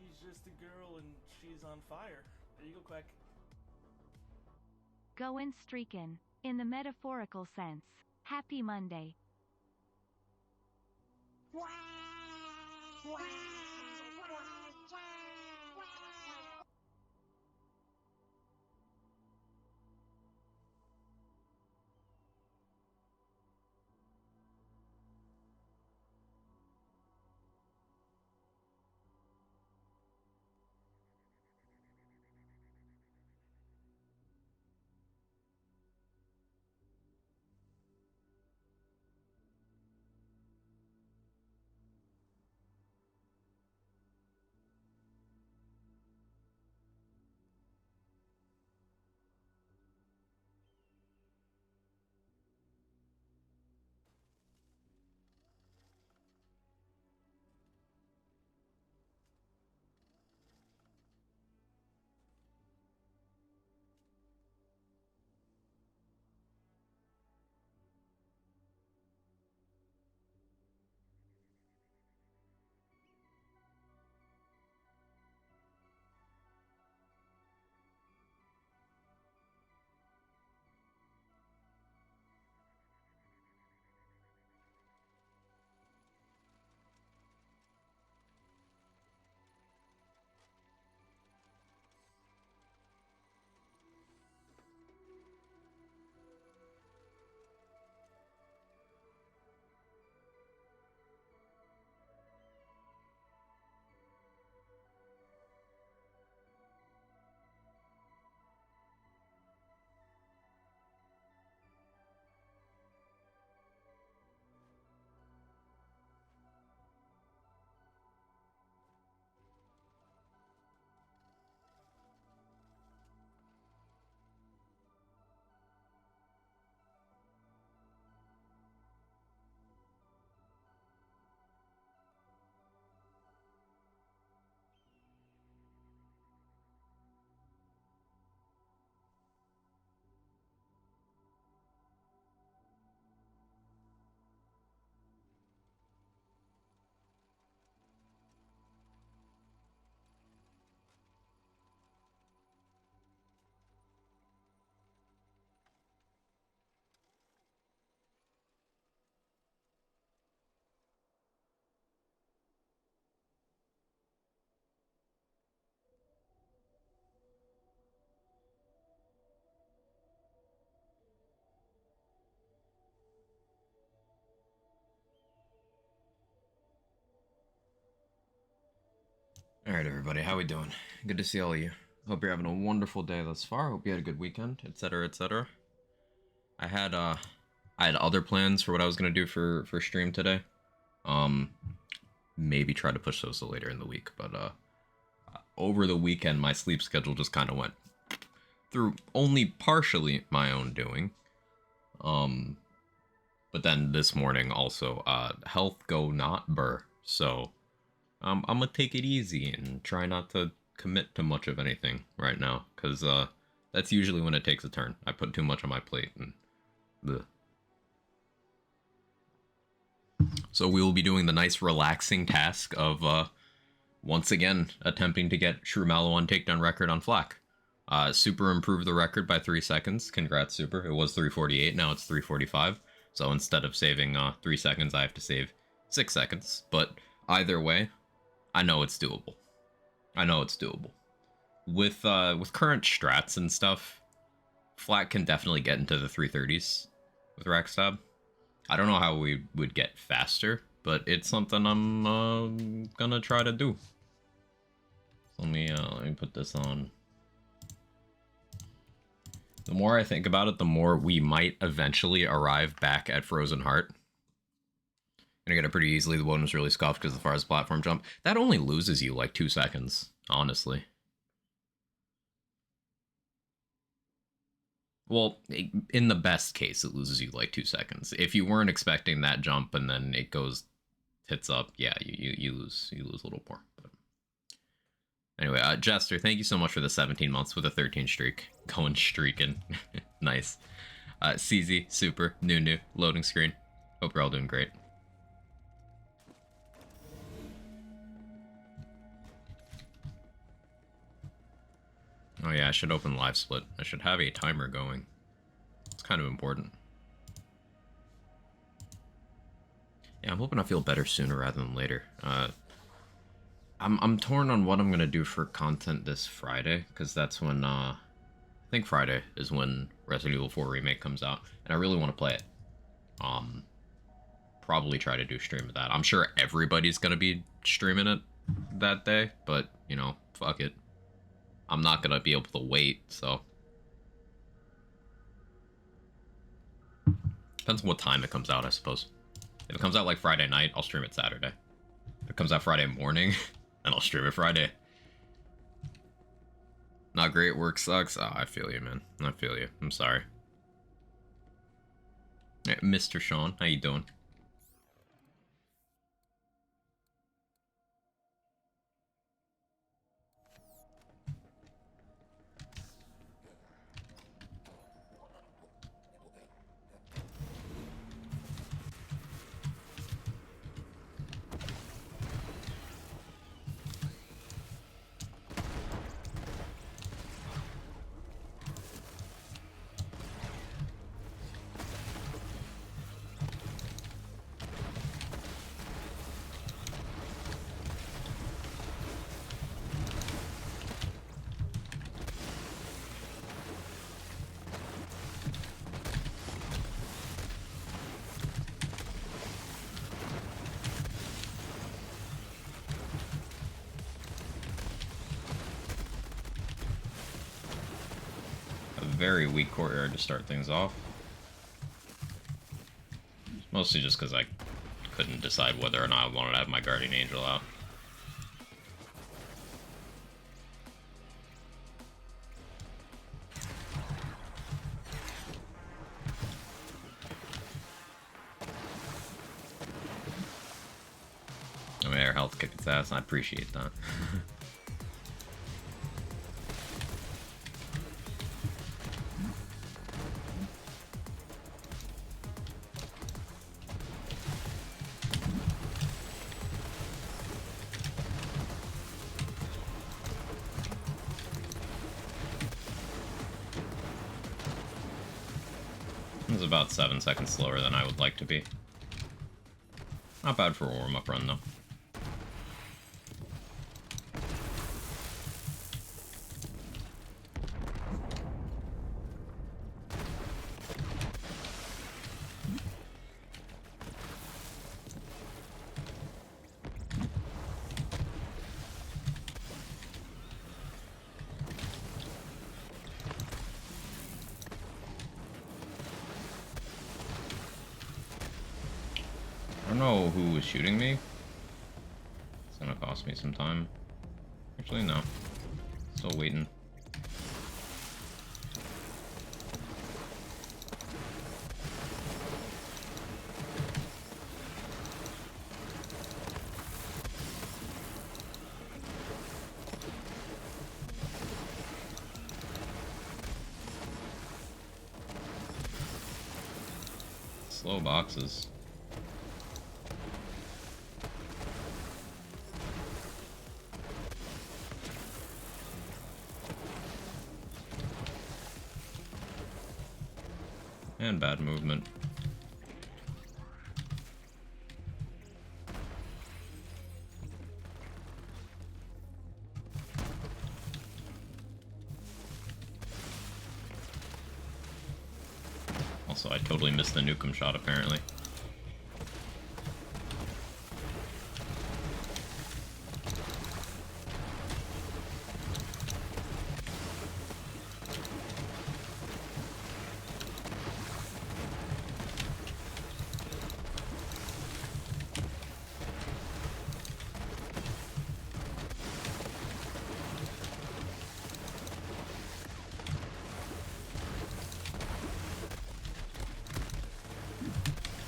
She's just a girl and she's on fire. There you go, Quack. Goin' streakin', in the metaphorical sense. Happy Monday. Alright everybody, how we doing? Good to see all of you. Hope you're having a wonderful day thus far. Hope you had a good weekend, etc, etc. I had other plans for what I was gonna do for stream today. Maybe try to push those to later in the week, but over the weekend my sleep schedule just kinda went through only partially my own doing. But then this morning also, health go not burr, so I'm gonna take it easy and try not to commit to much of anything right now, because that's usually when it takes a turn. I put too much on my plate, and bleh. So we will be doing the nice relaxing task of once again attempting to get Shroomallow on takedown record on Flack. Super improved the record by 3 seconds. Congrats, Super. It was 3:48, now it's 3:45. So instead of saving 3 seconds, I have to save 6 seconds. But either way, I know it's doable. I know it's doable. With current strats and stuff, Flat can definitely get into the 330s with Rackstab. I don't know how we would get faster, but it's something I'm gonna try to do. So let me put this on. The more I think about it, the more we might eventually arrive back at Frozen Heart. Gonna get it pretty easily. The one was really scuffed because as far as platform jump, that only loses you like 2 seconds, honestly. Well, in the best case, it loses you like 2 seconds. If you weren't expecting that jump and then it goes tits up, yeah, you lose a little more. But anyway, Jester, thank you so much for the 17 months with a 13 streak. Going streaking. Nice. CZ, Super, New, loading screen. Hope you're all doing great. Oh yeah, I should open live split. I should have a timer going. It's kind of important. Yeah, I'm hoping I feel better sooner rather than later. I'm torn on what I'm gonna do for content this Friday, because that's when I think Friday is when Resident Evil 4 Remake comes out, and I really want to play it. Probably try to do stream of that. I'm sure everybody's gonna be streaming it that day, but you know, fuck it. I'm not gonna be able to wait, so depends on what time it comes out, I suppose. If it comes out like Friday night, I'll stream it Saturday. If it comes out Friday morning, then I'll stream it Friday. Not great, work sucks. Oh, I feel you, man. I feel you. I'm sorry. Hey, Mr. Sean, how you doing? Very weak courtyard to start things off. Mostly just because I couldn't decide whether or not I wanted to have my Guardian Angel out. I mean, air health kicked its ass, and I appreciate that. It's about 7 seconds slower than I would like to be. Not bad for a warm-up run, though. I don't know who was shooting me. It's gonna cost me some time. Actually, no. Still waiting. Slow boxes. And bad movement. Also, I totally missed the Nukem shot, apparently.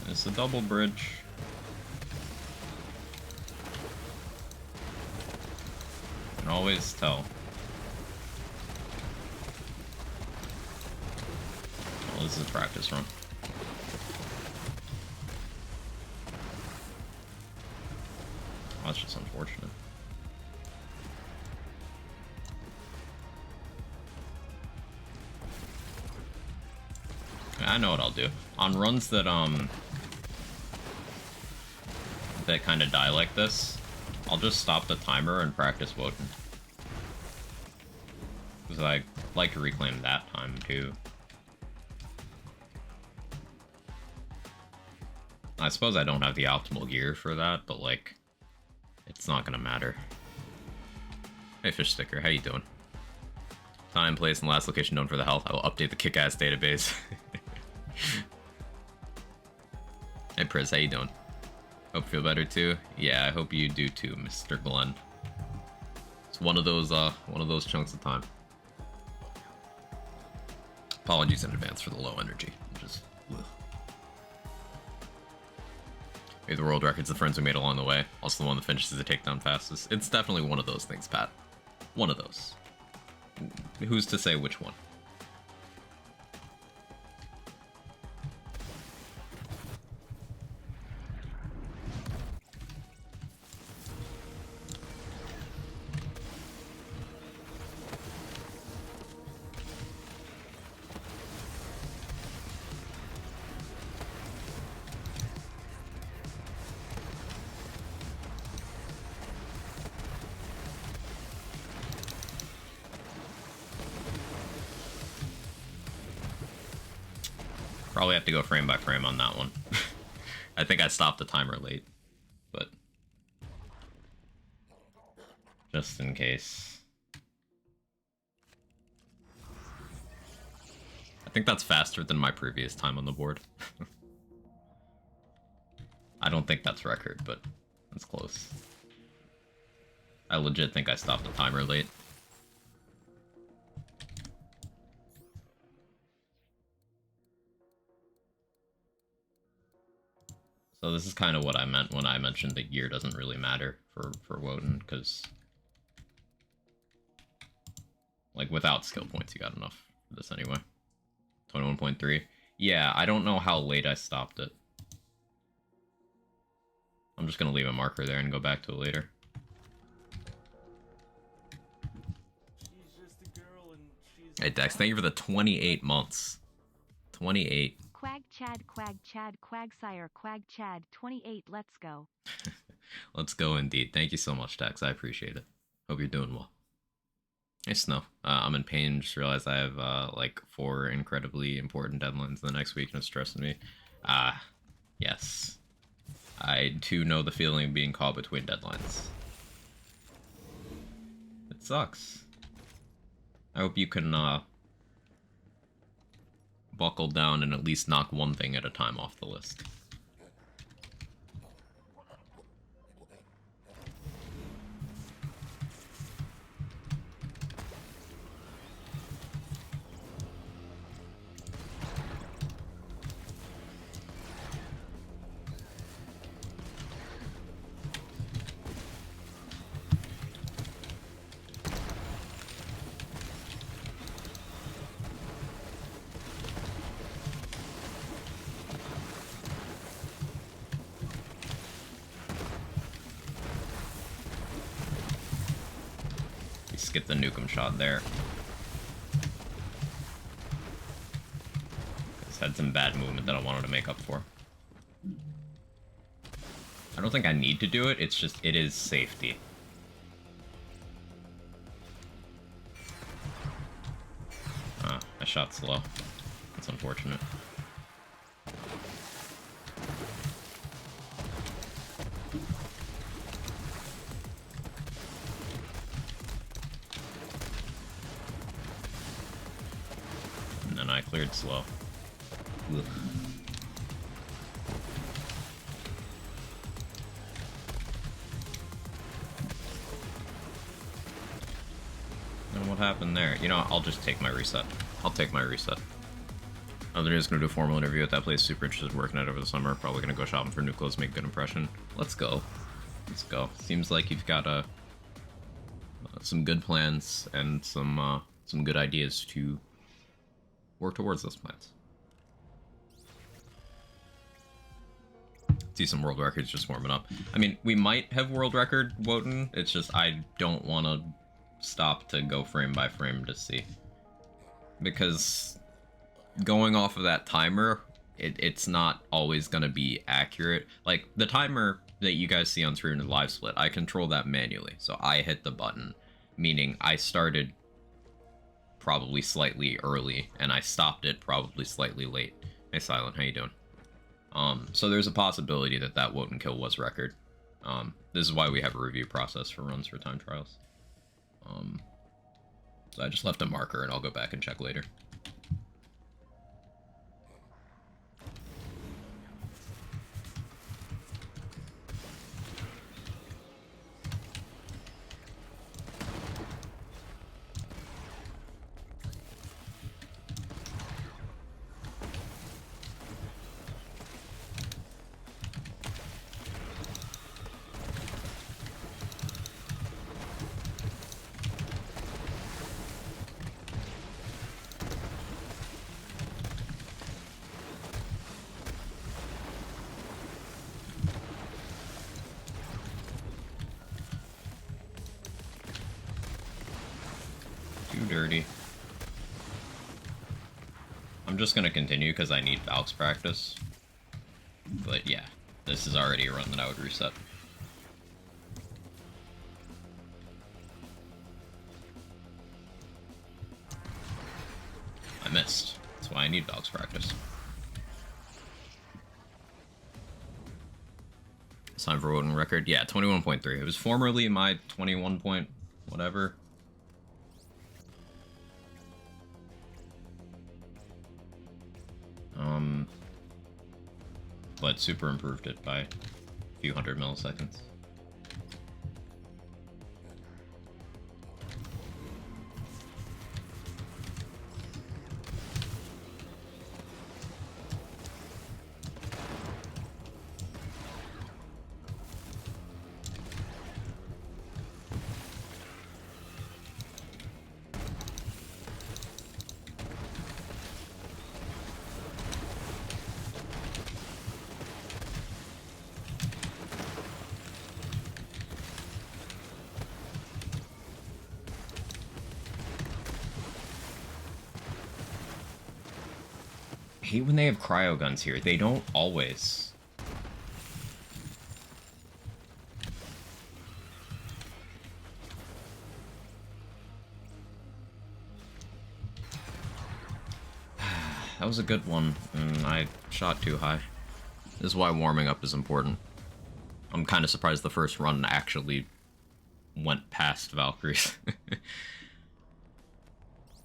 It's a double bridge. You can always tell. Well, this is a practice run. Oh, that's just unfortunate. I know what I'll do. On runs that that kind of die like this, I'll just stop the timer and practice Wotan. Because I like to reclaim that time too. I suppose I don't have the optimal gear for that, but like, it's not gonna matter. Hey Fish Sticker, how you doing? Time, place, and last location known for the health. I will update the kick-ass database. Hey Priz, how you doing? Hope you feel better too. Yeah, I hope you do too, Mr. Glenn. It's one of those chunks of time. Apologies in advance for the low energy. Just ugh. Maybe the world record's the friends we made along the way. Also the one that finishes the takedown fastest. It's definitely one of those things, Pat. One of those. Who's to say which one? Probably have to go frame by frame on that one. I think I stopped the timer late, but just in case. I think that's faster than my previous time on the board. I don't think that's record, but that's close. I legit think I stopped the timer late. So this is kind of what I meant when I mentioned that gear doesn't really matter for Wotan, because like without skill points you got enough for this anyway. 21.3. Yeah, I don't know how late I stopped it. I'm just gonna leave a marker there and go back to it later. She's just a girl and she's... Hey Dex, thank you for the 28 months. 28. Quag Chad, Quagsire, Quag Chad, 28, let's go. Let's go indeed. Thank you so much, Dex. I appreciate it. Hope you're doing well. Hey, Snow. I'm in pain. Just realized I have like 4 incredibly important deadlines the next week and it's stressing me. Yes. I too know the feeling of being caught between deadlines. It sucks. I hope you can buckle down and at least knock one thing at a time off the list. Skip the Nukem shot there. It's had some bad movement that I wanted to make up for. I don't think I need to do it, it's just, it is safety. I shot slow. That's unfortunate. Cleared slow. Ugh. And what happened there? You know, I'll just take my reset. I'll take my reset. Other day is gonna do a formal interview at that place. Super interested in working out over the summer. Probably gonna go shopping for new clothes, make a good impression. Let's go. Let's go. Seems like you've got some good plans and some good ideas to work towards those plans. See some world records just warming up. I mean, we might have world record Wotan. It's just I don't want to stop to go frame by frame to see. Because going off of that timer, it's not always going to be accurate. Like, the timer that you guys see on screen in Live Split, I control that manually. So I hit the button, meaning I started probably slightly early, and I stopped it probably slightly late. Hey, Silent, how you doing? So there's a possibility that that Woden kill was record. This is why we have a review process for runs for time trials. So I just left a marker, and I'll go back and check later. Too dirty. I'm just gonna continue because I need Valk's practice. But yeah, this is already a run that I would reset. I missed. That's why I need Valk's practice. It's time for Woden record. Yeah, 21.3. It was formerly my 21 point whatever. But super improved it by a few hundred milliseconds. I hate when they have cryo guns here. They don't always. That was a good one, and I shot too high. This is why warming up is important. I'm kind of surprised the first run actually went past Valkyries. I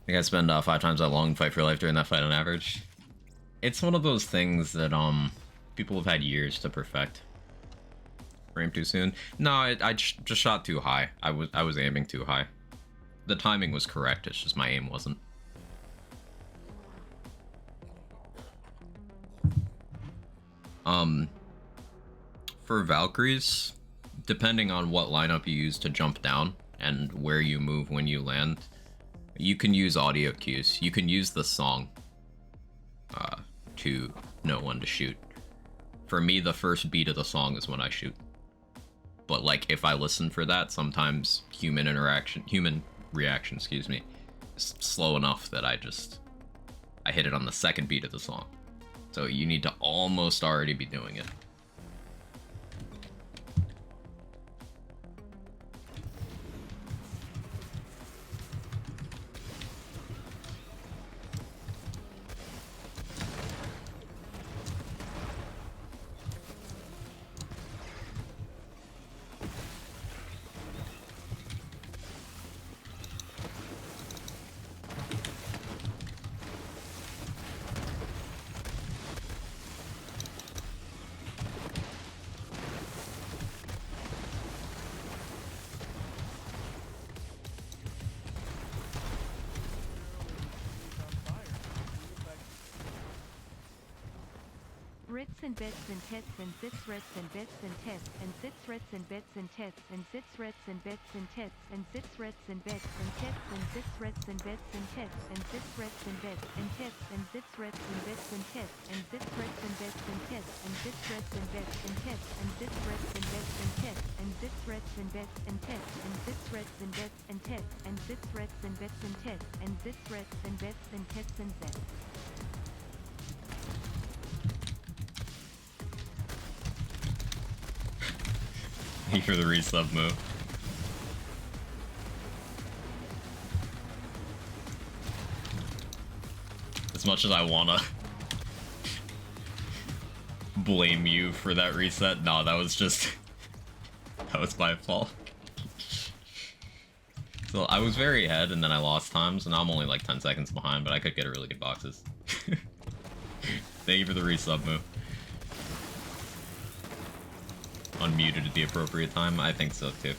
think I spend 5 times that long in Fight for Life during that fight on average. It's one of those things that people have had years to perfect. Frame too soon? No, I just shot too high. I was aiming too high. The timing was correct, it's just my aim wasn't. For Valkyries, depending on what lineup you use to jump down and where you move when you land, you can use audio cues. You can use the song to know when to shoot. For me, the first beat of the song is when I shoot. But like, if I listen for that, sometimes human reaction, excuse me, is slow enough that I hit it on the second beat of the song. So you need to almost already be doing it. Ritz and bits and tits and zits ritz and bits and tits and zits ritz and bits and tits and zits ritz and bits and tits and zits ritz and bits and tits and zits ritz and bits and tits and zits ritz and bits and tits and zits ritz and bits and tits and zits ritz and bits and tits and zits ritz and bits and tits and zits ritz and bits and tits and zits ritz and bits and tits and zits ritz and bits and tits and zits ritz and bits and tits and zits ritz and bits and tits and zits. Thank you for the resub move. As much as I wanna blame you for that reset, no, that was just... that was my fault. So I was very ahead, and then I lost times, and now I'm only like 10 seconds behind, but I could get really good boxes. Thank you for the resub move. Unmuted at the appropriate time? I think so too.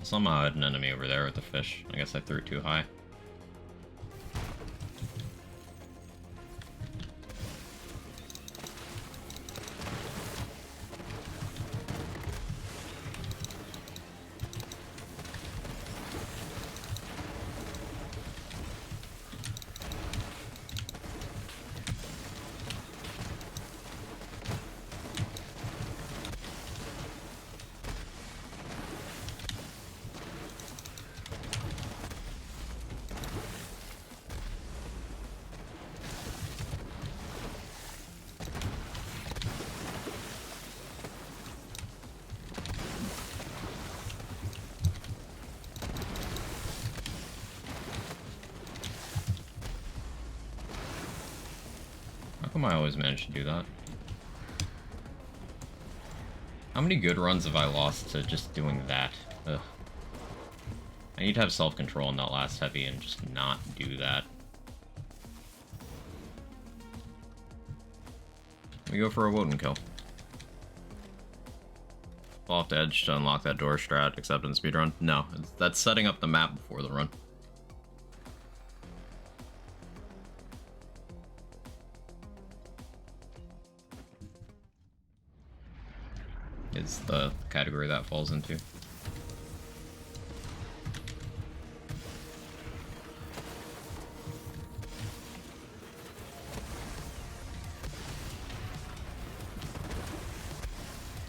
Somehow I had an enemy over there with the fish. I guess I threw it too high. How come I always manage to do that? How many good runs have I lost to just doing that? Ugh. I need to have self-control in that last heavy and just not do that. We go for a Woden kill. Fall off the edge to unlock that door strat, acceptance speedrun. No, that's setting up the map before the run. Is the category that falls into.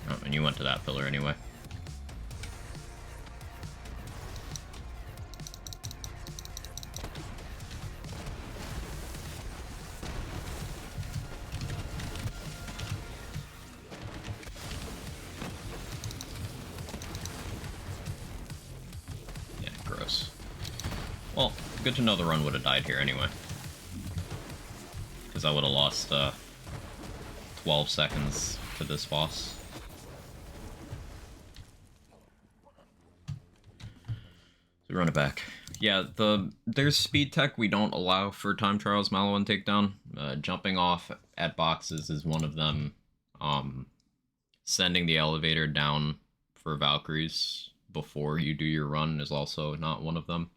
Oh, and you went to that pillar anyway. Well, good to know the run would have died here anyway. Because I would have lost 12 seconds to this boss. So run it back. Yeah, there's speed tech we don't allow for time trials, Maliwan takedown. Jumping off at boxes is one of them. Sending the elevator down for Valkyries before you do your run is also not one of them.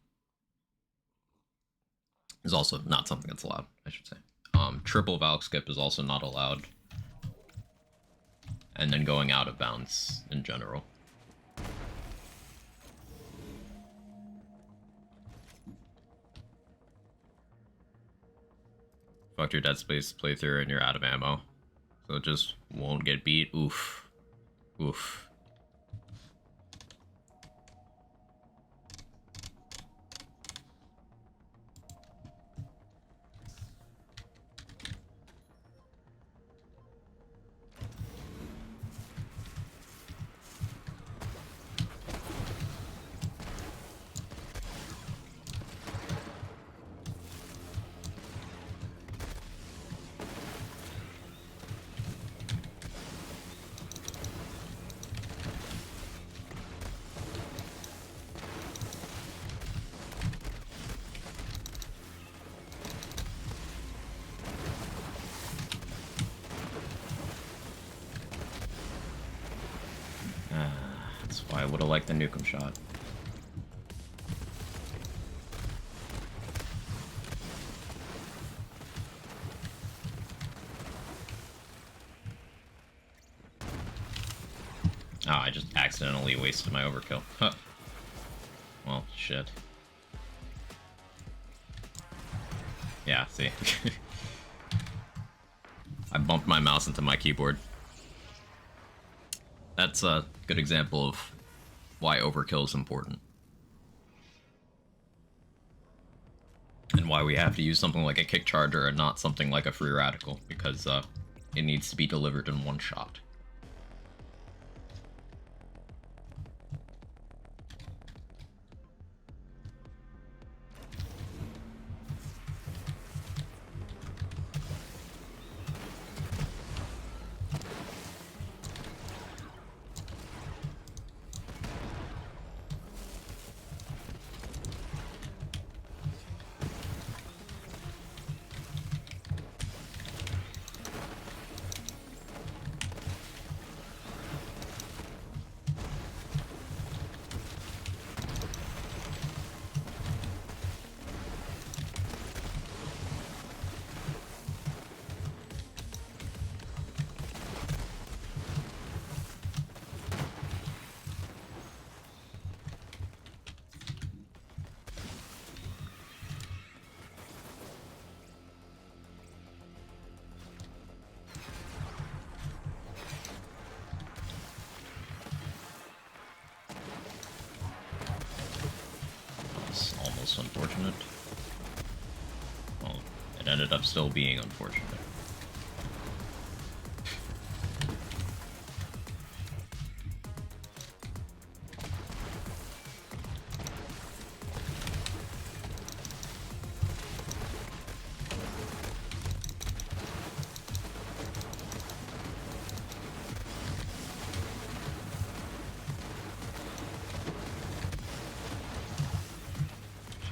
Is also not something that's allowed, I should say. Triple Valk skip is also not allowed. And then going out of bounds in general. Fucked your Dead Space playthrough and you're out of ammo. So it just won't get beat. Oof. Oof. That's why I would have liked the Nukem shot. Oh, I just accidentally wasted my overkill. Huh. Well, shit. Yeah, see. I bumped my mouse into my keyboard. That's a good example of why overkill is important. And why we have to use something like a kick charger and not something like a free radical, because it needs to be delivered in one shot. Almost unfortunate. Well, it ended up still being unfortunate.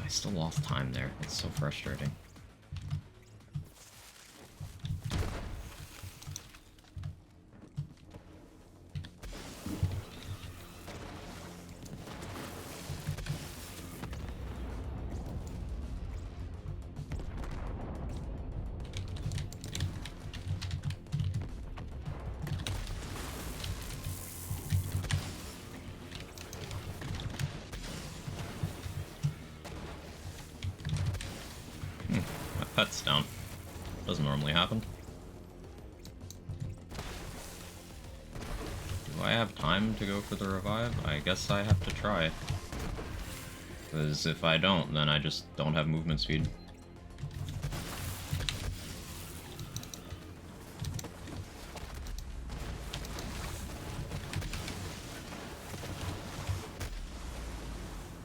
I still lost time there. It's so frustrating. My pet's down. Doesn't normally happen. Do I have time to go for the revive? I guess I have to try. Because if I don't, then I just don't have movement speed.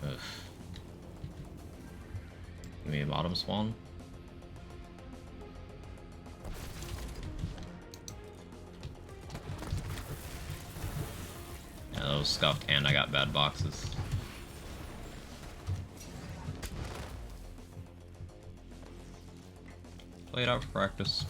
Ugh. Give me a bottom spawn. Yeah, that was scuffed, and I got bad boxes. Play it out for practice.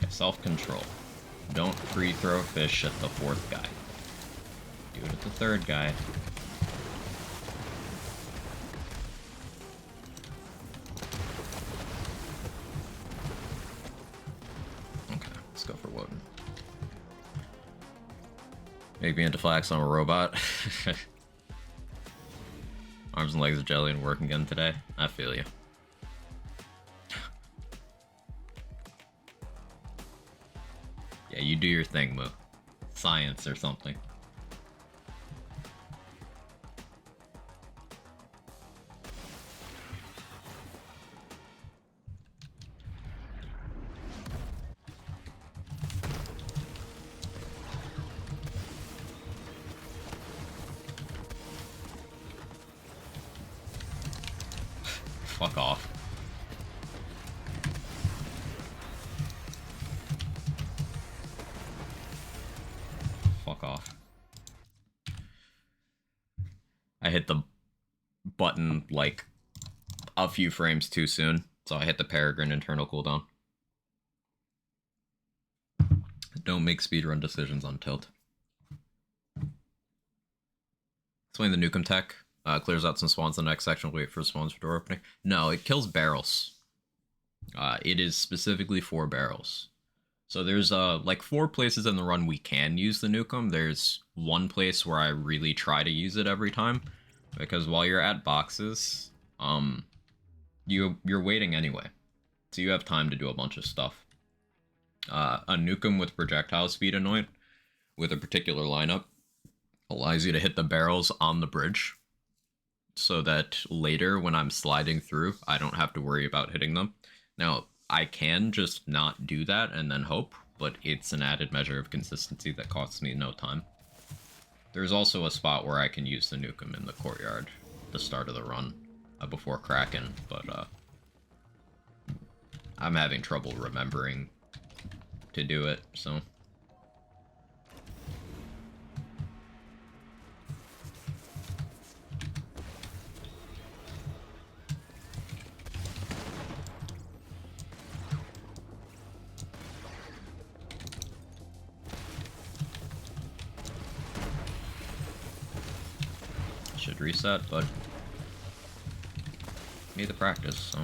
Self-control. Don't free throw fish at the fourth guy. Do it at the third guy. Okay, let's go for Woden. Make me into flax, I'm a robot. Arms and legs of jelly and working again today. I feel you. Yeah, you do your thing, Moo. Science or something. Fuck off. Fuck off. I hit the button like a few frames too soon, so I hit the Peregrine internal cooldown. Don't make speedrun decisions on tilt. Explain the Nukem tech. Clears out some spawns in the next section. Wait for spawns for door opening. No, it kills barrels. It is specifically for barrels. So there's like 4 places in the run we can use the Nukem. There's one place where I really try to use it every time, because while you're at boxes, you're waiting anyway, so you have time to do a bunch of stuff. A Nukem with projectile speed anoint with a particular lineup allows you to hit the barrels on the bridge, so that later when I'm sliding through, I don't have to worry about hitting them. Now, I can just not do that and then hope, but it's an added measure of consistency that costs me no time. There's also a spot where I can use the Nukem in the courtyard at the start of the run before Kraken, but I'm having trouble remembering to do it, so... Should reset, but need the practice, so...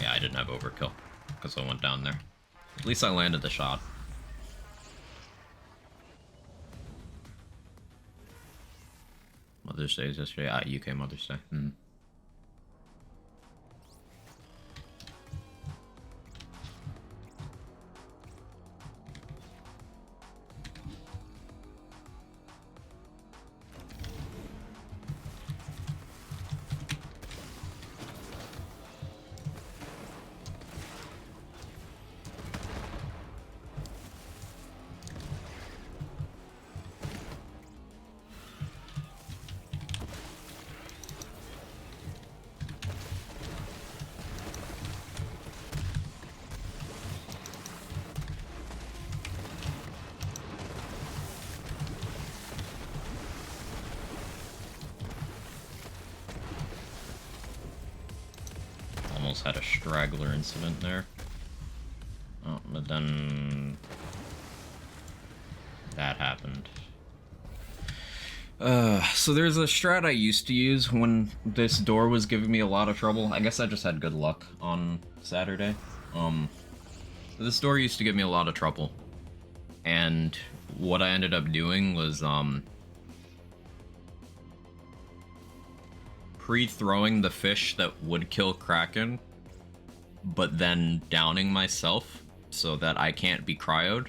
Yeah, I didn't have overkill, because I went down there. At least I landed the shot. Mother's Day is yesterday. UK Mother's Day. Almost had a straggler incident there. Oh, but then that happened. So there's a strat I used to use when this door was giving me a lot of trouble. I guess I just had good luck on Saturday. This door used to give me a lot of trouble. And what I ended up doing was, pre-throwing the fish that would kill Kraken, but then downing myself so that I can't be cryoed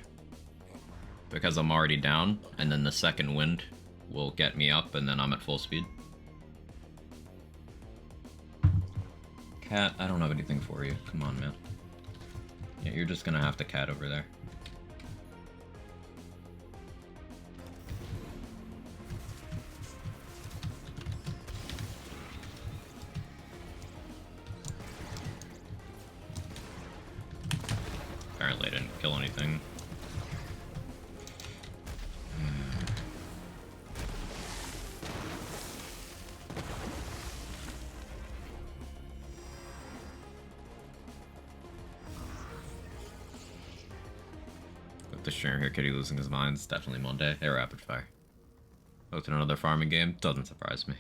because I'm already down, and then the second wind will get me up and then I'm at full speed. Cat, I don't have anything for you. Come on, man. Yeah, you're just gonna have to cat over there. Apparently I didn't kill anything. the streamer here, Kitty losing his mind. It's definitely Monday. Hey, Rapid Fire. Looked at another farming game. Doesn't surprise me.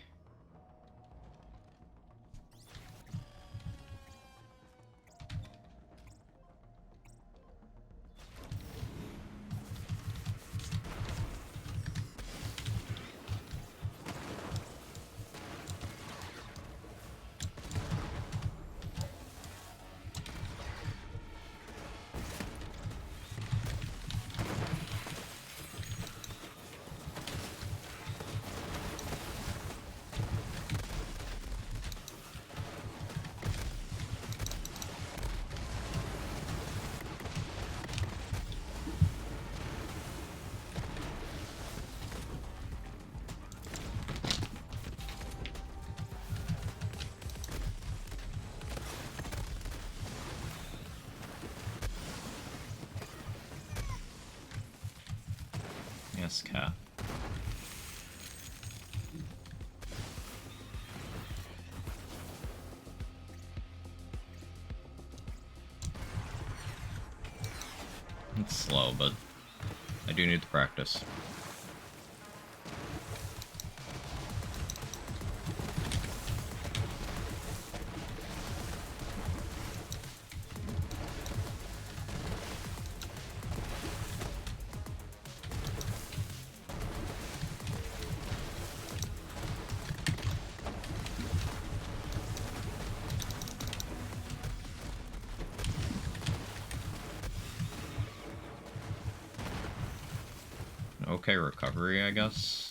Yes, cat. It's slow, but I do need to practice. Okay, recovery, I guess.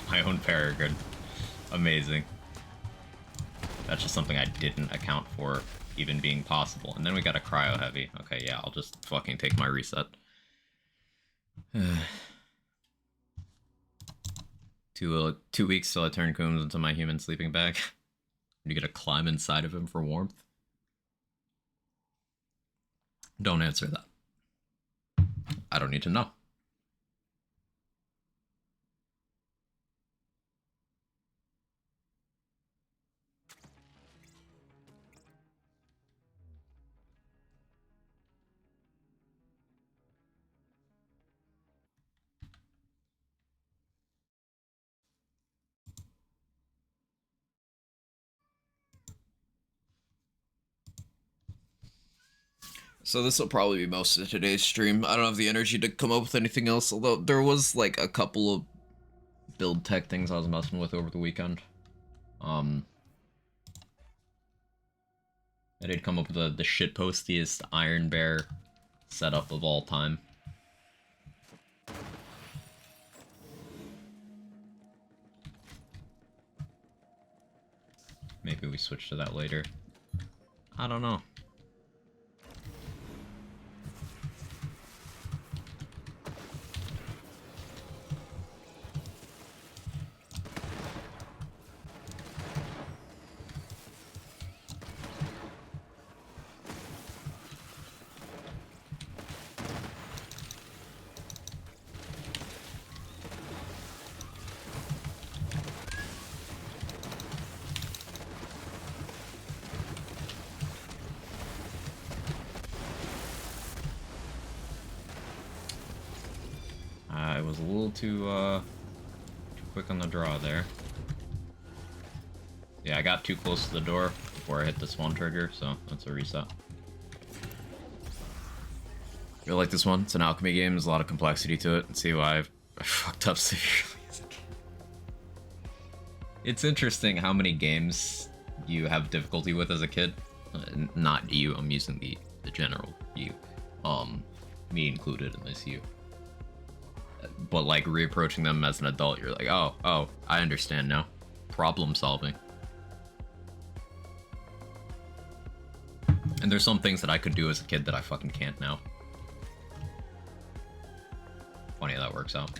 My own Peregrine. Amazing. That's just something I didn't account for even being possible. And then we got a cryo heavy. Okay, yeah, I'll just fucking take my reset. 2 weeks till I turn Coombs into my human sleeping bag. You gotta climb inside of him for warmth. Don't answer that. I don't need to know. So this will probably be most of today's stream. I don't have the energy to come up with anything else, although there was like a couple of build tech things I was messing with over the weekend. I did come up with the shitpostiest Iron Bear setup of all time. Maybe we switch to that later. I don't know. I was a little too quick on the draw there. Yeah, I got too close to the door before I hit the spawn trigger, so that's a reset. Feel like this one, it's an alchemy game, there's a lot of complexity to it, and see why I fucked up severely. It's interesting how many games you have difficulty with as a kid. Not you, I'm using the general you. Me included in this you. But like reapproaching them as an adult, you're like, oh, I understand now. Problem solving. And there's some things that I could do as a kid that I fucking can't now. Funny how that works out.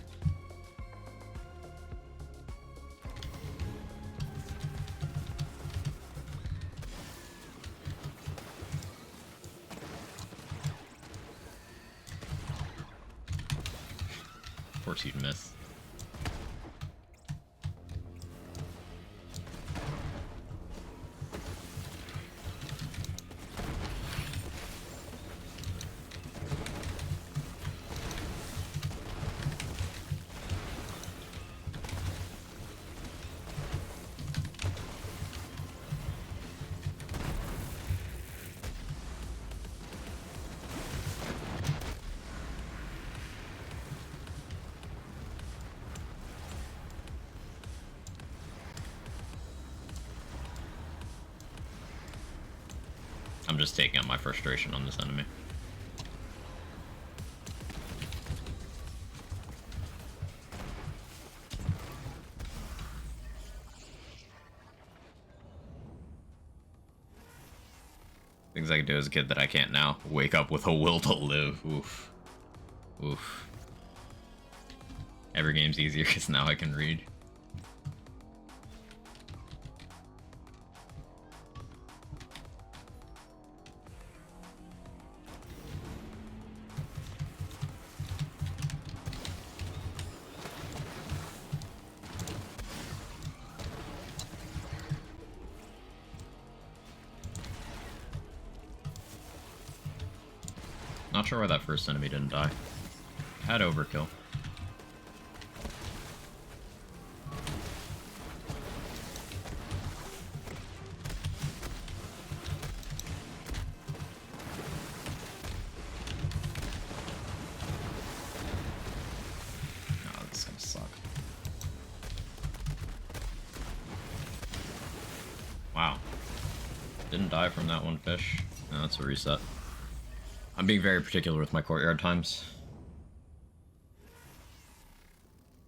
Of course you'd miss. I'm just taking out my frustration on this enemy. Things I could do as a kid that I can't now. Wake up with a will to live. Oof. Oof. Every game's easier because now I can read. Not sure why that first enemy didn't die. Had overkill. Oh, this is gonna suck. Wow. Didn't die from that one fish. No, that's a reset. I'm being very particular with my courtyard times.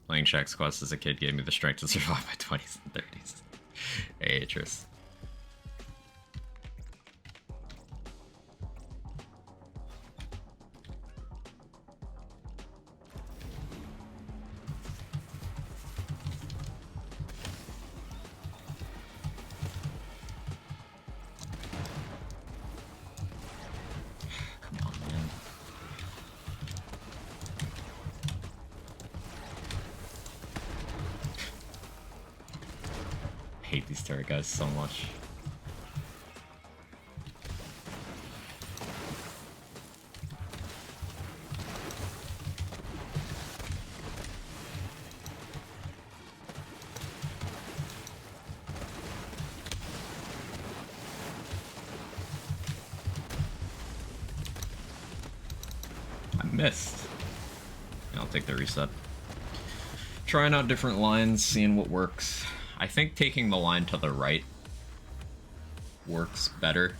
Playing Shaq's Quest as a kid gave me the strength to survive my 20s and 30s. Hey, Atris. I hate these turret guys so much. I missed. I'll take the reset. Trying out different lines, seeing what works. I think taking the line to the right works better,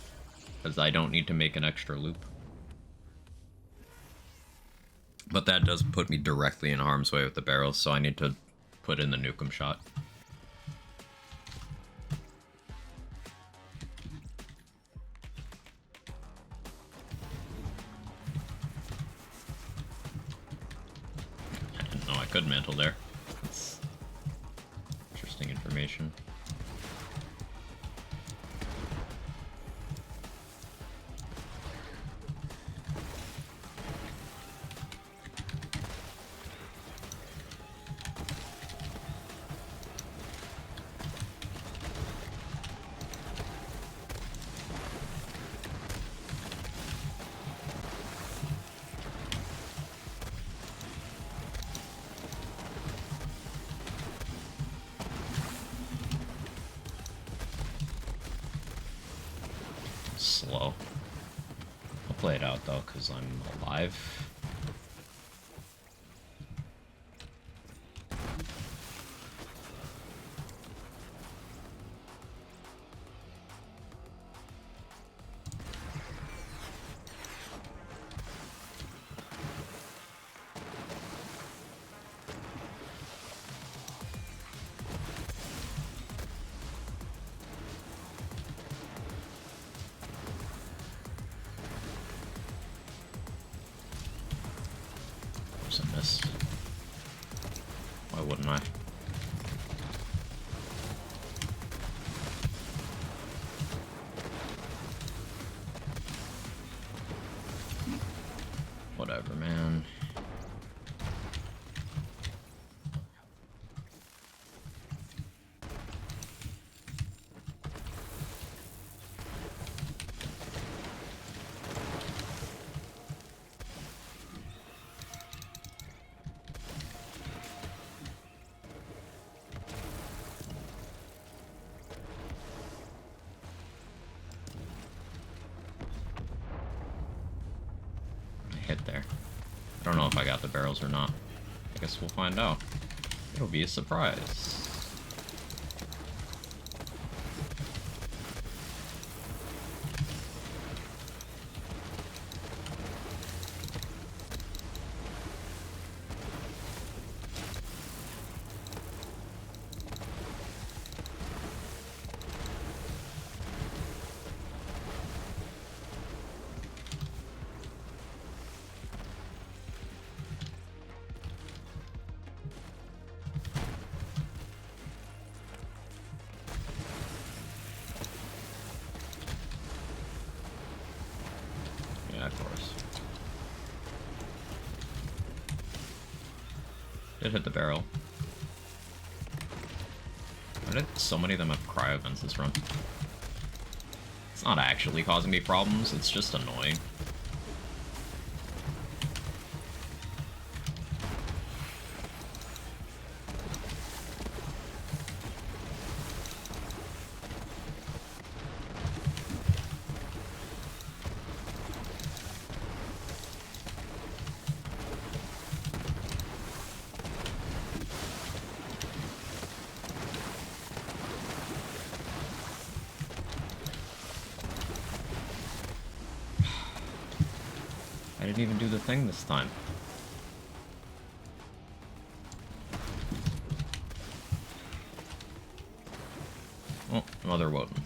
because I don't need to make an extra loop. But that does put me directly in harm's way with the barrels, so I need to put in the nukem shot. I didn't know I could mantle there. That's interesting information. Slow. I'll play it out though, because I'm alive. wouldn't I? Whatever, man. Hit there. I don't know if I got the barrels or not. I guess we'll find out. It'll be a surprise. Yeah, of course. Did hit the barrel. Why did so many of them have cryo vents this run? It's not actually causing me problems, it's just annoying. I didn't even do the thing this time. Oh, another Wotan.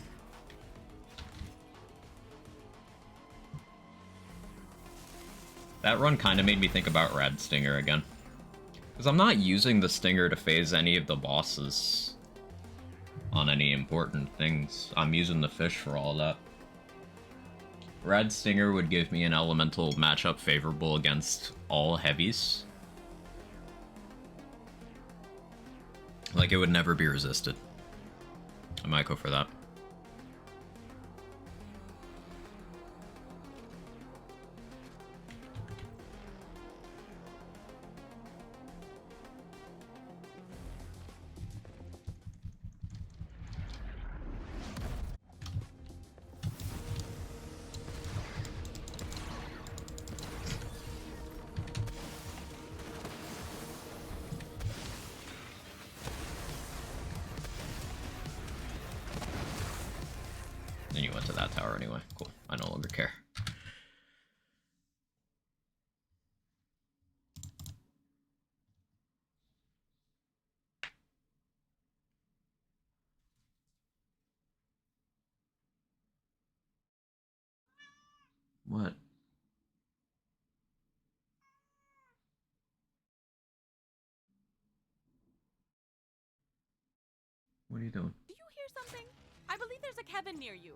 That run kind of made me think about Rad Stinger again. Because I'm not using the Stinger to phase any of the bosses on any important things. I'm using the fish for all that. Rad Stinger would give me an elemental matchup favorable against all heavies. Like, it would never be resisted. I might go for that. And you went to that tower anyway. Cool. I no longer care. What? What are you doing? Do you hear something? I believe there's a Kevin near you.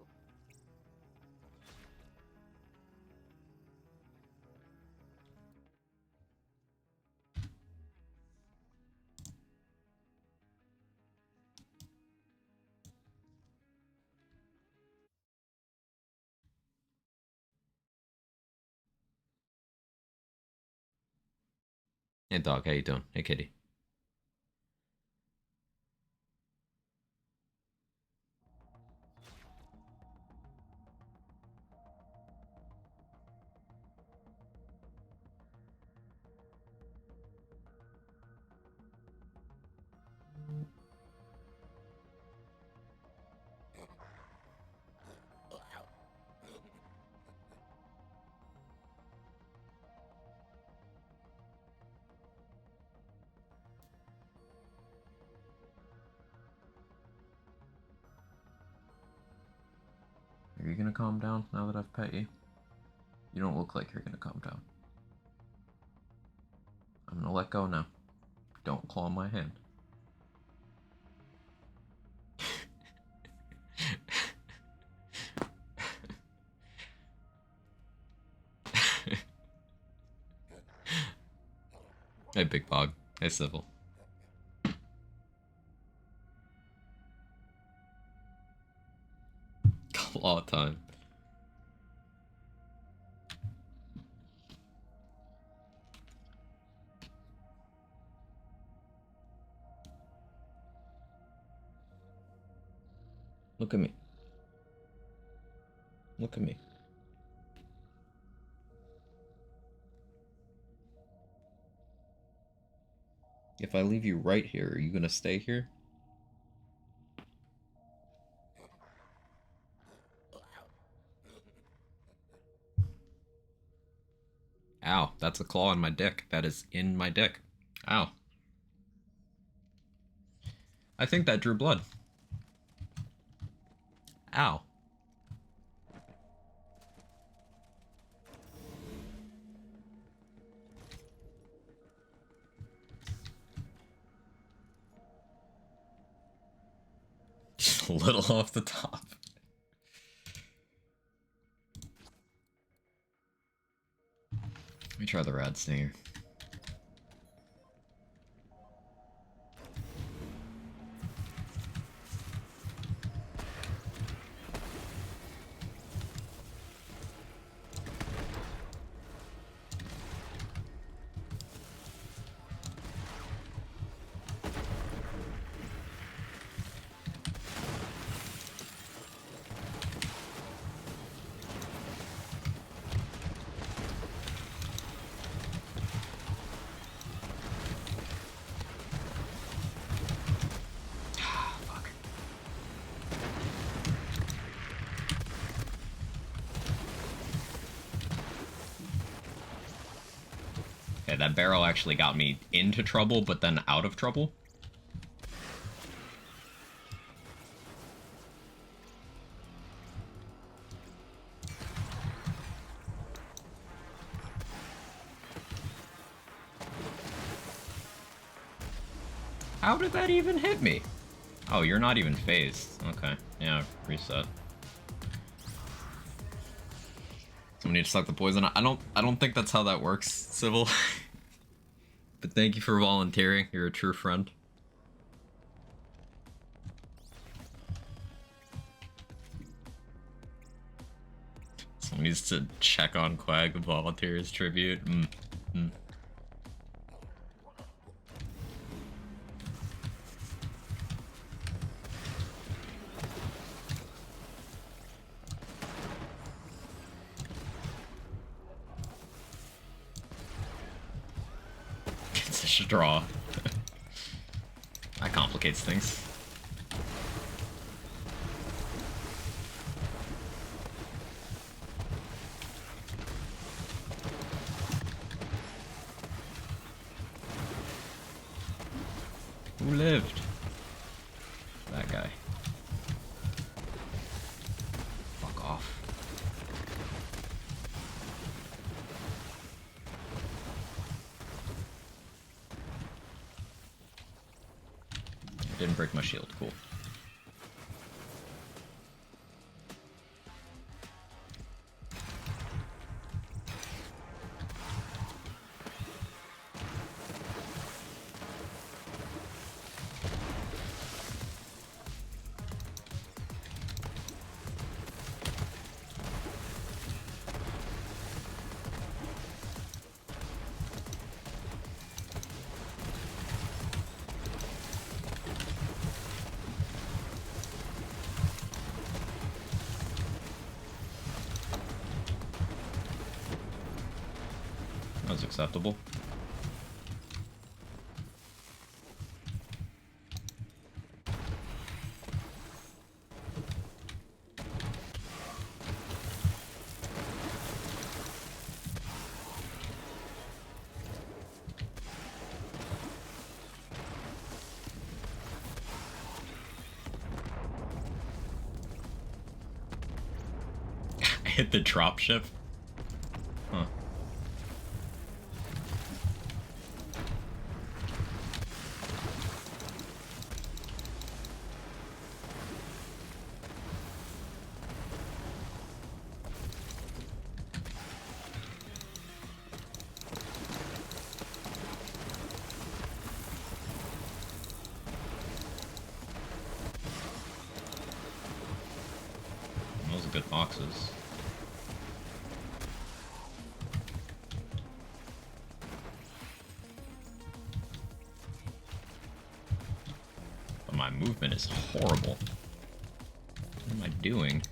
Hey dog, how you doing? Hey kitty. Are you gonna calm down now that I've pet you? You don't look like you're gonna calm down. I'm gonna let go now. Don't claw my hand. Hey, Big Pog. Hey, Civil. Claw time. Look at me. Look at me. If I leave you right here, are you gonna stay here? Ow, that's a claw in my dick. That is in my dick. Ow. I think that drew blood. Ow. Just a little off the top. Let me try the Rad Stinger. Okay, that barrel actually got me into trouble, but then out of trouble. How did that even hit me? Oh, you're not even phased. Okay, yeah, reset. Somebody to suck the poison. I don't think that's how that works, Civil. But thank you for volunteering. You're a true friend. Someone needs to check on Quag and volunteer his tribute. It's a straw. That complicates things. Who lived? That guy. Fuck off. Didn't break my shield. Cool. That was acceptable. I hit the dropship. Huh. good boxes. But my movement is horrible. What am I doing?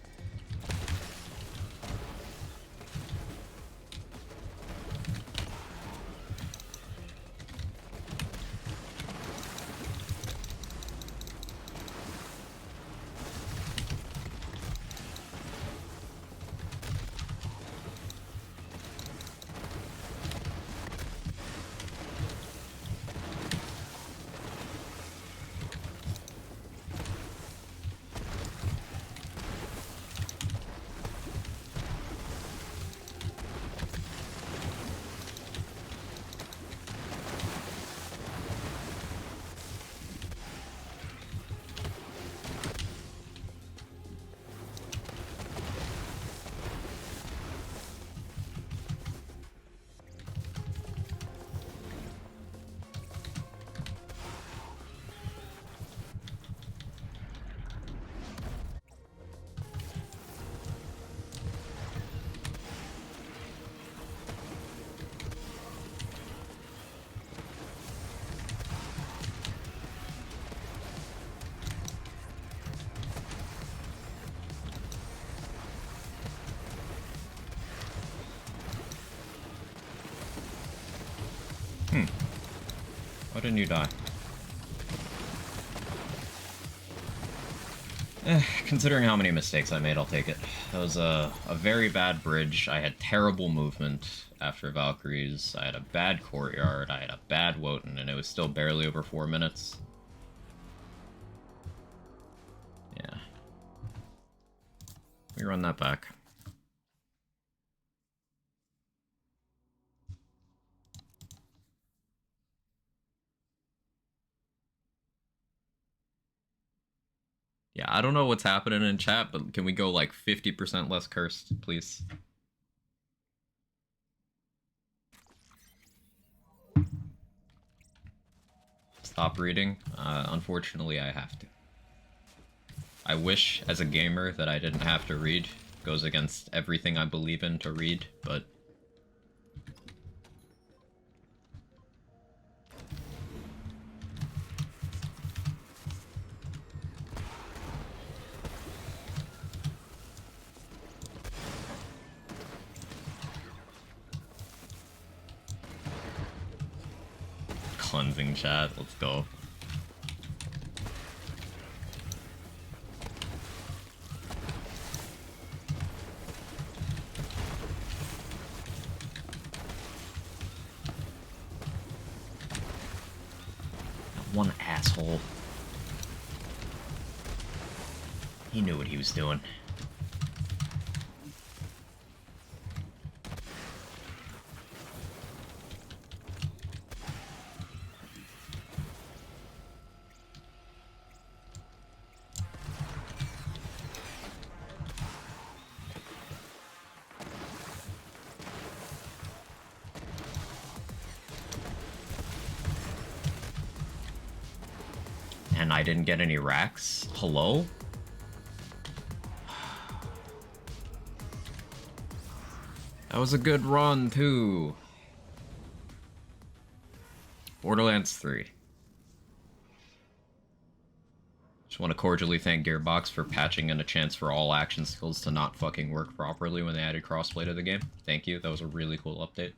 Why didn't you die? Considering how many mistakes I made, I'll take it. That was a very bad bridge. I had terrible movement after Valkyries. I had a bad courtyard. I had a bad Wotan, and it was still barely over 4 minutes. Yeah. We run that back. Yeah, I don't know what's happening in chat, but can we go like 50% less cursed, please? Stop reading. Unfortunately, I have to. I wish, as a gamer, that I didn't have to read. It goes against everything I believe in to read, but... Cleansing chat, let's go. One asshole. He knew what he was doing. And I didn't get any racks? Hello? That was a good run, too. Borderlands 3. Just want to cordially thank Gearbox for patching in a chance for all action skills to not fucking work properly when they added crossplay to the game. Thank you, that was a really cool update.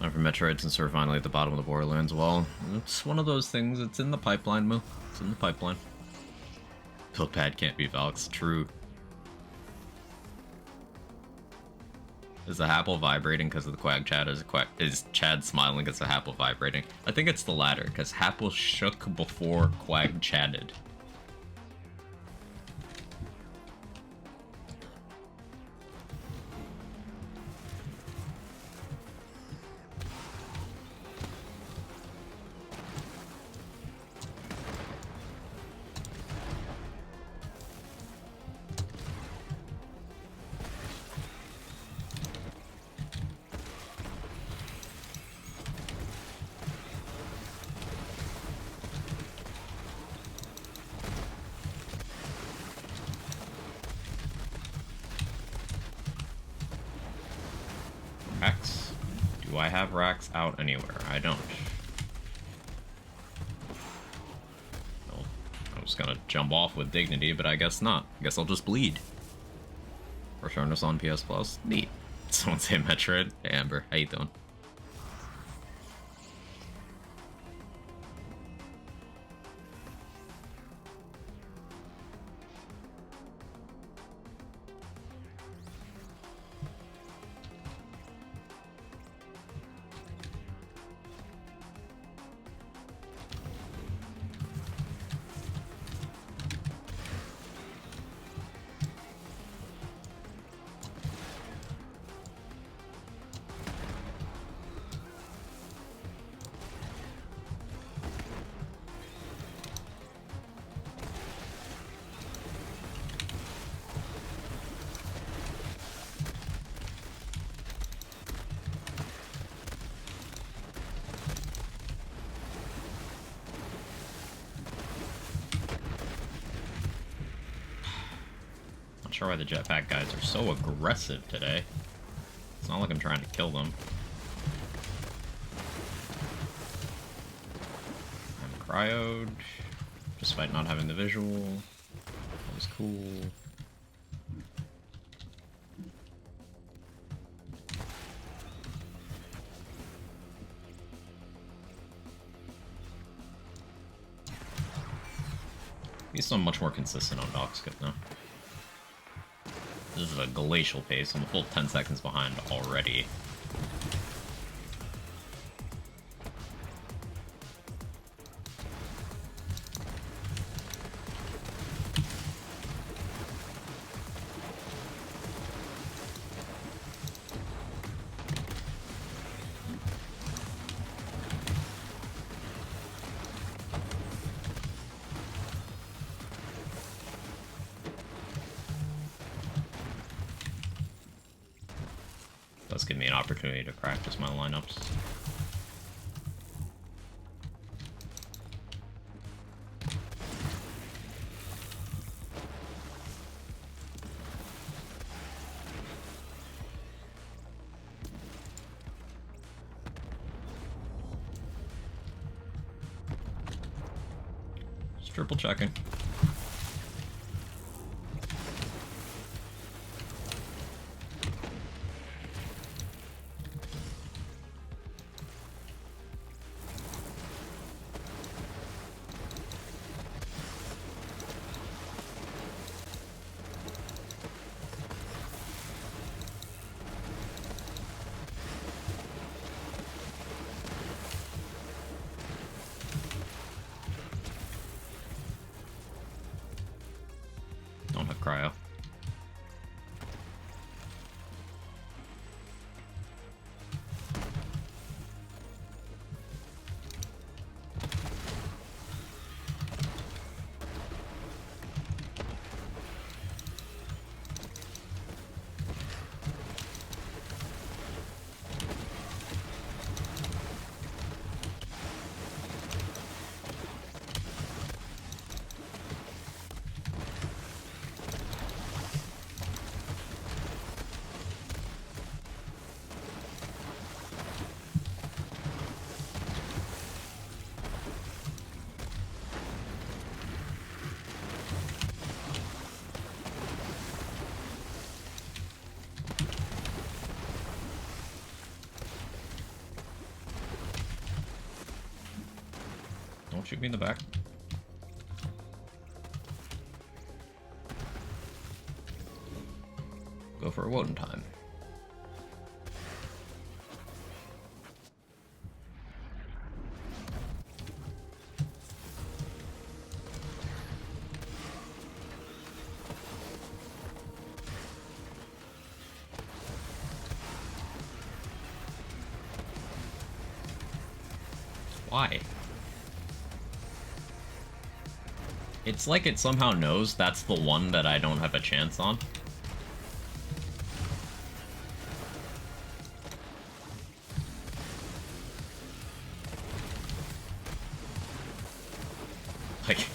For Metroid, since we're finally at the bottom of the Borderlands, well, it's one of those things. It's in the pipeline, Moo. It's in the pipeline. Build pad can't be Valks. True. Is the Happle vibrating because of the Quag chat? Is Chad smiling because the Happle vibrating? I think it's the latter, because Happle shook before Quag chatted. Rax? Do I have Rax out anywhere? I don't. Well, I was gonna jump off with dignity, but I guess not. I guess I'll just bleed. Return us on PS Plus? Neat. Someone say Metroid? Hey Amber, how you doing? Not sure why the jetpack guys are so aggressive today. It's not like I'm trying to kill them. I'm cryoed, despite not having the visual. That was cool. He's so much more consistent on Dockskip now. This is a glacial pace. I'm a full 10 seconds behind already. Does give me an opportunity to practice my lineups. Just triple checking. Don't have cryo. Don't shoot me in the back. Go for a Woden time. Why? It's like it somehow knows that's the one that I don't have a chance on. Like,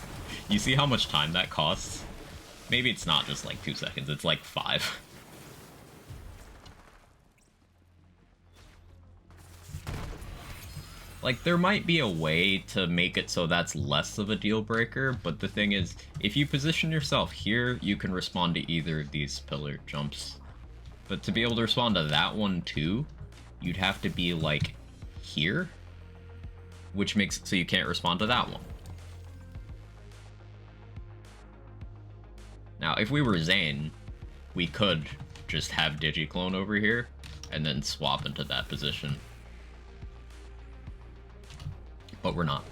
you see how much time that costs? Maybe it's not just like 2 seconds, it's like 5. Like, there might be a way to make it so that's less of a deal breaker, but the thing is, if you position yourself here, you can respond to either of these pillar jumps. But to be able to respond to that one too, you'd have to be like here, which makes it so you can't respond to that one. Now, if we were Zane, we could just have Digiclone over here and then swap into that position. But we're not.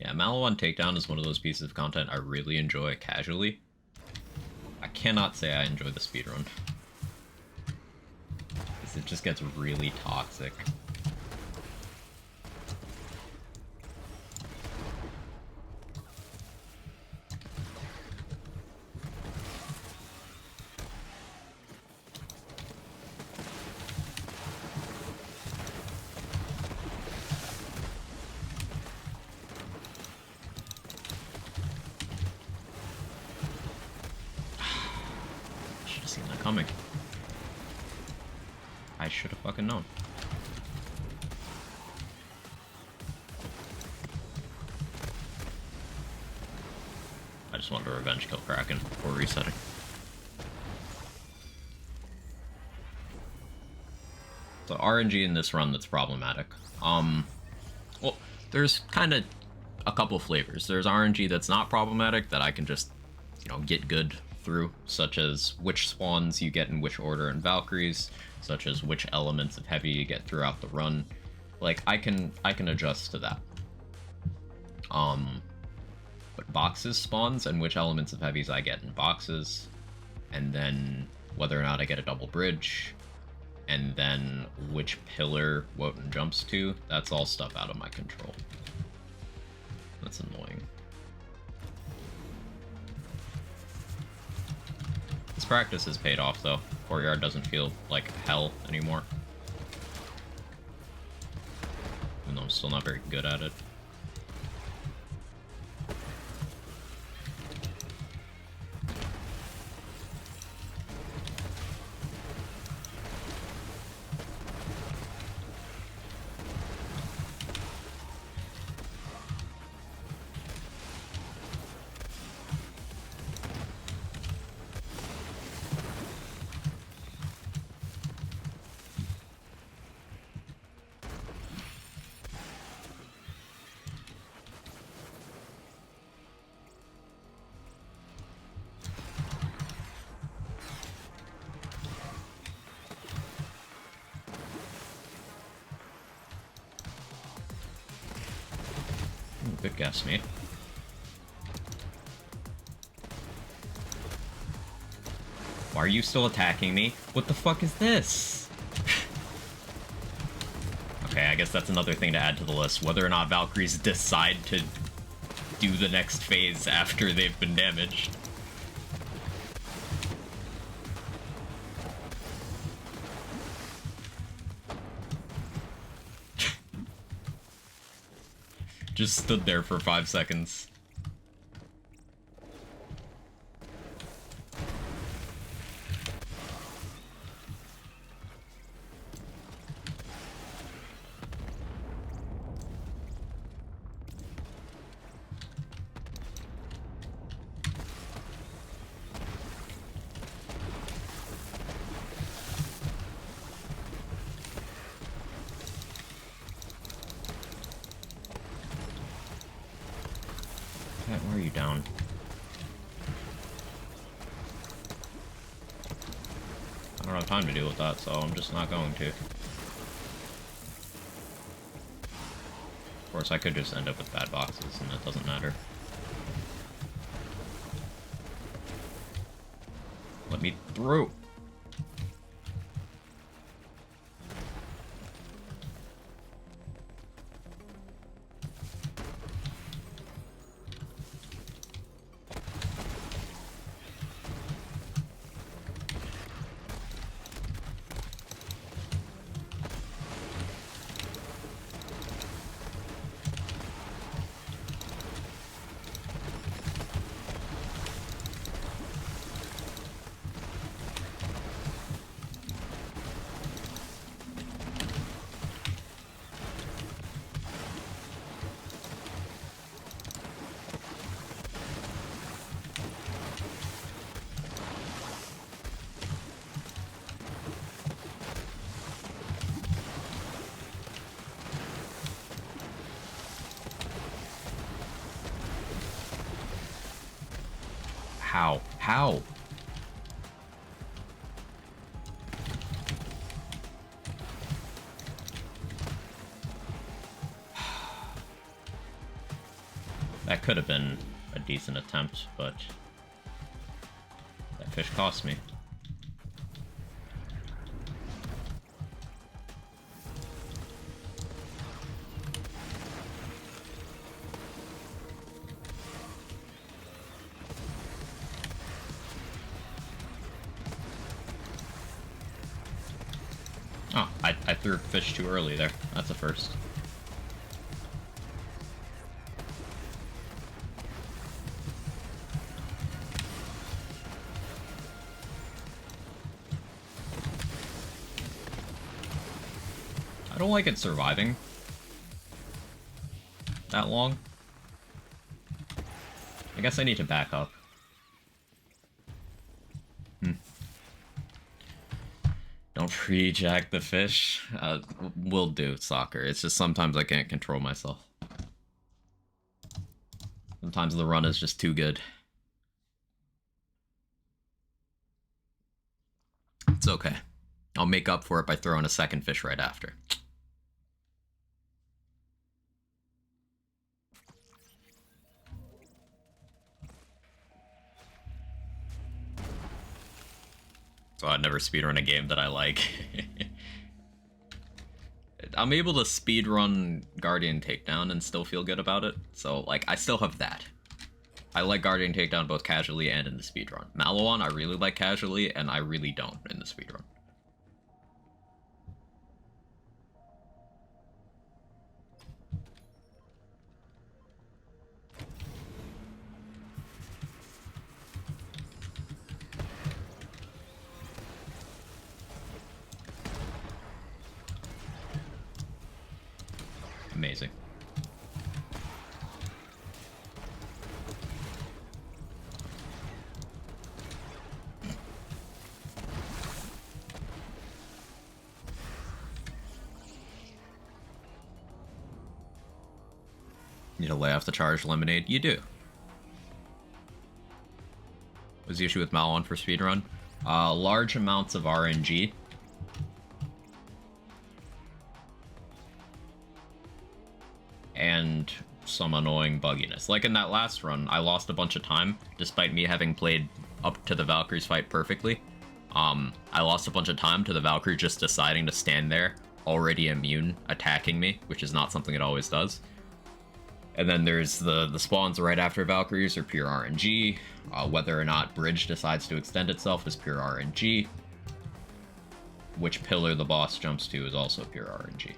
Yeah, Maliwan Takedown is one of those pieces of content I really enjoy casually. I cannot say I enjoy the speedrun. Because it just gets really toxic. Coming. I should have fucking known. I just wanted to revenge kill Kraken before resetting. So RNG in this run that's problematic. Well, there's kind of a couple flavors. There's RNG that's not problematic that I can just, you know, get good through, such as which spawns you get in which order in Valkyries, such as which elements of heavy you get throughout the run. Like, I can adjust to that. But boxes spawns and which elements of heavies I get in boxes, and then whether or not I get a double bridge, and then which pillar Wotan jumps to, that's all stuff out of my control. That's annoying. This practice has paid off, though. Courtyard doesn't feel like hell anymore. Even though I'm still not very good at it. Good guess, mate. Why are you still attacking me? What the fuck is this? Okay, I guess that's another thing to add to the list. Whether or not Valkyries decide to do the next phase after they've been damaged. Just stood there for 5 seconds. are you down? I don't have time to deal with that, so I'm just not going to. Of course, I could just end up with bad boxes, and it doesn't matter. Let me through! How? How? That could have been a decent attempt, but that fish cost me. Oh, I threw a fish too early there. That's a first. I don't like it surviving that long. I guess I need to back up. Don't free jack the fish. Will do, soccer. It's just sometimes I can't control myself. Sometimes the run is just too good. It's okay. I'll make up for it by throwing a second fish right after. So I'd never speedrun a game that I like. I'm able to speedrun Guardian Takedown and still feel good about it. So, like, I still have that. I like Guardian Takedown both casually and in the speedrun. Maliwan, I really like casually, and I really don't in the speedrun. Amazing. Need to lay off the charged lemonade? You do. What's the issue with Malon for speedrun? Large amounts of RNG. And some annoying bugginess. Like in that last run, I lost a bunch of time, despite me having played up to the Valkyrie's fight perfectly. I lost a bunch of time to the Valkyrie just deciding to stand there, already immune, attacking me, which is not something it always does. And then there's the spawns right after Valkyries are pure RNG. Whether or not Bridge decides to extend itself is pure RNG. Which pillar the boss jumps to is also pure RNG.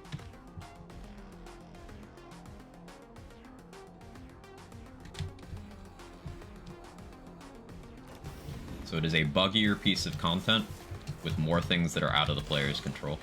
So it is a buggier piece of content with more things that are out of the player's control.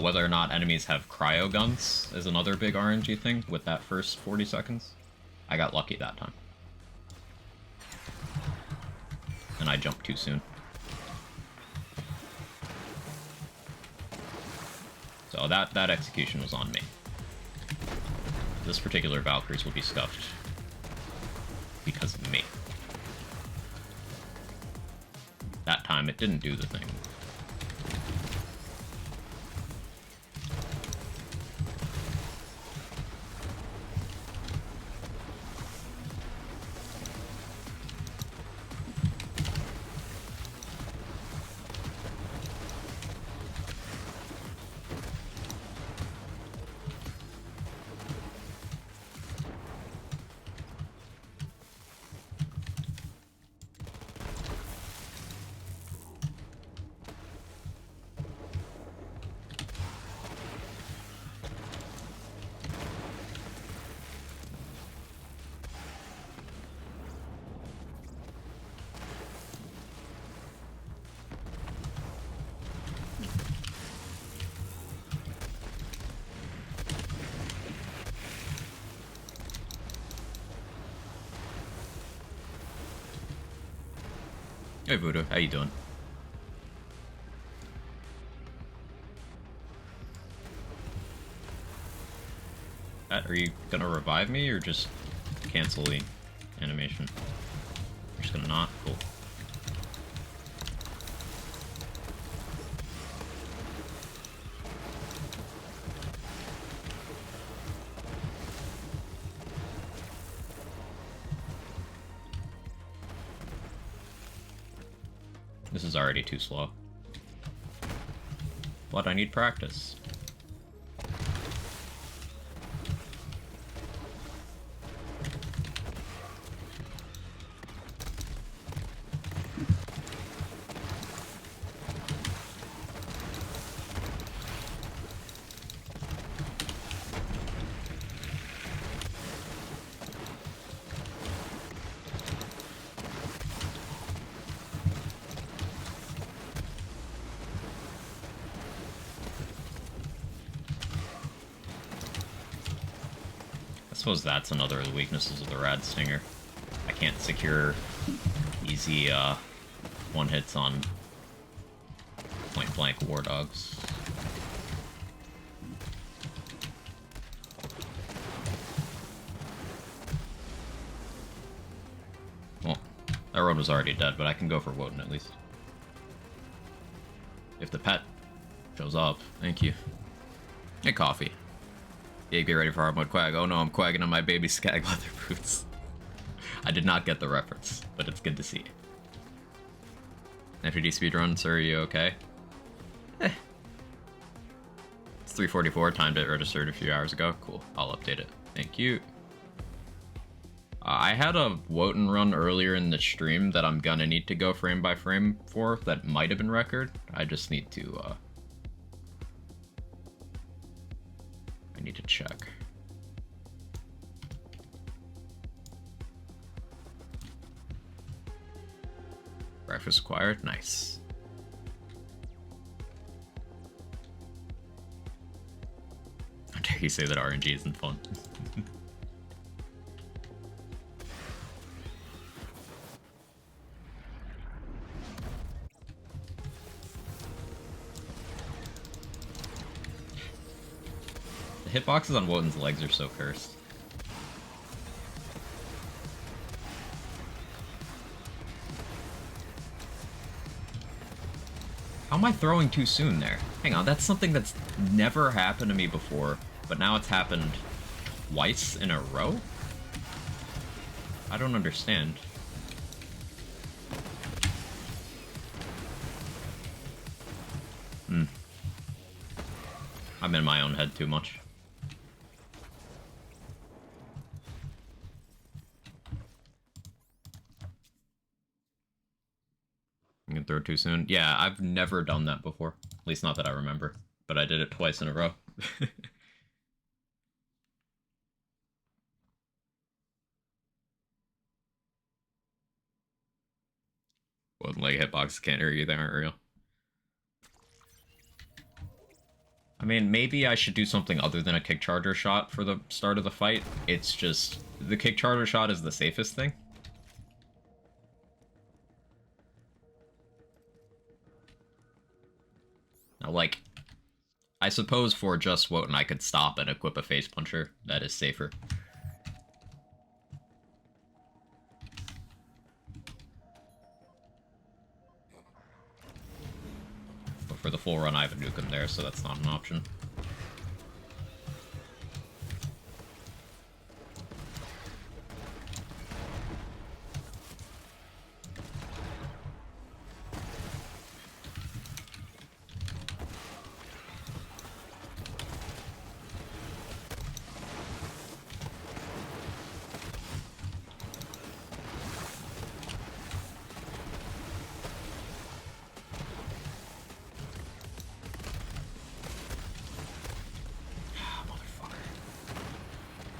Whether or not enemies have cryo guns is another big RNG thing with that first 40 seconds. I got lucky that time. And I jumped too soon. So that execution was on me. This particular Valkyries will be scuffed because of me. That time it didn't do the thing. Hey Voodoo, how you doing? Are you gonna revive me or just cancel the animation? You're just gonna not? Cool. This is already too slow. But I need practice. I suppose that's another of the weaknesses of the Rad Stinger. I can't secure easy one-hits on point-blank War Dogs. Well, that road was already dead, but I can go for Woden at least. If the pet shows up, thank you. Hey, coffee. Yeah, get ready for hard mode quag. Oh no, I'm quagging on my baby skag leather boots. I did not get the reference, but it's good to see. FPD speedrun, sir, are you okay? Eh. It's 3:44, timed it, registered a few hours ago. Cool, I'll update it. Thank you. I had a Wotan run earlier in the stream that I'm gonna need to go frame by frame for. That might have been record. I just need to, I need to check. Breakfast acquired, nice. How dare you say that RNG isn't fun? The hitboxes on Wotan's legs are so cursed. How am I throwing too soon there? Hang on, that's something that's never happened to me before, but now it's happened twice in a row? I don't understand. I'm in my own head too much. You can throw too soon. Yeah, I've never done that before. At least not that I remember. But I did it twice in a row. Well, like hitboxes can't hear you, they aren't real. I mean, maybe I should do something other than a kick charger shot for the start of the fight. It's just, the kick charger shot is the safest thing. Now, like, I suppose for just Wotan I could stop and equip a face puncher. That is safer. But for the full run, I have a Nukem there, so that's not an option.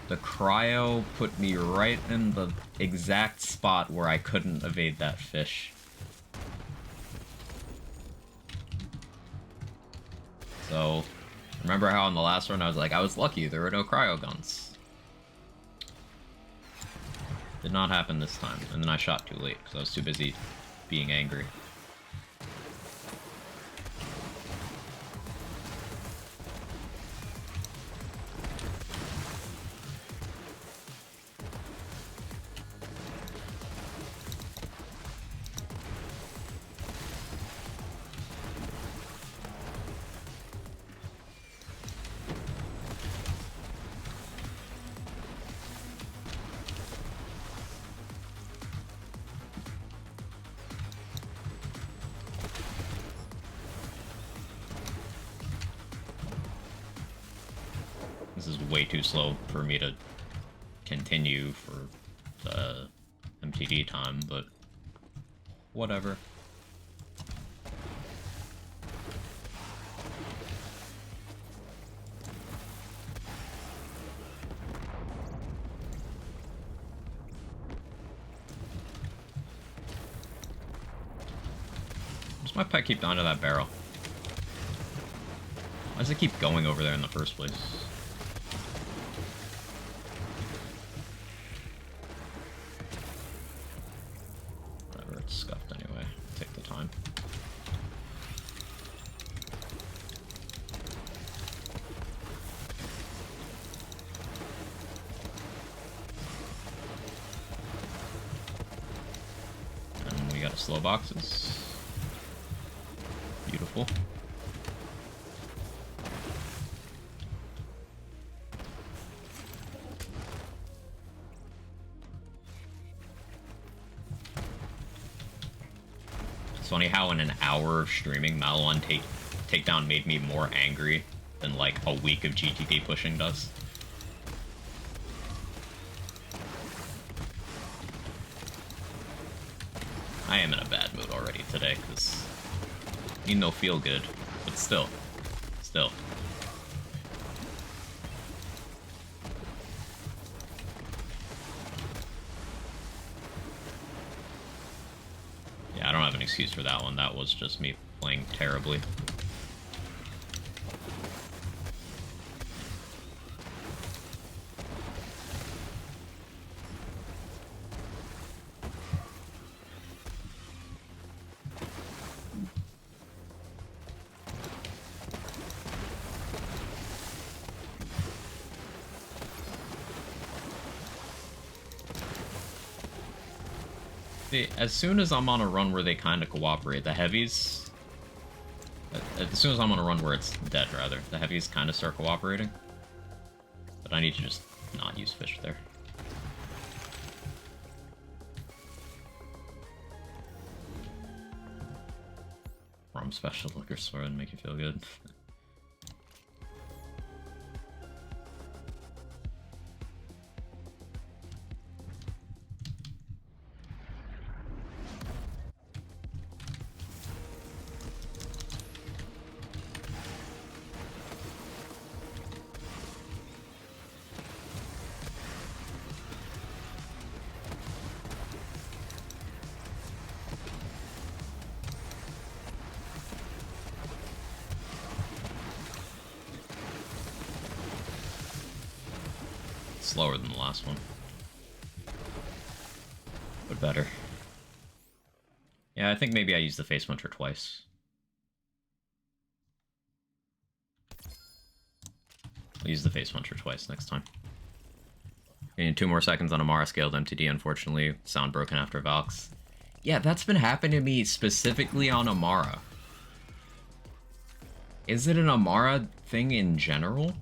The cryo put me right in the exact spot where I couldn't evade that fish. So, remember how in the last one I was like, I was lucky there were no cryo guns. Did not happen this time, and then I shot too late because I was too busy being angry. This is way too slow for me to continue for the MTD time, but whatever. Does my pet keep dying to that barrel? Why does it keep going over there in the first place? Whatever, it's scuffed anyway. Take the time. And we got a slow boxes. Beautiful. It's funny how in an hour of streaming, Maliwan takedown made me more angry than like a week of GTD pushing does. I am in a bad mood already today, because you know feel good, but still. Yeah, I don't have an excuse for that one. That was just me playing terribly. As soon as I'm on a run where they kind of cooperate, the heavies... As soon as I'm on a run where it's dead, rather, the heavies kind of start cooperating. But I need to just not use fish there. Rum special liquor sword and make you feel good. Slower than the last one. But better. Yeah, I think maybe I used the face puncher twice. I'll use the face puncher twice next time. Getting 2 more seconds on Amara scaled MTD, unfortunately. Sound broken after Valks. Yeah, that's been happening to me specifically on Amara. Is it an Amara thing in general?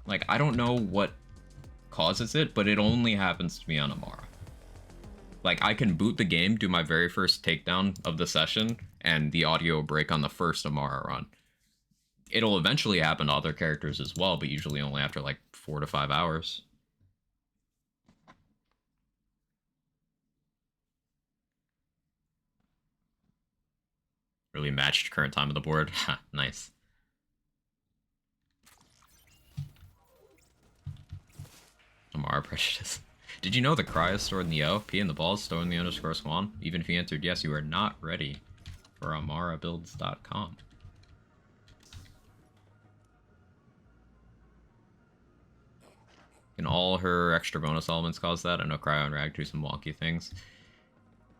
Like, I don't know what causes it, but it only happens to me on Amara. Like, I can boot the game, do my very first takedown of the session, and the audio will break on the first Amara run. It'll eventually happen to other characters as well, but usually only after like 4 to 5 hours. Really matched current time of the board. Ha, nice. Amara Prejudice. Did you know the cry is stored in the O? P and the ball is stored in the underscore swan? Even if you answered yes, you are not ready for amarabuilds.com. Can all her extra bonus elements cause that? I know Cryo and Rag do some wonky things.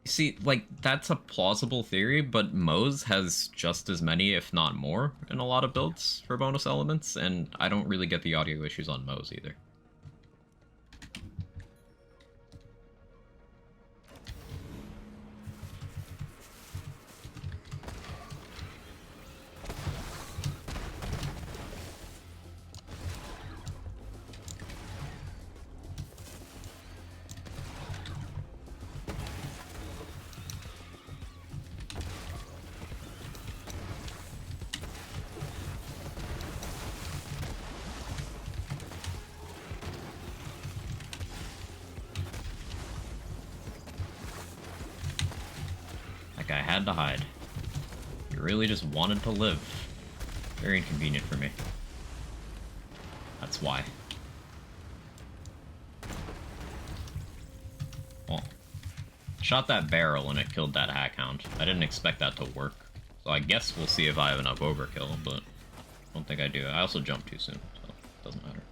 See, like, that's a plausible theory, but Moze has just as many, if not more, in a lot of builds for bonus elements, and I don't really get the audio issues on Moze either. I had to hide. He really just wanted to live. Very inconvenient for me. That's why. Well, shot that barrel and it killed that hackhound. I didn't expect that to work. So I guess we'll see if I have enough overkill, but I don't think I do. I also jumped too soon, so it doesn't matter.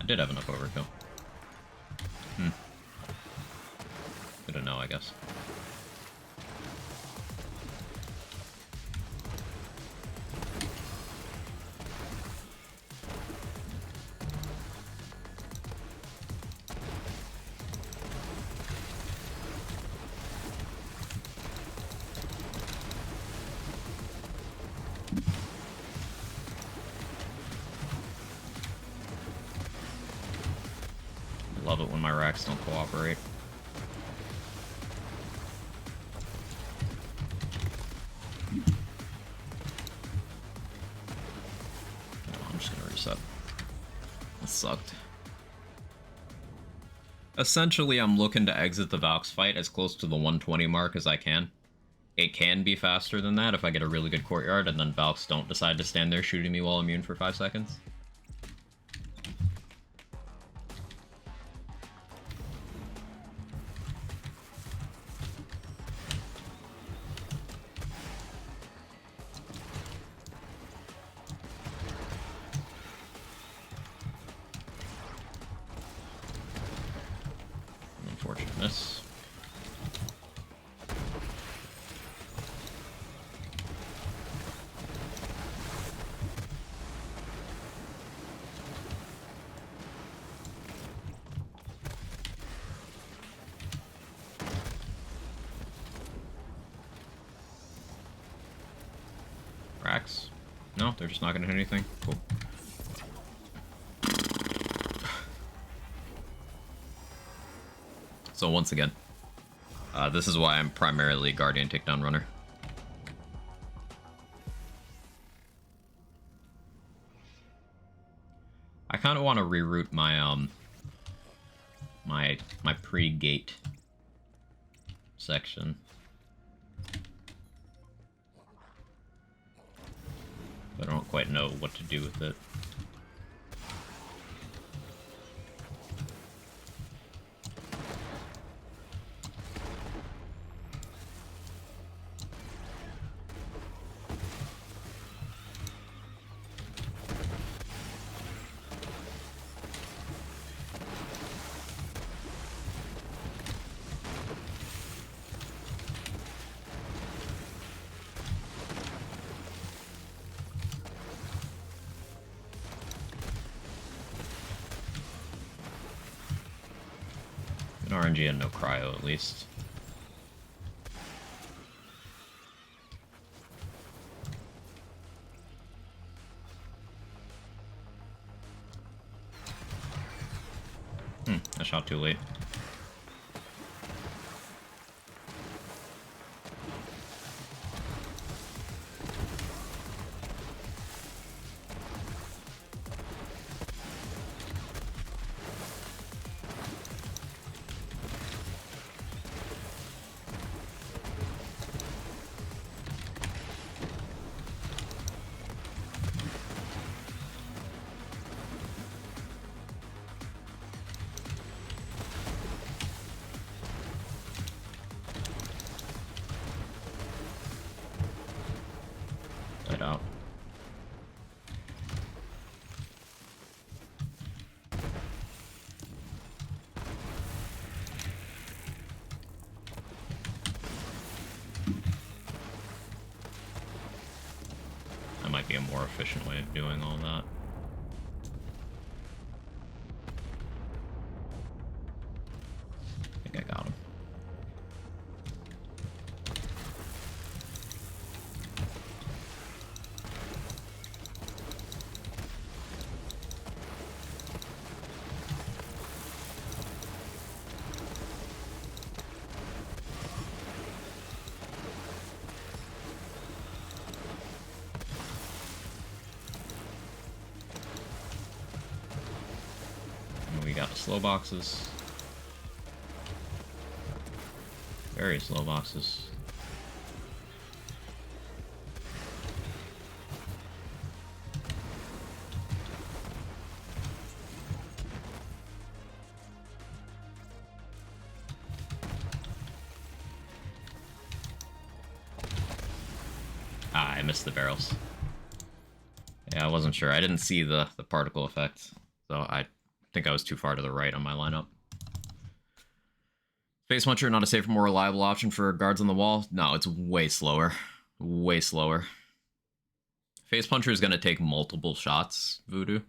I did have enough overkill. Good to know, I guess. I love it when my racks don't cooperate. That sucked. Essentially, I'm looking to exit the Valks fight as close to the 120 mark as I can. It can be faster than that if I get a really good courtyard and then Valks don't decide to stand there shooting me while immune for 5 seconds. Unfortunate miss. Racks? No, they're just not gonna hit anything? Cool. So once again, this is why I'm primarily Guardian takedown runner. I kind of want to reroute my my pre-gate section. But I don't quite know what to do with it. RNG and no cryo, at least. I shot too late. Get out. That might be a more efficient way of doing all that. I think I got him. We got the slow boxes. Very slow boxes. Ah, I missed the barrels. Yeah, I wasn't sure. I didn't see the particle effect, so I think I was too far to the right on my lineup. Face Puncher, not a safer, more reliable option for guards on the wall? No, it's way slower. Way slower. Face Puncher is going to take multiple shots, Voodoo.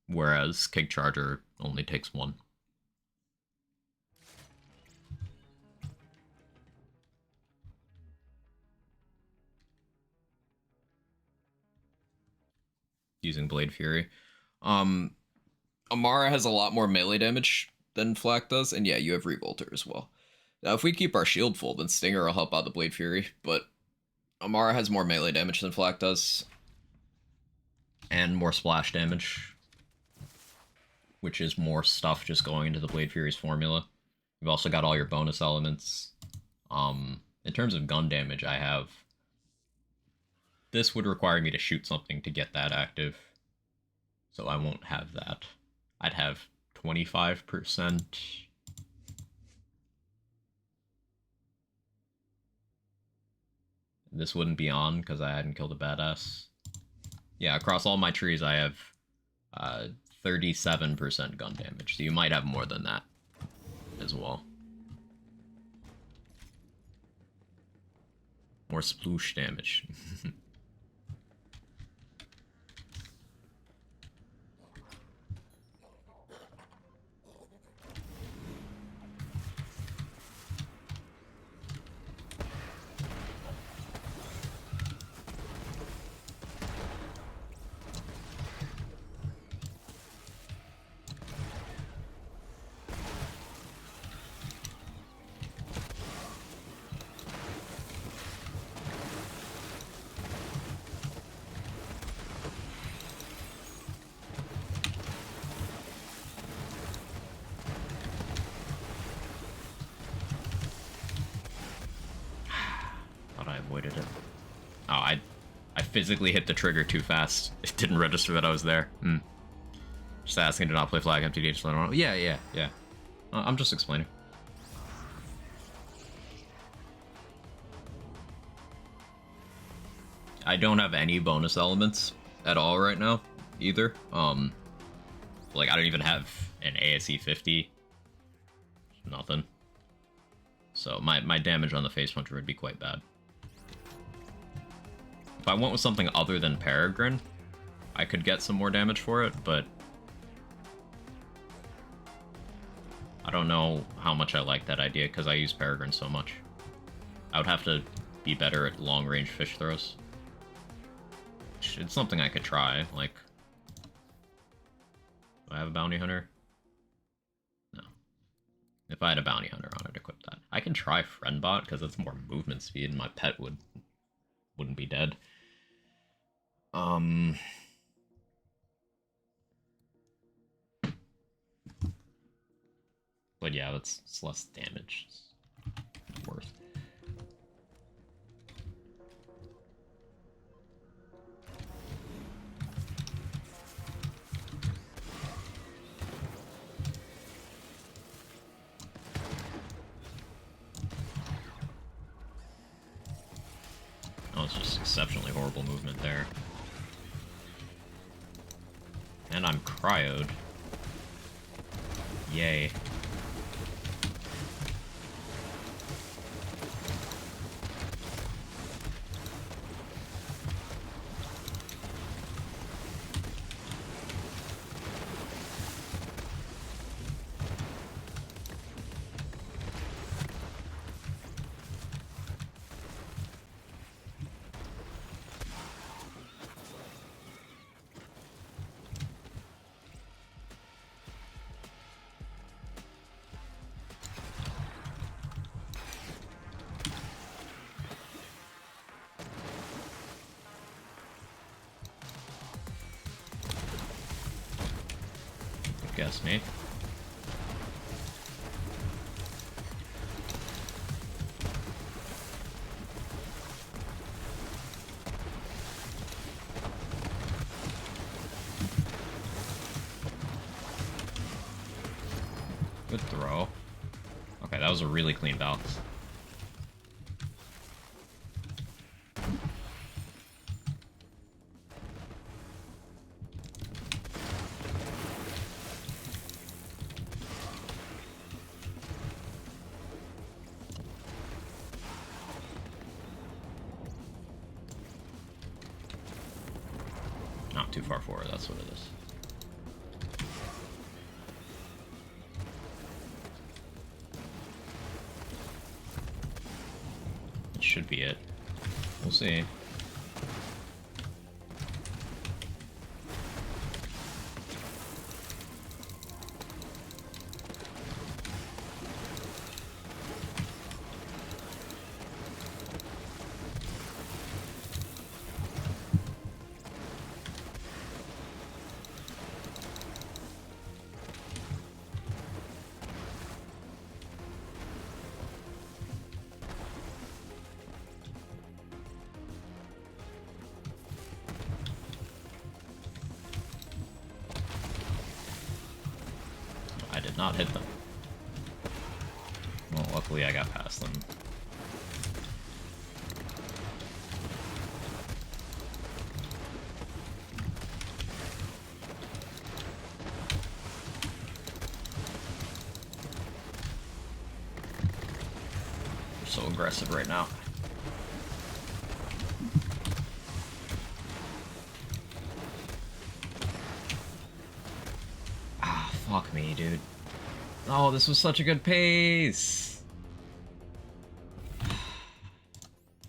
Whereas Kick Charger only takes one. Using Blade Fury. Amara has a lot more melee damage than Flak does, and yeah, you have Revolter as well. Now, if we keep our shield full, then Stinger will help out the Blade Fury, but Amara has more melee damage than Flak does, and more splash damage, which is more stuff just going into the Blade Fury's formula. You've also got all your bonus elements. In terms of gun damage, I have... This would require me to shoot something to get that active, so I won't have that. I'd have 25%. This wouldn't be on because I hadn't killed a badass. Yeah, across all my trees I have 37% gun damage, so you might have more than that as well. More sploosh damage. Avoided it. Oh, I physically hit the trigger too fast. It didn't register that I was there. Just asking to not play Flag MTD. Yeah. I'm just explaining. I don't have any bonus elements at all right now, either. Like, I don't even have an ASE 50. Nothing. So my damage on the Face Puncher would be quite bad. If I went with something other than Peregrine, I could get some more damage for it, but I don't know how much I like that idea because I use Peregrine so much. I would have to be better at long-range fish throws. It's something I could try, like... Do I have a bounty hunter? No. If I had a bounty hunter on it, equip that. I can try Friendbot because it's more movement speed and my pet wouldn't be dead. But yeah, it's less damage. It's worth. Oh, it's just exceptionally horrible movement there. And I'm cryoed. Yay. Guess me. Good throw. Okay, that was a really clean bounce. Not too far forward, that's what it is. It should be it. We'll see. I did not hit them. Well, luckily I got past them. They're so aggressive right now. Fuck me, dude. Oh, this was such a good pace!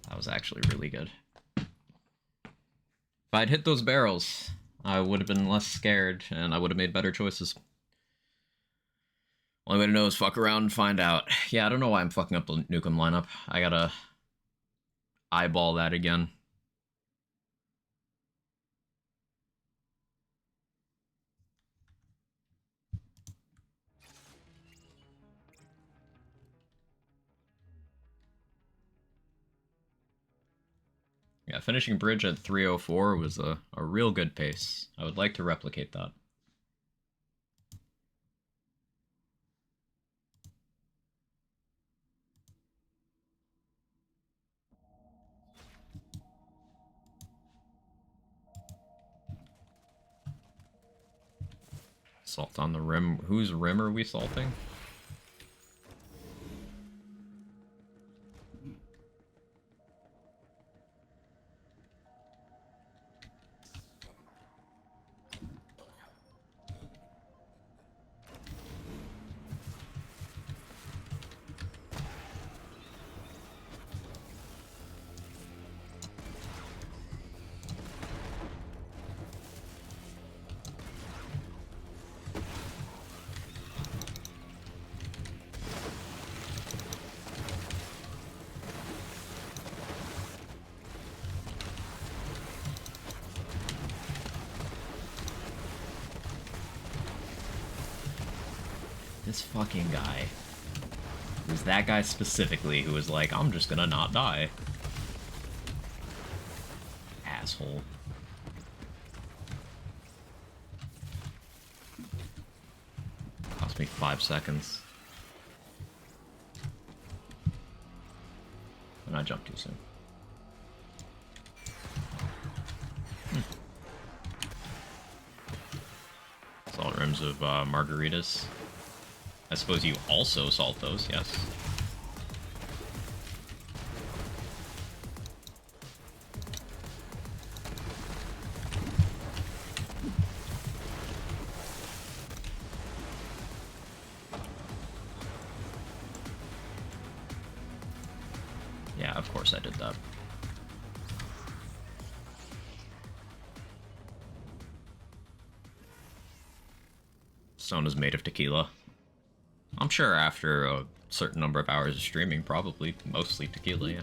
That was actually really good. If I'd hit those barrels, I would have been less scared, and I would have made better choices. Only way to know is fuck around and find out. Yeah, I don't know why I'm fucking up the Nukem lineup. I gotta eyeball that again. Yeah, finishing bridge at 304 was a real good pace. I would like to replicate that. Salt on the rim. Whose rim are we salting? This fucking guy. It was that guy specifically who was like, I'm just gonna not die. Asshole. Cost me 5 seconds. And I jumped too soon. Salt rims of margaritas. I suppose you also salt those, yes. Yeah, of course I did that. Stone is made of tequila. I'm sure after a certain number of hours of streaming, probably mostly tequila, yeah.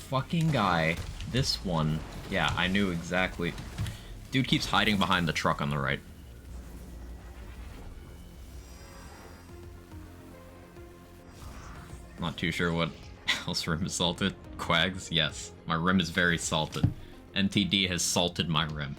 Fucking guy. This one. Yeah, I knew exactly. Dude keeps hiding behind the truck on the right. Not too sure what else rim is salted. Quags? Yes. My rim is very salted. NTD has salted my rim.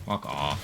Fuck off.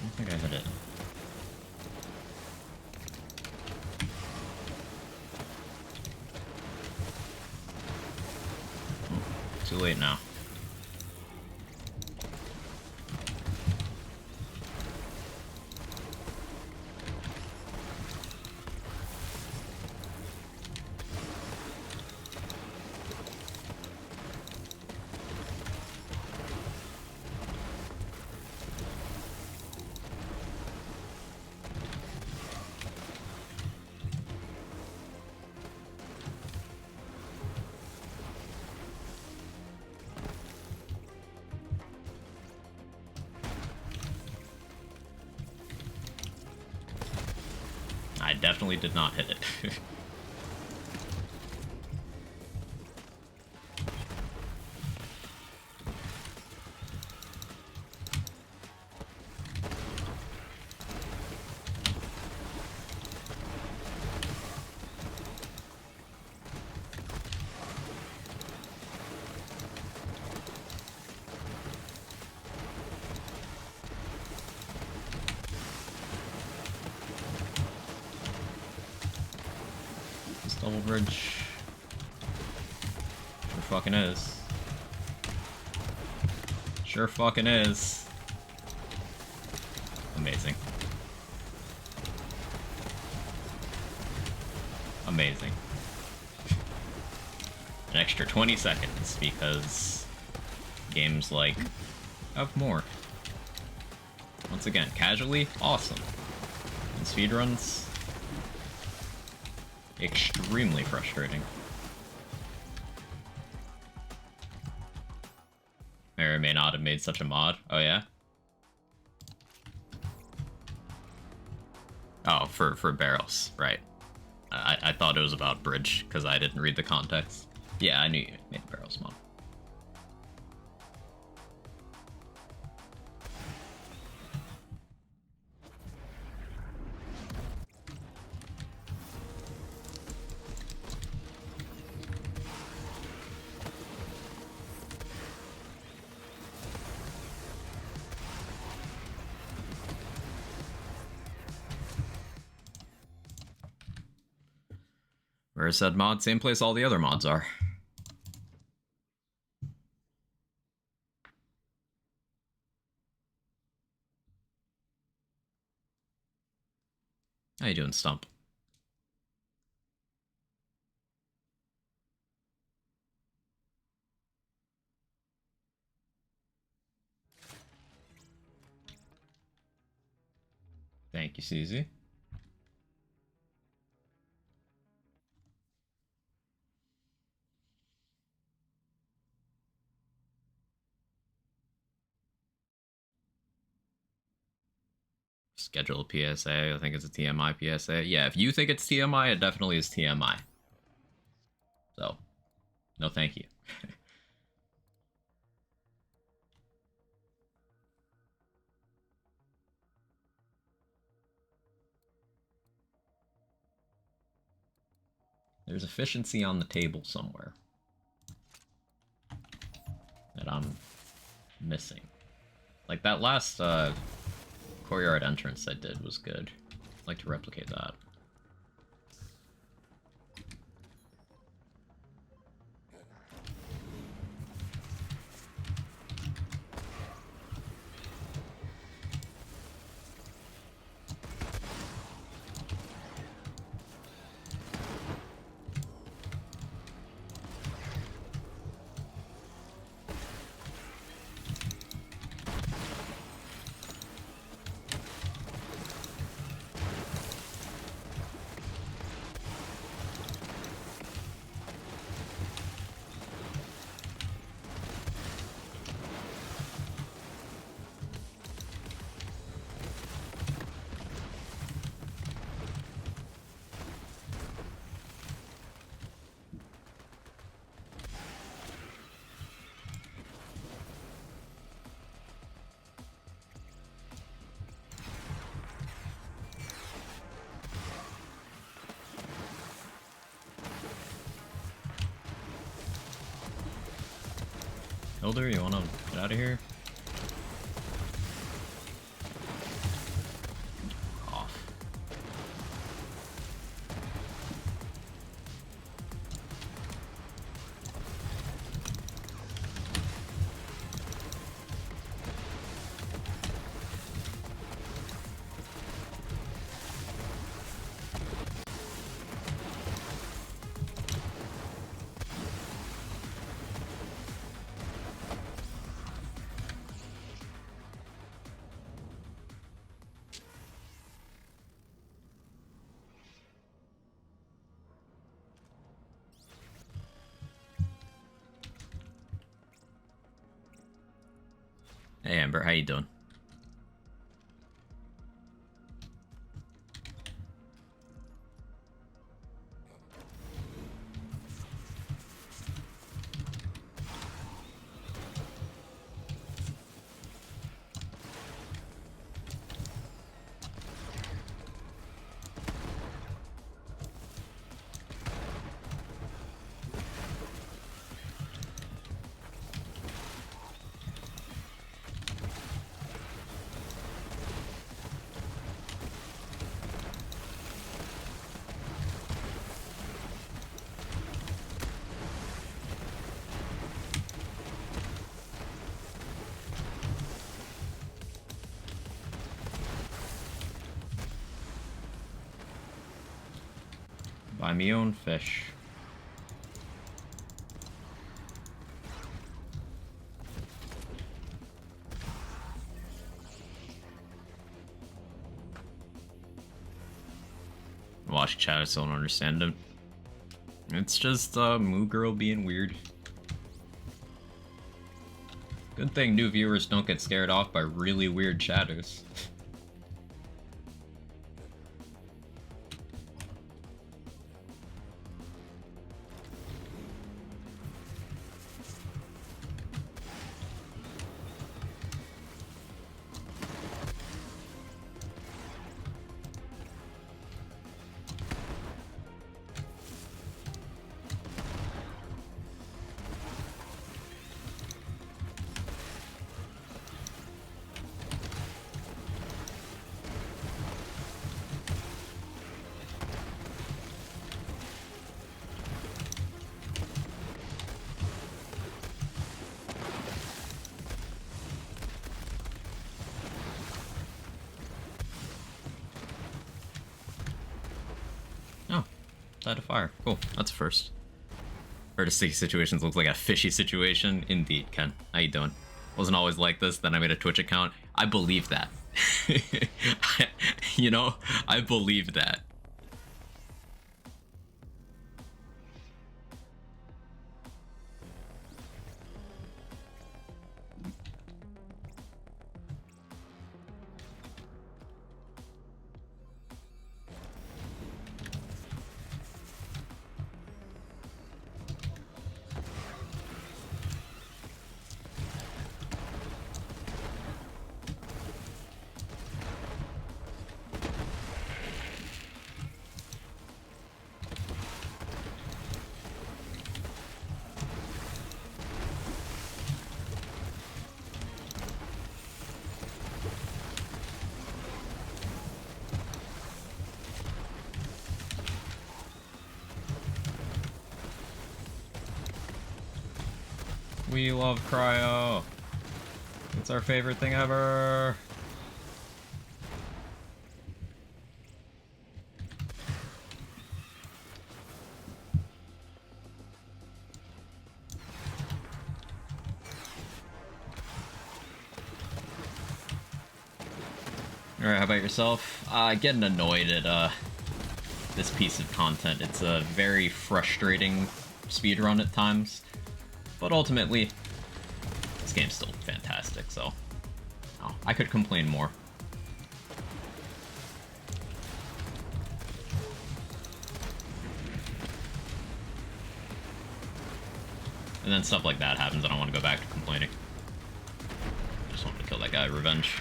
I think I hit it. Too late now. I definitely did not hit it. Double bridge. Sure fucking is. Sure fucking is. Amazing. Amazing. An extra 20 seconds because games like have more. Once again, casually, awesome. And speedruns, extremely frustrating. May or may not have made such a mod. Oh yeah? Oh, for barrels, right. I thought it was about bridge, because I didn't read the context. Yeah, I knew you made barrels mod. Where's said mod? Same place all the other mods are. How you doing, Stump? Thank you, CZ. Schedule a PSA. I think it's a TMI PSA. Yeah, if you think it's TMI, it definitely is TMI. So, no thank you. There's efficiency on the table somewhere that I'm missing. Like that last courtyard entrance I did was good. I'd like to replicate that. Elder, you wanna get out of here? Off. Hey Amber, how you doing? Buy me own fish. Watch chat, I still don't understand him. It's just Moo Girl being weird. Good thing new viewers don't get scared off by really weird shadows. Oh, died of fire. Cool, that's a first. Heard of sticky situations looks like a fishy situation. Indeed, Ken. How you doing? Wasn't always like this, then I made a Twitch account. I believe that. You know, I believe that. We love cryo. It's our favorite thing ever. Alright, how about yourself? Getting annoyed at this piece of content. It's a very frustrating speedrun at times. But ultimately, this game's still fantastic, so oh, I could complain more. And then stuff like that happens, I don't want to go back to complaining. I just want to kill that guy, revenge.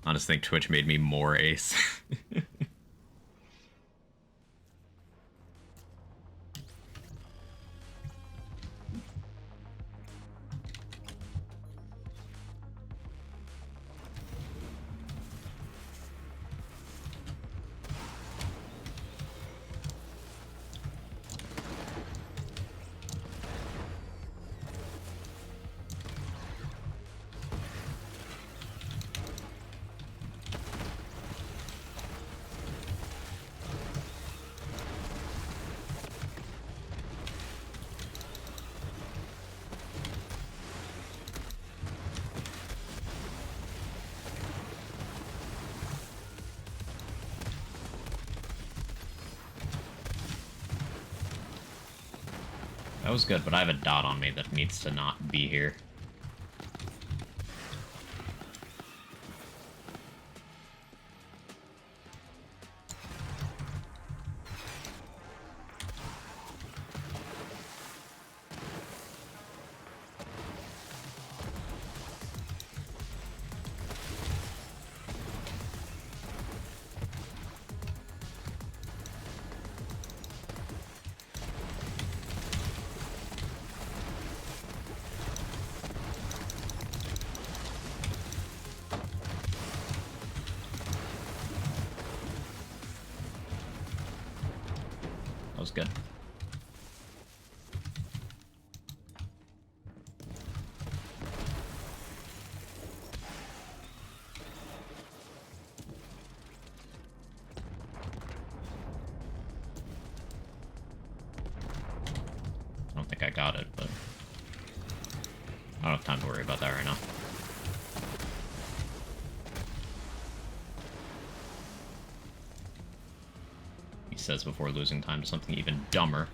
I just think Twitch made me more ace. That was good, but I have a dot on me that needs to not be here. That was good. got it, but I don't have time to worry about that right now. He says before losing time to something even dumber.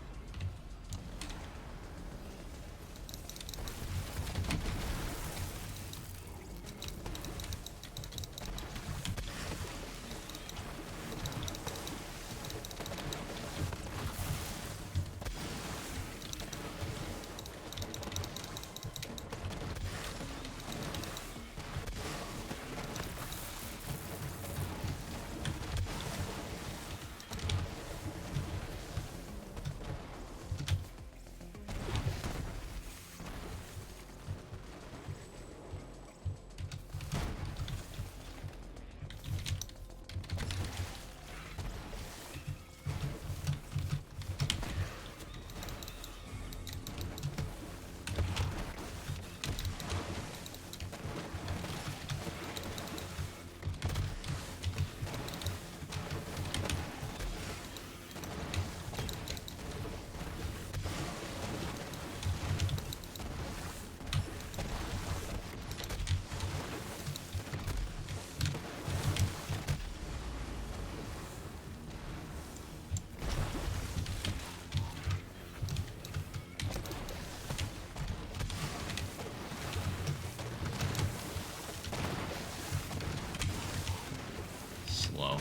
Slow.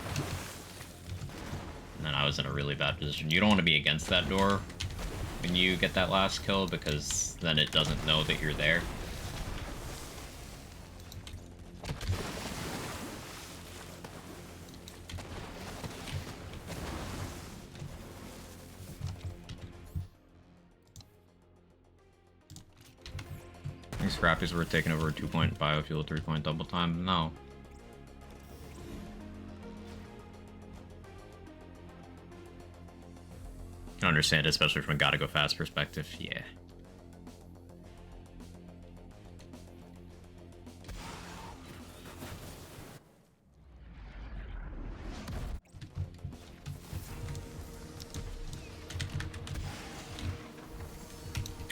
And then I was in a really bad position. You don't want to be against that door when you get that last kill, because then it doesn't know that you're there. I think Scrappy's worth taking over a 2-point biofuel, 3-point double time. No. I understand, especially from a gotta go fast perspective. Yeah.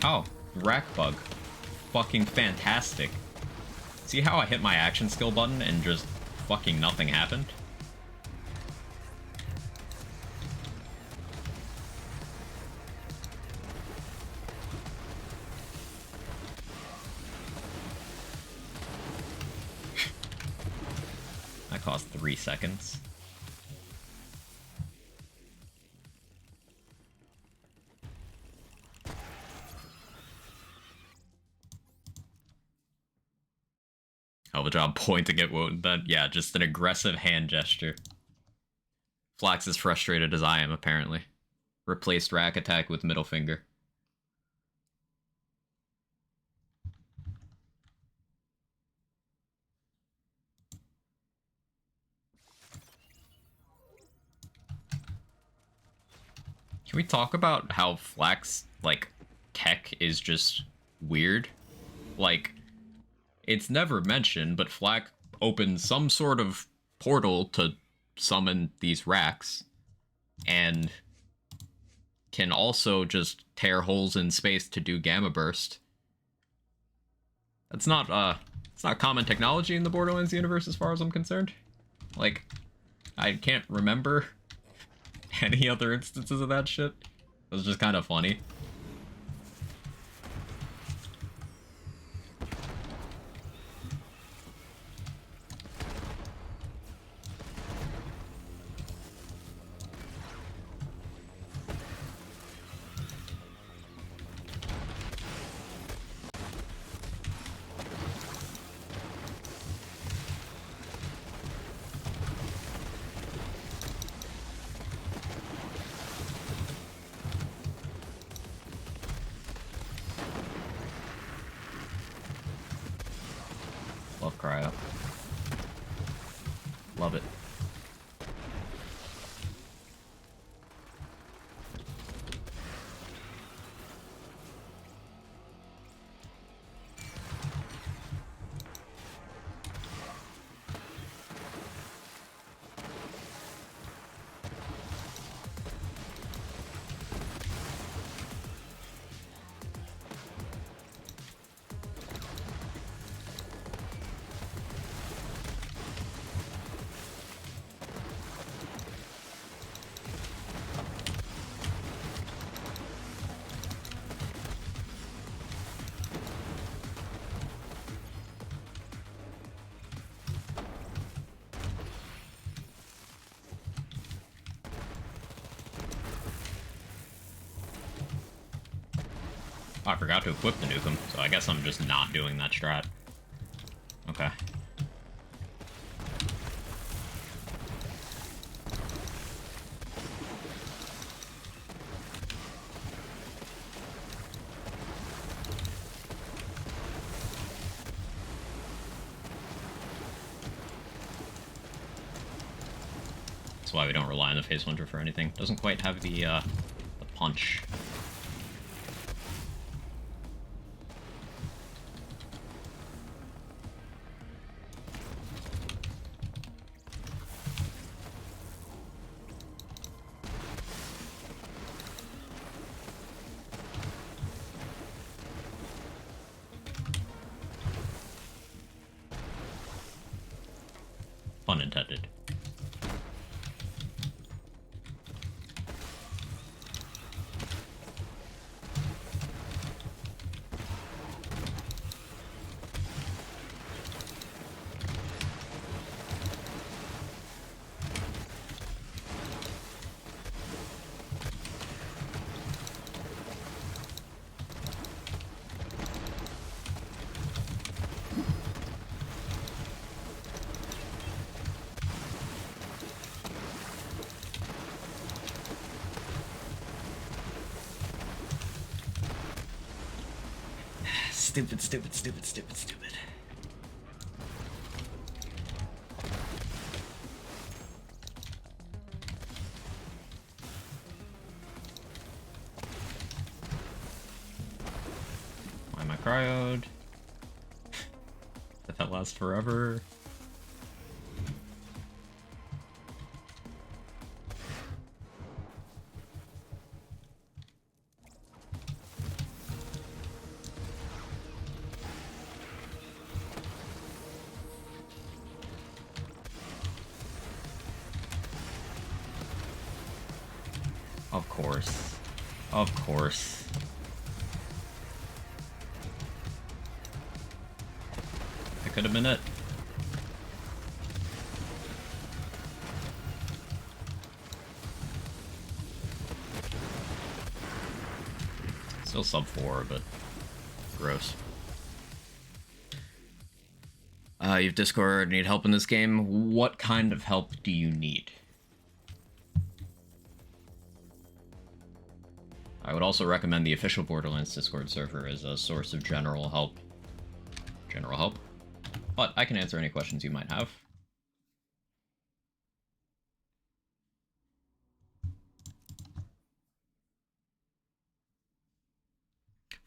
Oh, rack bug. Fucking fantastic. See how I hit my action skill button and just fucking nothing happened? That cost 3 seconds. Hell of a job pointing at Wotan then. Yeah, just an aggressive hand gesture. Flax is frustrated as I am, apparently. Replaced rack attack with middle finger. Can we talk about how Flax, like, tech is just weird? Like, it's never mentioned, but Flack opens some sort of portal to summon these racks, and can also just tear holes in space to do Gamma Burst. It's not common technology in the Borderlands universe as far as I'm concerned. Like, I can't remember any other instances of that shit. It was just kind of funny. Love cryo. Love it. Oh, I forgot to equip the Nukem, so I guess I'm just not doing that strat. Okay. That's why we don't rely on the Phase Hunter for anything. Doesn't quite have the punch. Pun intended. Stupid, stupid, stupid, stupid, stupid. Why am I cryoed? Did that last forever? Of course. Of course. That could have been it. Still sub 4, but gross. You've Discord, need help in this game? What kind of help do you need? I would also recommend the official Borderlands Discord server as a source of general help. General help? But I can answer any questions you might have.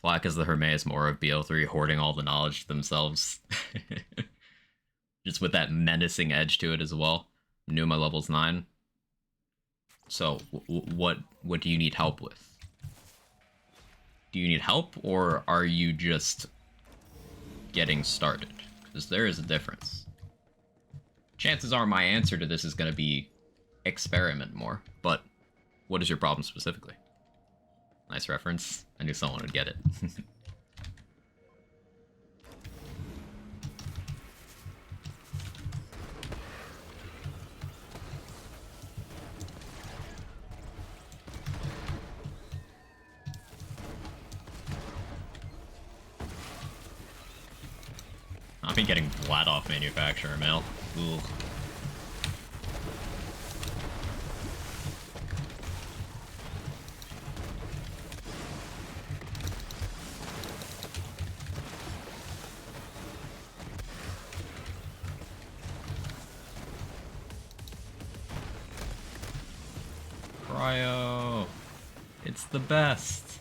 Flack is the Hermes Mora of BO3, hoarding all the knowledge to themselves. Just with that menacing edge to it as well. Numa level's 9. So, what do you need help with? Do you need help, or are you just getting started? Because there is a difference. Chances are my answer to this is going to be experiment more, but what is your problem specifically? Nice reference. I knew someone would get it. I've been getting flat off manufacturer mail. Ooh. Cryo. It's the best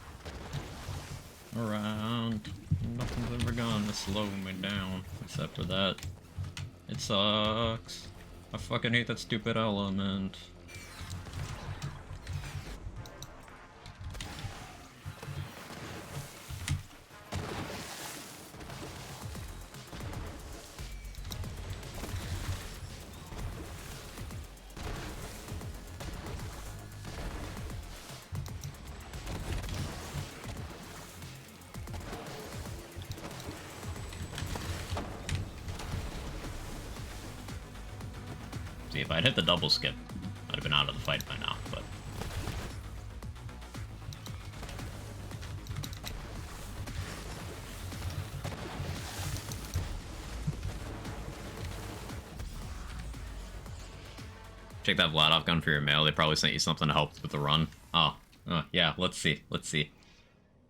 around. Nothing's ever gonna slow me down, except for that. It sucks. I fucking hate that stupid element. See, if I'd hit the double skip, I'd have been out of the fight by now, but... Check that Vladoff gun for your mail. They probably sent you something to help with the run. Oh, yeah, let's see. Let's see.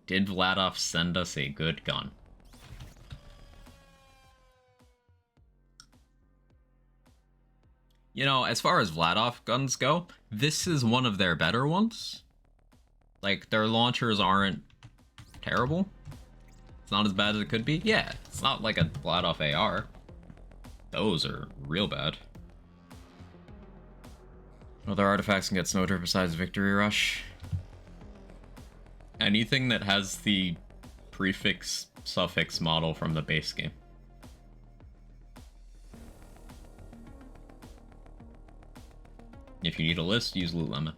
Did Vladoff send us a good gun? You know, as far as Vladoff guns go, this is one of their better ones. Like, their launchers aren't terrible. It's not as bad as it could be. Yeah, it's not like a Vladoff AR. Those are real bad. Other artifacts can get Snowdrift besides Victory Rush. Anything that has the prefix suffix model from the base game. If you need a list, use Loot Lemon.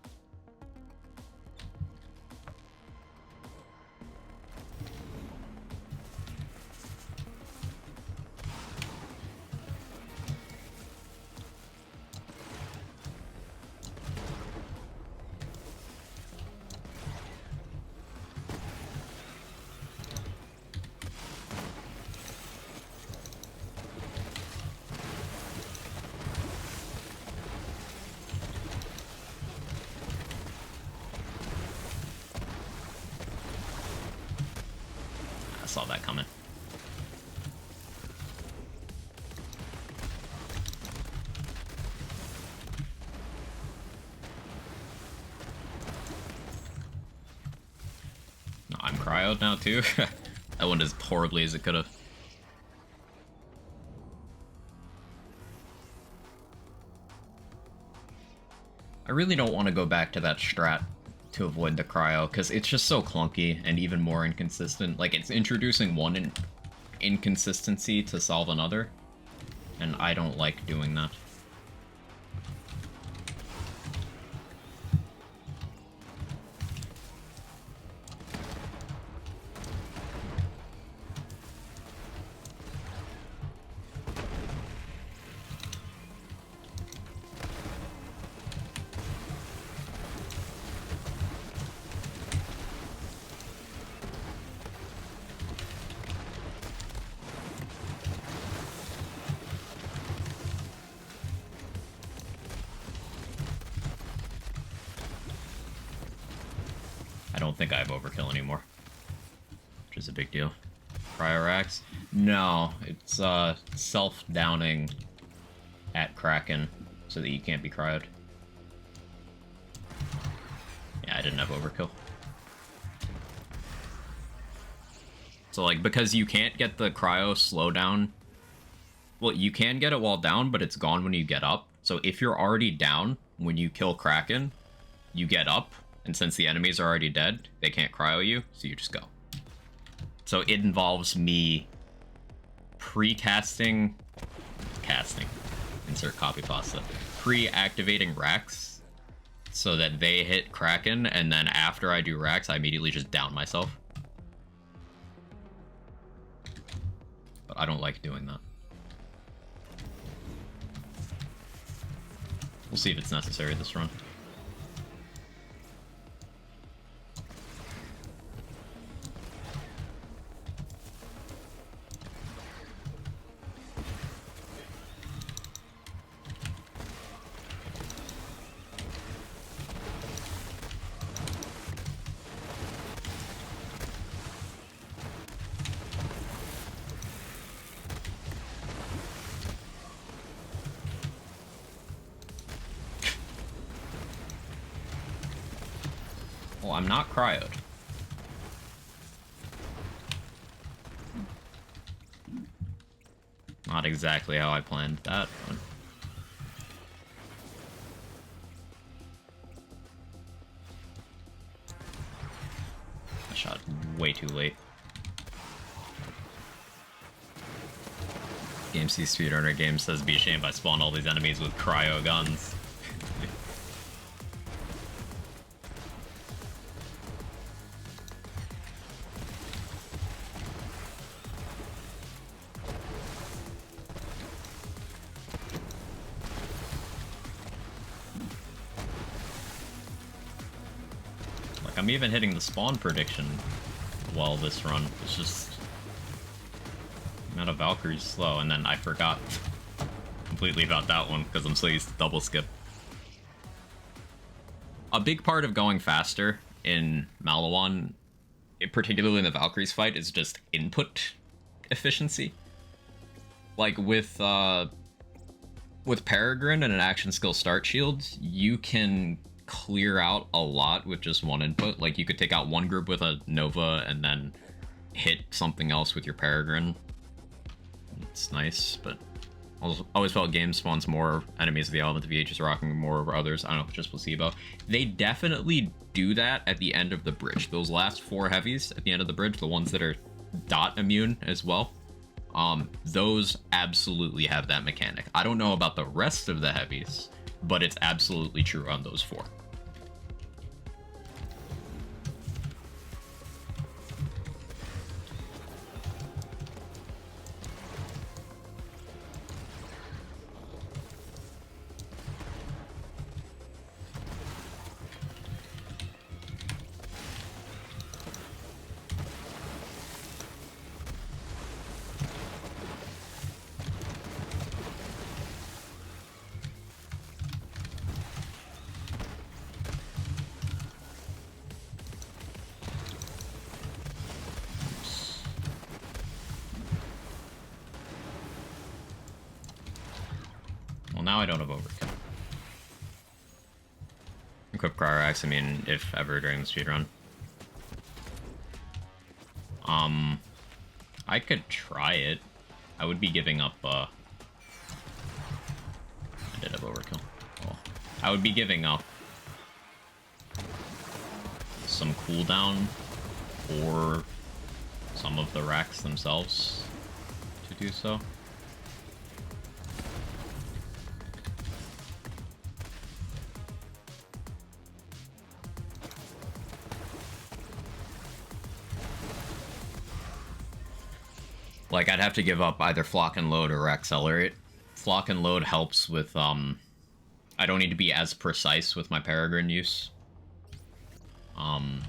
Saw that coming. No, I'm cryoed now too. That went as horribly as it could have. I really don't want to go back to that strat to avoid the cryo, because it's just so clunky and even more inconsistent. Like, it's introducing one inconsistency to solve another, and I don't like doing that. I don't think I have overkill anymore, which is a big deal. Cryorax? No, it's self-downing at Kraken so that you can't be cryoed. Yeah, I didn't have overkill. So, like, because you can't get the cryo slowdown, well, you can get it while down, but it's gone when you get up. So if you're already down when you kill Kraken, you get up, and since the enemies are already dead, they can't cryo you, so you just go. So it involves me casting, insert copy pasta, pre-activating Rax so that they hit Kraken, and then after I do Rax, I immediately just down myself. But I don't like doing that. We'll see if it's necessary this run. Well, I'm not cryoed. Not exactly how I planned that, but... I shot way too late. GameC Speedrunner Game says, be ashamed I spawned all these enemies with cryo guns. I'm even hitting the spawn prediction well this run. It's just... Amount of Valkyrie's slow, and then I forgot completely about that one because I'm so used to double skip. a big part of going faster in Maliwan, particularly in the Valkyries fight, is just input efficiency. Like with Peregrine and an action skill start shield, you can clear out a lot with just one input. Like you could take out one group with a Nova and then hit something else with your Peregrine. It's nice, but I always felt game spawns more enemies of the element of VH is rocking more over others. I don't know if it's just placebo. They definitely do that at the end of the bridge. Those last 4 heavies at the end of the bridge, the ones that are dot immune as well, those absolutely have that mechanic. I don't know about the rest of the heavies, but it's absolutely true on those 4. Now I don't have overkill. Equip Cryorax, I mean, if ever during the speedrun. I could try it. I would be giving up, I did have overkill. Well, I would be giving up some cooldown or some of the racks themselves to do so. Like, I'd have to give up either Flock and Load or Accelerate. Flock and Load helps with, I don't need to be as precise with my Peregrine use. And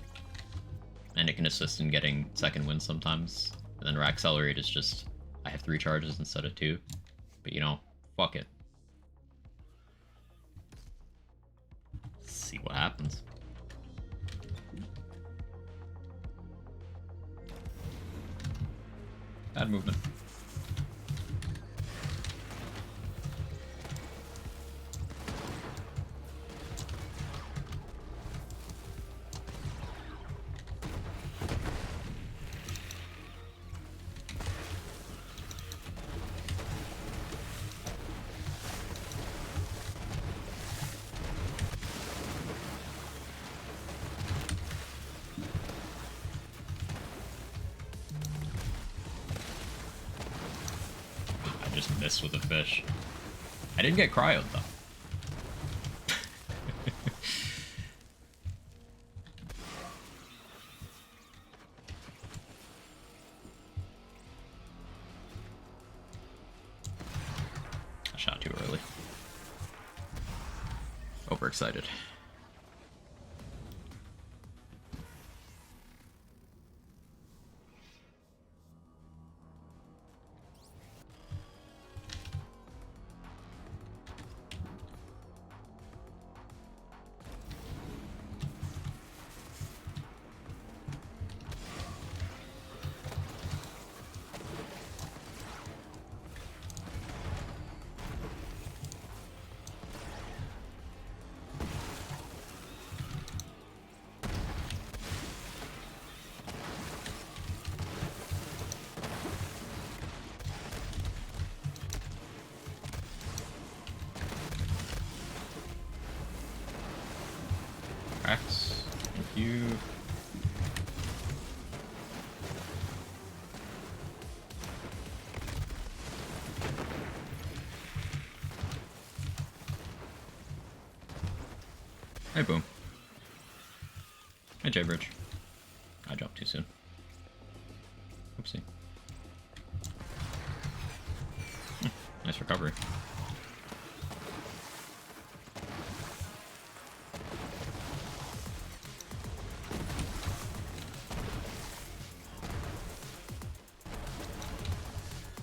it can assist in getting second wins sometimes. And then Accelerate is just, I have 3 charges instead of 2. But, you know, fuck it. Let's see what happens. Bad movement. Just missed with a fish. I didn't get cryoed though. I shot too early. Overexcited. Cracks. Thank you. Hey, Boom. Hey, J-Bridge. I jumped too soon. Oopsie. Nice recovery.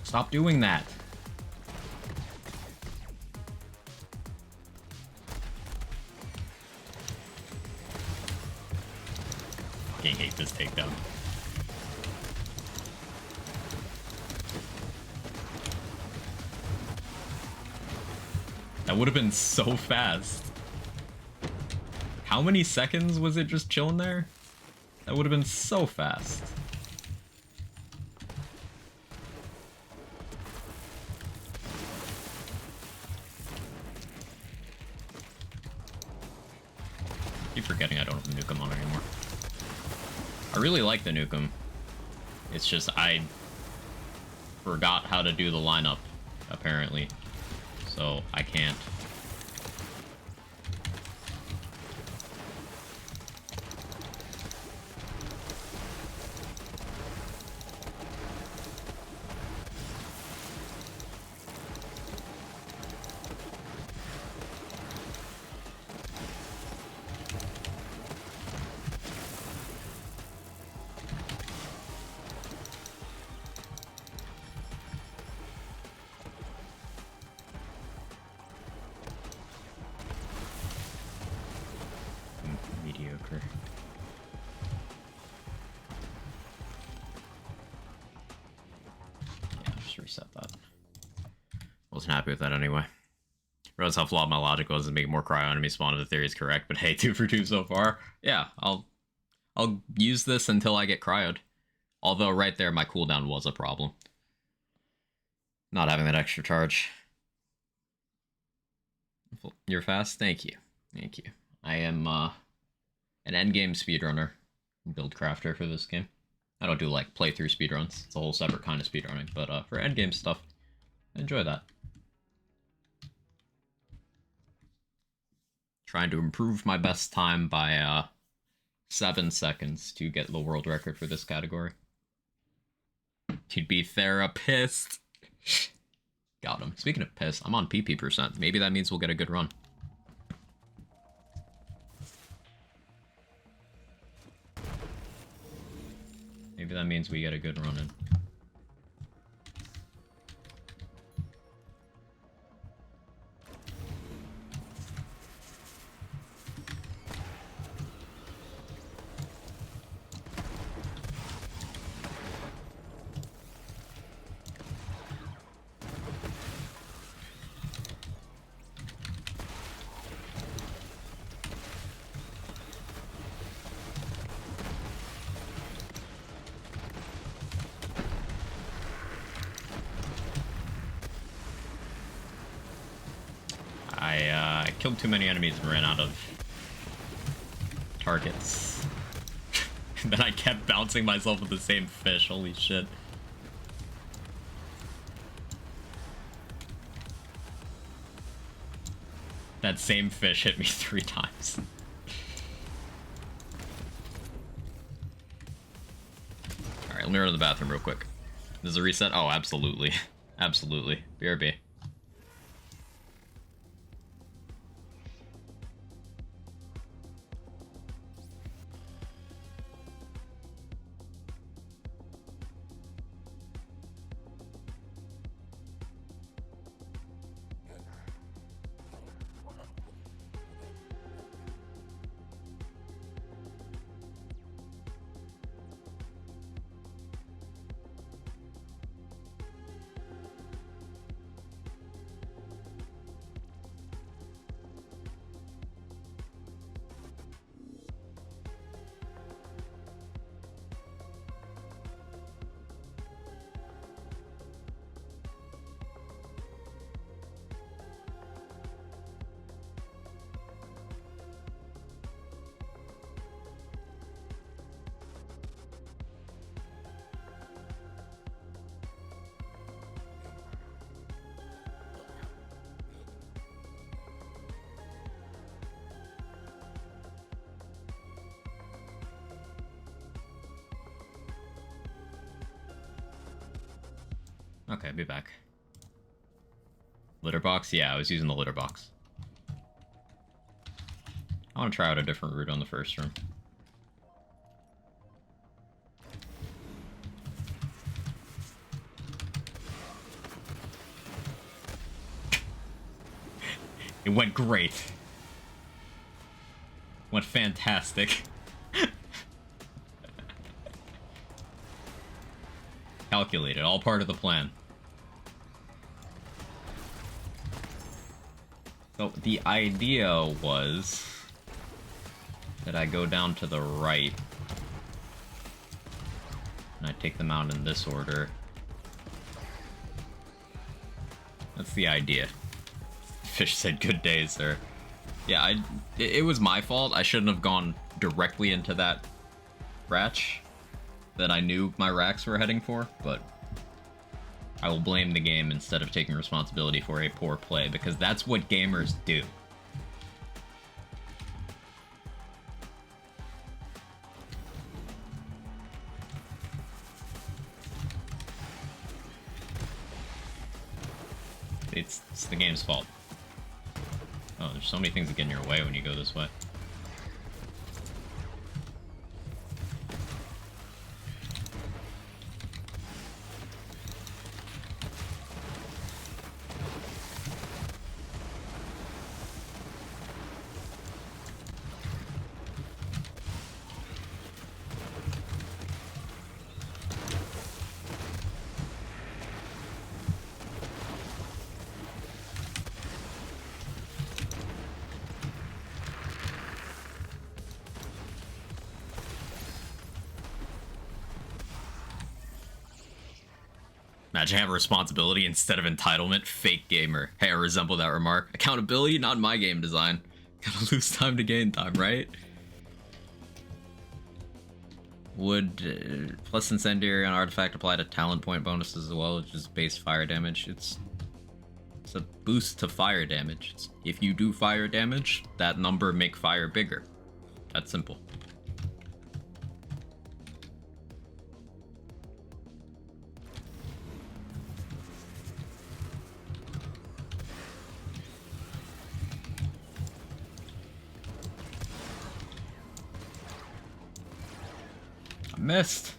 Stop doing that. take this takedown. That would have been so fast. How many seconds was it just chilling there? That would have been so fast. Keep forgetting I don't have the Nukem on anymore. I really like the Nukem. It's just I forgot how to do the lineup, apparently. So I can't. Mediocre. Yeah, just reset that. Wasn't happy with that anyway. Realize how flawed my logic was and make more cryo enemy spawn if the theory is correct, but hey, 2 for 2 so far. Yeah, I'll use this until I get cryoed. Although right there my cooldown was a problem. Not having that extra charge. You're fast? Thank you. Thank you. I am an endgame speedrunner, build crafter for this game. I don't do like playthrough speedruns. It's a whole separate kind of speedrunning, but for endgame stuff, I enjoy that. Trying to improve my best time by 7 seconds to get the world record for this category. To be therapist. Got him. Speaking of piss, I'm on PP%. Maybe that means we'll get a good run. Maybe that means we get a good run in. I killed too many enemies and ran out of targets. Then I kept bouncing myself with the same fish, holy shit. That same fish hit me 3 times. Alright, let me run to the bathroom real quick. This is a reset? Oh, absolutely. Absolutely. BRB. Okay, be back. Litter box? Yeah, I was using the litter box. I want to try out a different route on the first room. It went great. Went fantastic. calculated, all part of the plan. So the idea was that I go down to the right, and I take them out in this order. That's the idea. Fish said, "Good day, sir." Yeah, it was my fault. I shouldn't have gone directly into that ratch that I knew my racks were heading for, but I will blame the game instead of taking responsibility for a poor play, because that's what gamers do. It's the game's fault. Oh, there's so many things that get in your way when you go this way. Imagine having responsibility instead of entitlement. Fake gamer. Hey, I resemble that remark. Accountability, not my game design. Gotta lose time to gain time, right? Would plus incendiary on artifact apply to talent point bonuses as well, which is base fire damage? It's a boost to fire damage. If you do fire damage, that number make fire bigger. That's simple. Missed.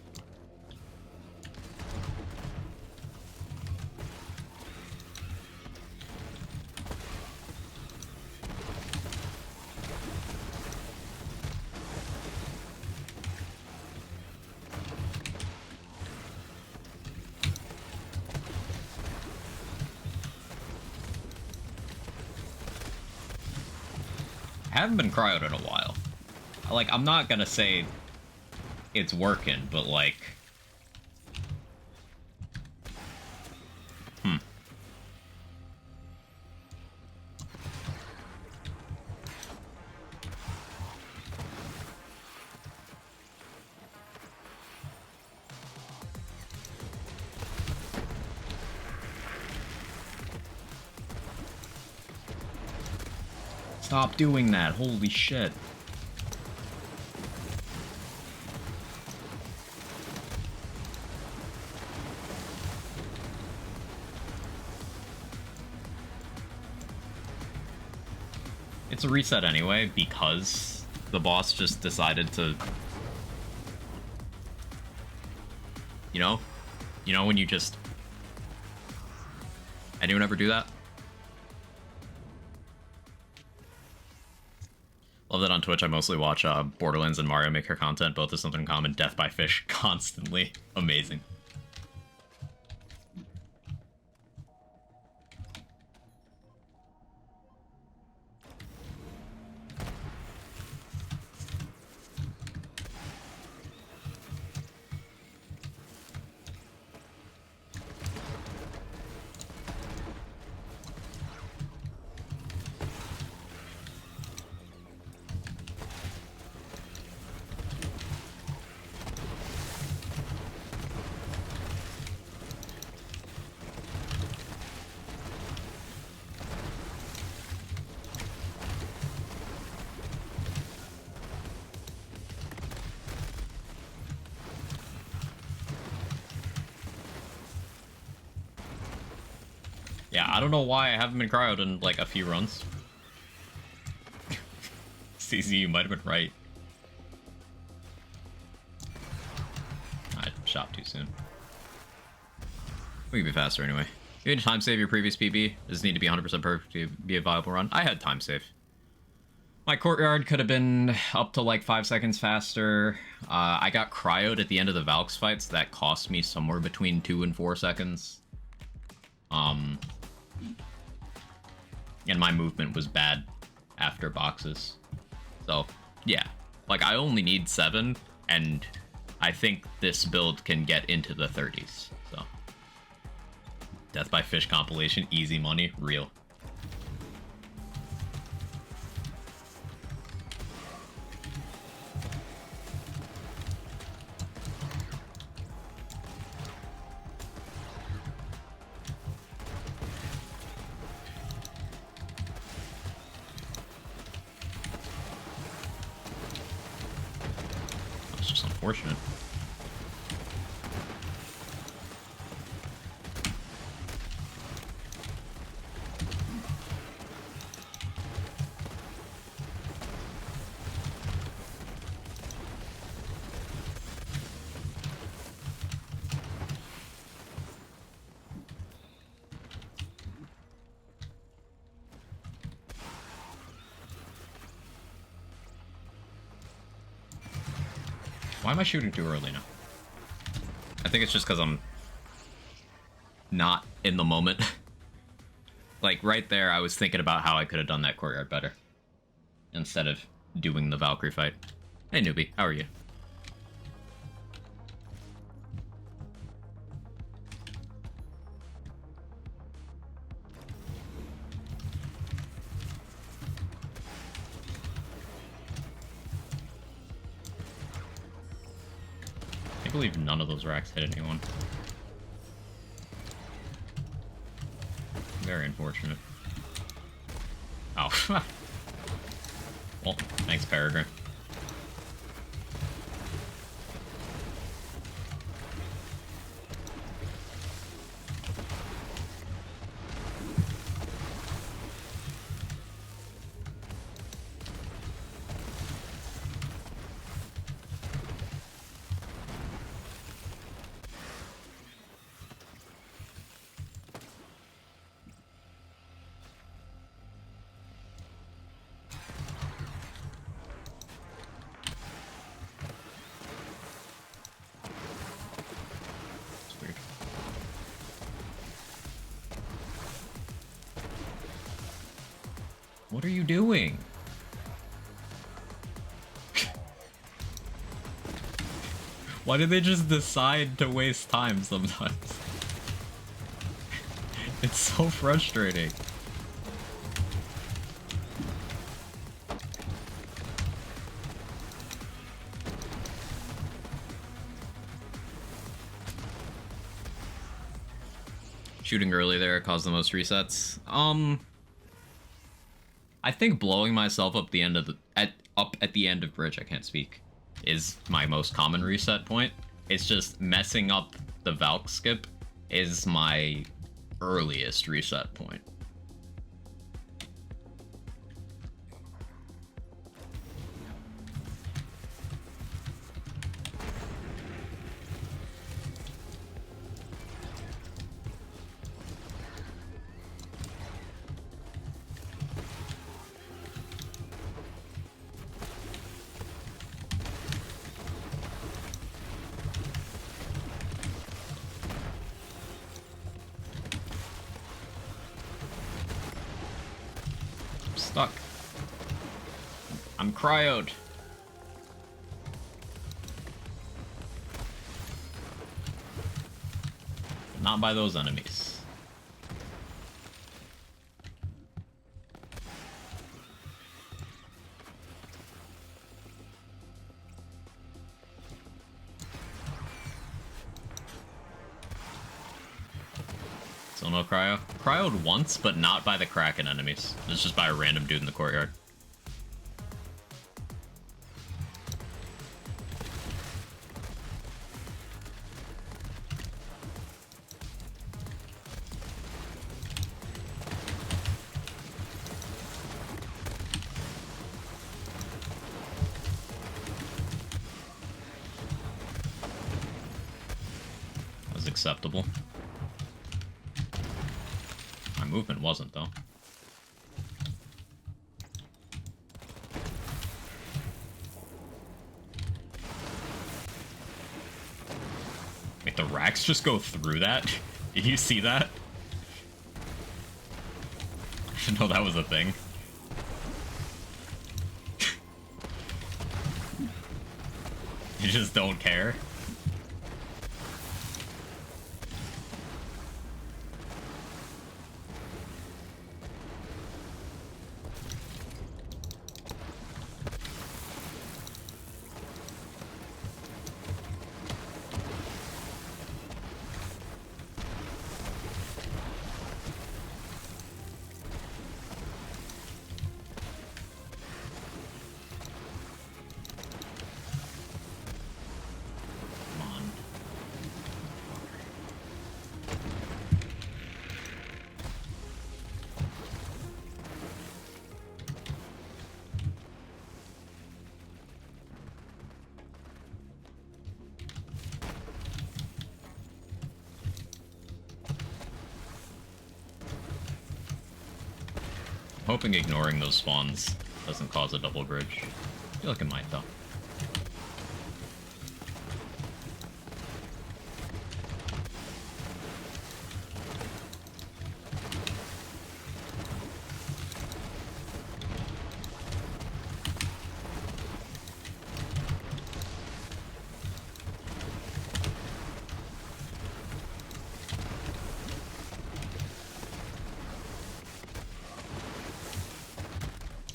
I haven't been cryoed in a while. Like, I'm not gonna say it's working, but like, stop doing that, holy shit. It's a reset anyway, because the boss just decided to... You know when you just... Anyone ever do that? Love that on Twitch I mostly watch Borderlands and Mario Maker content, both have something in common, death by fish, constantly. Amazing. Yeah, I don't know why I haven't been cryoed in, like, a few runs. CZ, you might have been right. I shot too soon. We can be faster anyway. You need to time save your previous PB. Does it need to be 100% perfect to be a viable run? I had time save. My courtyard could have been up to like 5 seconds faster. I got cryoed at the end of the Valks fights. That cost me somewhere between 2 and 4 seconds. And my movement was bad after boxes. So, yeah. Like, I only need 7, and I think this build can get into the 30s. So, Death by Fish compilation, easy money, real. That's just unfortunate. Why am I shooting too early now? I think it's just because I'm not in the moment. Like, right there, I was thinking about how I could have done that courtyard better. Instead of doing the Valkyrie fight. Hey, newbie, how are you? I believe none of those racks hit anyone. Very unfortunate. Oh. Well, thanks, Peregrine. What are you doing? Why do they just decide to waste time sometimes? It's so frustrating. Shooting early there caused the most resets. I think blowing myself up the end of the at the end of bridge, I can't speak, is my most common reset point. It's just messing up the Valk skip is my earliest reset point. Stuck. I'm cryoed. Not by those enemies. Still no cryo? Cryoed once, but not by the Kraken enemies. It's just by a random dude in the courtyard. That was acceptable. My movement wasn't, though. Rax just go through that? Did you see that? I didn't know that was a thing. You just don't care? Hoping ignoring those spawns doesn't cause a double bridge. I feel like it might, though.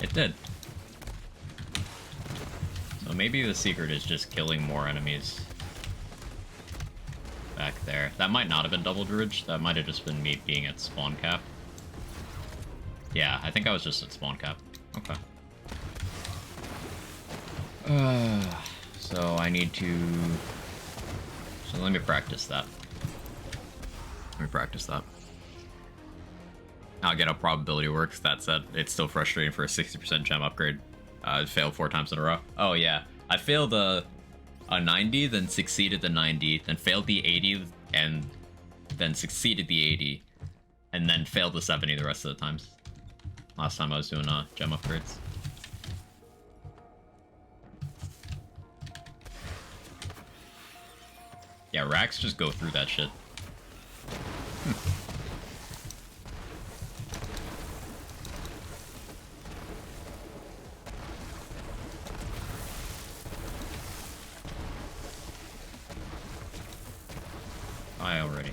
It did. So maybe the secret is just killing more enemies back there. That might not have been double bridge. That might have just been me being at spawn cap. Yeah, I think I was just at spawn cap. Okay. So I need to... So let me practice that. Let me practice that. I'll get how probability works. That said, it's still frustrating for a 60% gem upgrade. I failed 4 times in a row. Oh yeah, I failed a 90, then succeeded the 90, then failed the 80, and then succeeded the 80, and then failed the 70 the rest of the times. Last time I was doing gem upgrades. Yeah, Rax just go through that shit. I already.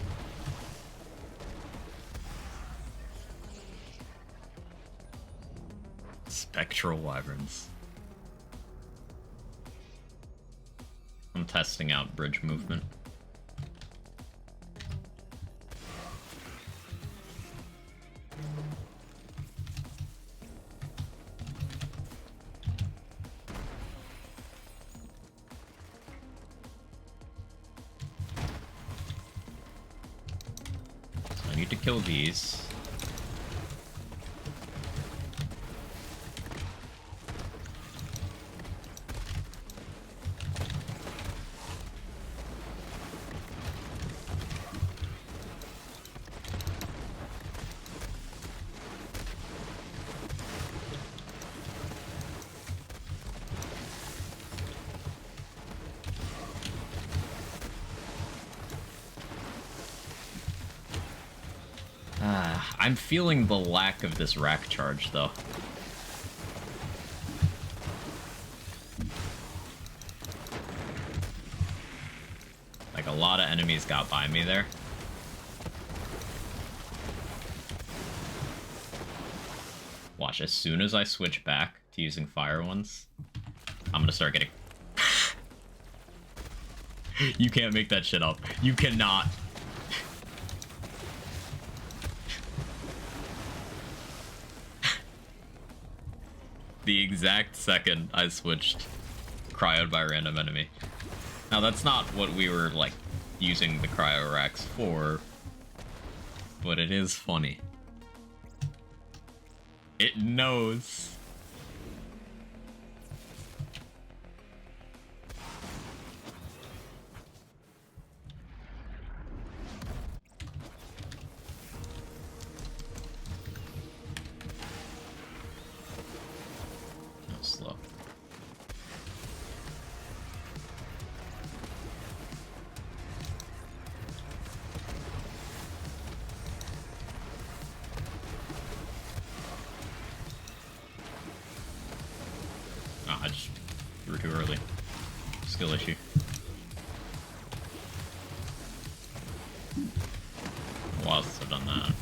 Spectral wyverns. I'm testing out bridge movement. I need to kill these. I'm feeling the lack of this rack charge, though. Like, a lot of enemies got by me there. Watch, as soon as I switch back to using fire ones, I'm gonna start getting... You can't make that shit up. You cannot. The exact second I switched, cryoed by a random enemy. Now that's not what we were like using the cryo racks for, but it is funny. It knows. Slow. skill issue. A while since I've done that.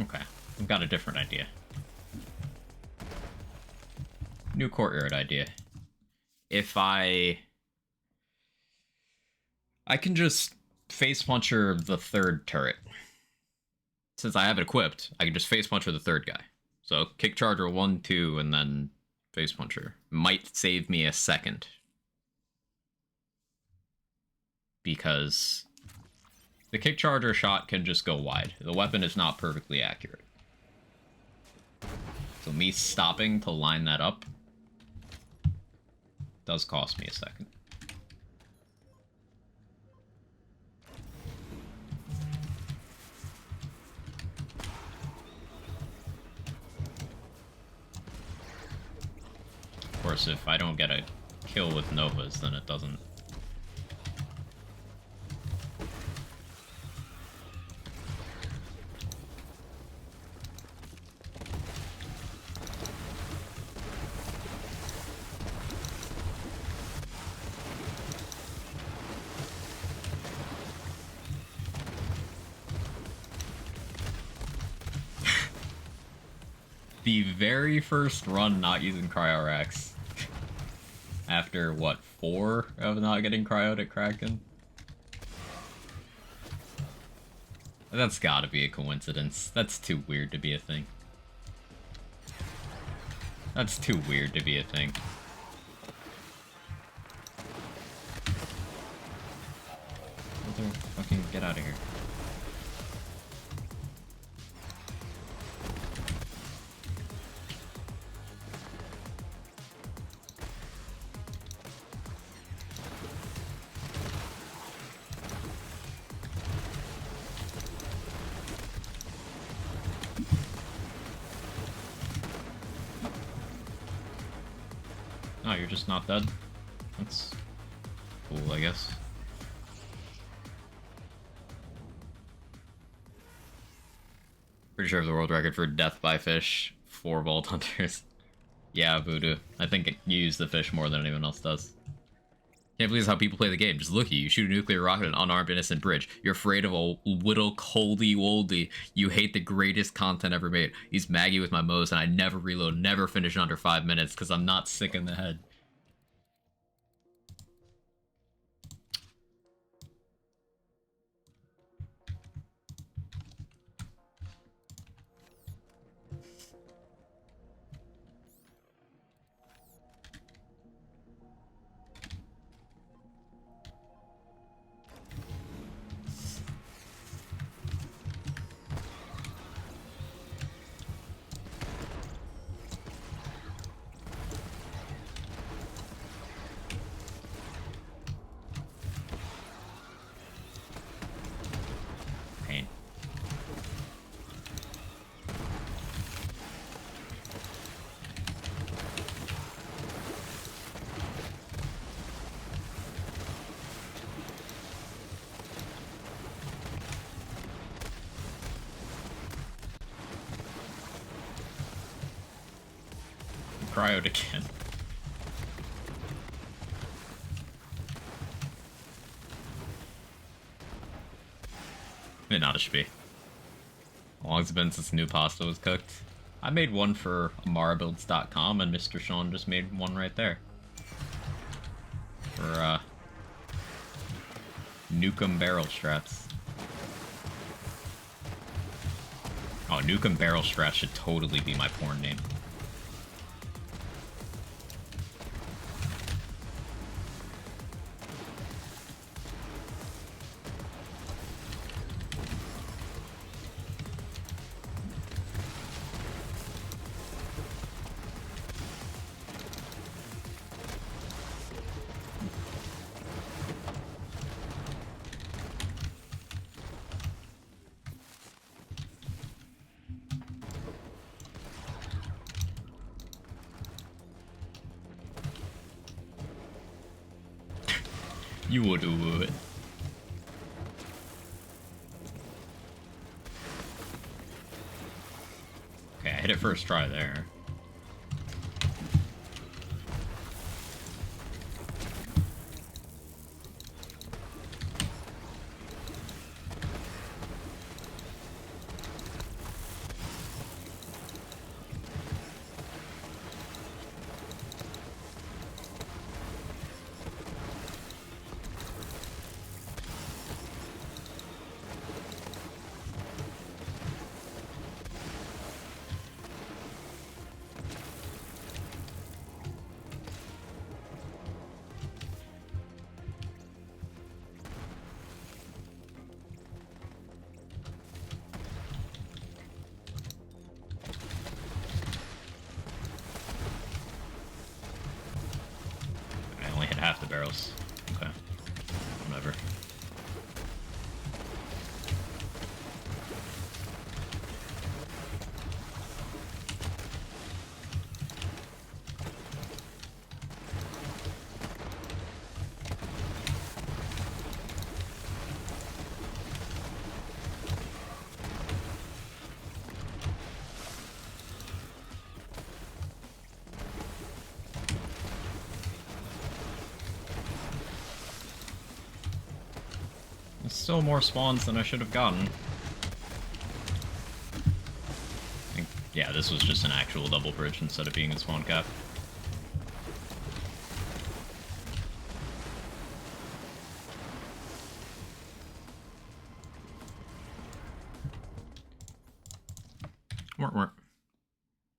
Okay, I've got a different idea. New courtyard idea. If I can just face puncher the third turret. Since I have it equipped, I can just face puncher the third guy. So kick charger 1, 2, and then face puncher. Might save me a second. Because the kick charger shot can just go wide. The weapon is not perfectly accurate. So me stopping to line that up does cost me a second. Of course, if I don't get a kill with Novas, then it doesn't. The very first run not using Cryorax. After, what, 4 of not getting cryoed at Kraken? That's gotta be a coincidence. That's too weird to be a thing. That's too weird to be a thing. Fucking get out of here. Oh, you're just not dead? That's cool, I guess. Pretty sure I have the world record for death by fish, 4 Vault Hunters. Yeah, Voodoo. I think you use the fish more than anyone else does. Can't believe how people play the game. Just look at you. You shoot a nuclear rocket at an unarmed innocent bridge. You're afraid of a little coldy woldy. You hate the greatest content ever made. He's Maggie with my Moes, and I never reload, never finish in under 5 minutes because I'm not sick in the head. Cryoed again. Not a shpee. How long has it been since new pasta was cooked? I made one for amarabuilds.com and Mr. Sean just made one right there. For, Nukem Barrel Strats. Oh, Nukem Barrel Strats should totally be my porn name. You will do it. Okay, I hit it first try there. I only hit half the barrels. Okay. Whatever. There's still more spawns than I should have gotten. Yeah, this was just an actual double bridge instead of being a spawn cap.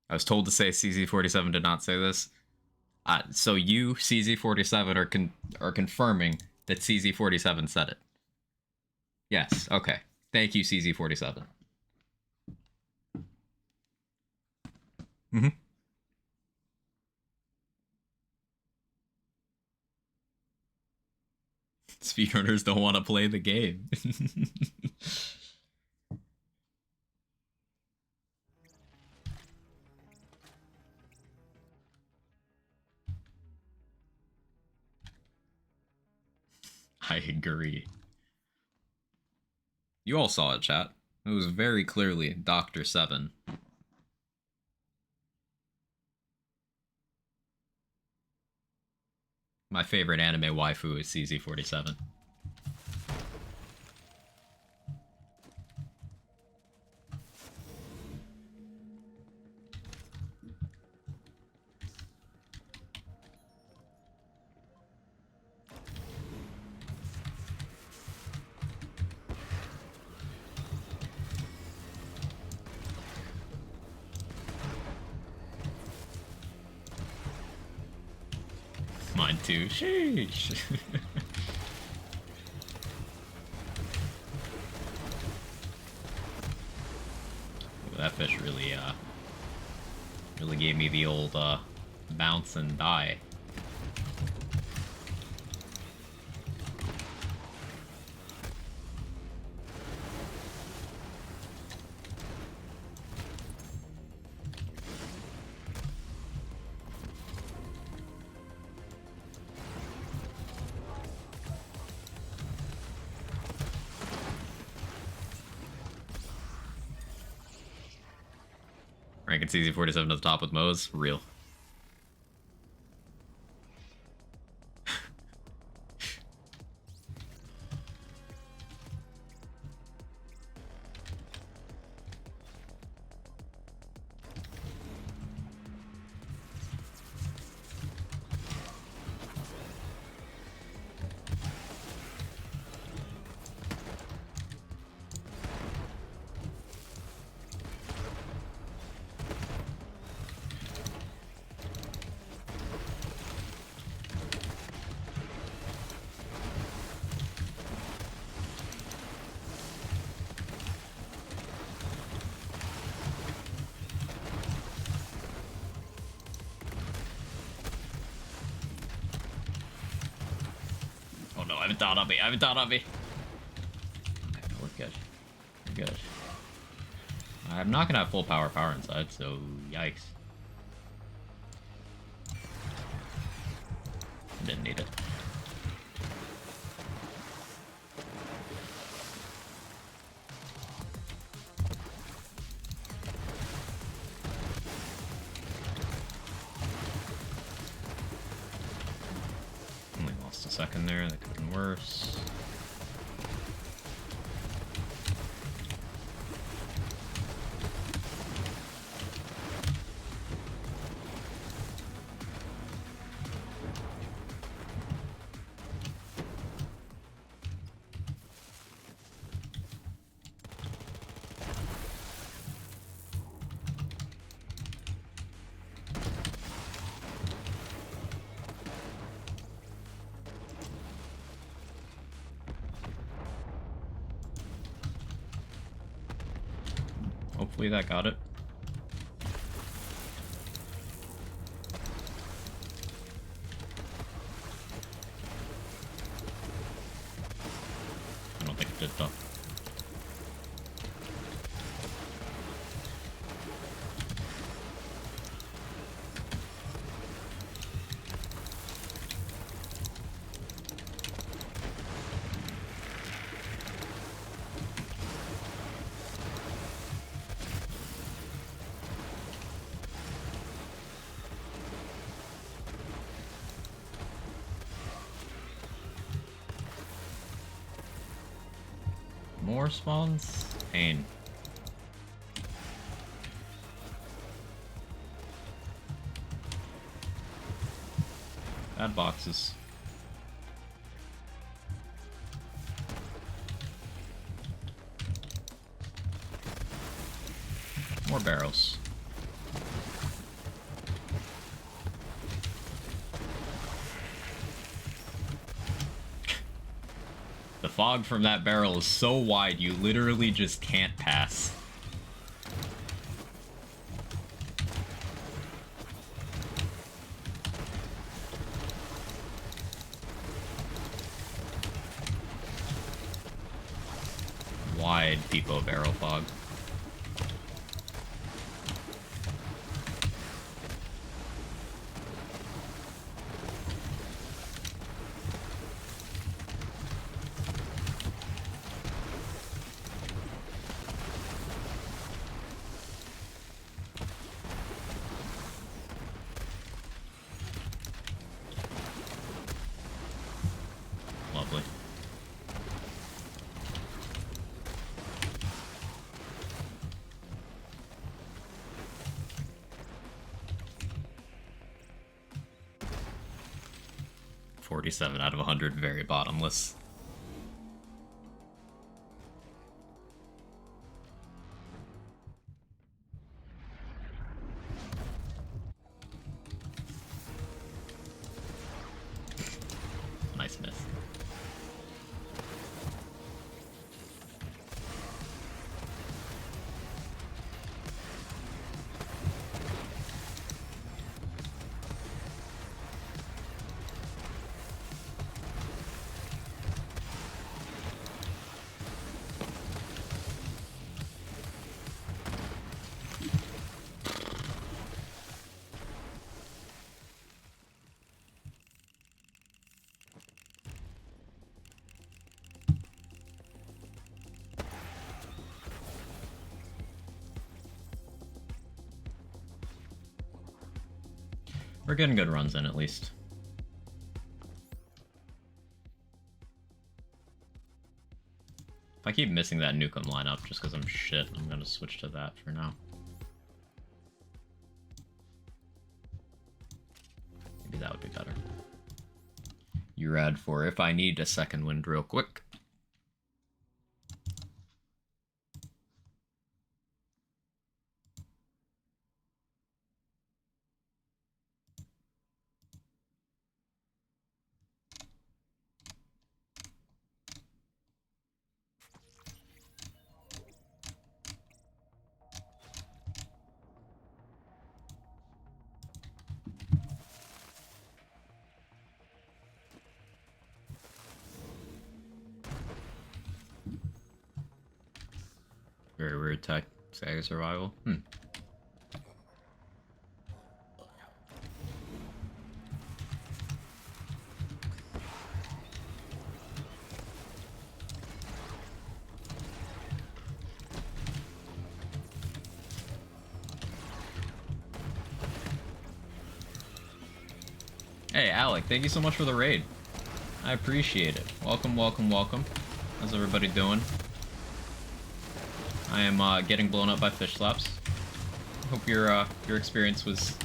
I was told to say CZ47 did not say this. So you, CZ47, are confirming that CZ47 said it. Yes, okay. Thank you, CZ47. Mm-hmm. Speedrunners don't want to play the game. I agree. You all saw it, chat. It was very clearly Dr. 7. My favorite anime waifu is CZ47. Mine too. Sheesh. That fish really gave me the old bounce and die. Ranking CZ47 to the top with Moe's. Real. No, I haven't thought of it. Okay, we're good. We're good. I'm not gonna have full power inside, so yikes. Didn't need it. second there. That could have been worse. Hopefully that got it. I don't think it did though. More spawns? Pain. Bad boxes. More barrels. The fog from that barrel is so wide, you literally just can't pass. Wide depot barrel fog. Lovely. $47 out of 100, very bottomless. Nice miss. We're getting good runs in, at least. If I keep missing that Nukem lineup just because I'm shit, I'm gonna switch to that for now. Maybe that would be better. URAD for if I need a second wind real quick. Very weird tech. Stagger survival. Hey, Alec, thank you so much for the raid. I appreciate it. Welcome, welcome, welcome. How's everybody doing? I am getting blown up by fish slaps. Hope your experience was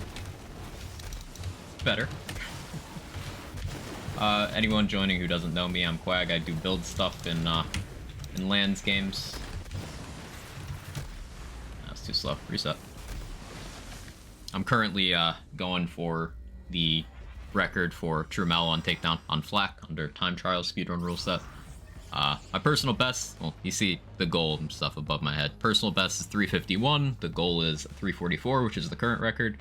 better. Anyone joining who doesn't know me, I'm Quag. I do build stuff in lands games. That's too slow. Reset. I'm currently going for the record for True Malon takedown on Flak under time trial speedrun rule set. My personal best, well, you see the goal and stuff above my head. Personal best is 351. The goal is 344, which is the current record.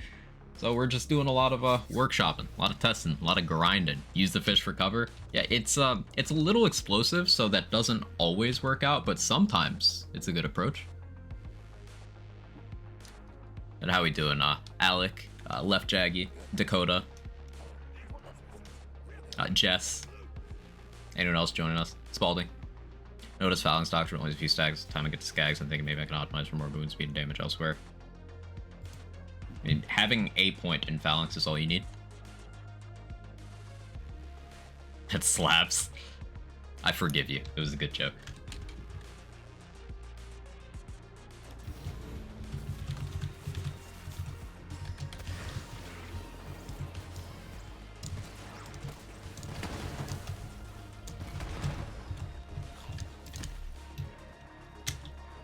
So we're just doing a lot of workshopping, a lot of testing, a lot of grinding. Use the fish for cover. Yeah, it's a little explosive, so that doesn't always work out, but sometimes it's a good approach. And how we doing? Alec, Left Jaggy, Dakota, Jess. Anyone else joining us? Spalding. Notice fouling stocks for only a few stacks. Time to get to skags. I'm thinking maybe I can optimize for more boon speed and damage elsewhere. I mean, having a point in phalanx is all you need. That slaps. I forgive you. It was a good joke.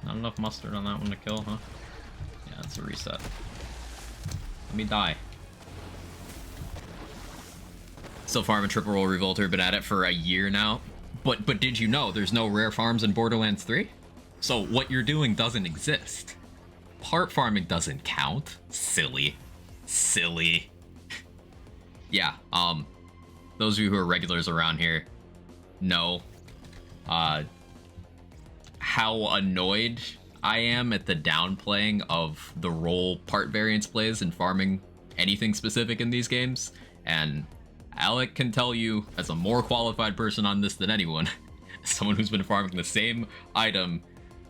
Not enough mustard on that one to kill, huh? Yeah, it's a reset. Let me die. Still farming triple roll revolter, been at it for a year now. But did you know there's no rare farms in Borderlands 3? So what you're doing doesn't exist. Part farming doesn't count. Silly. Silly. Yeah, those of you who are regulars around here know how annoyed I am at the downplaying of the role part variance plays in farming anything specific in these games, and Alec can tell you, as a more qualified person on this than anyone, someone who's been farming the same item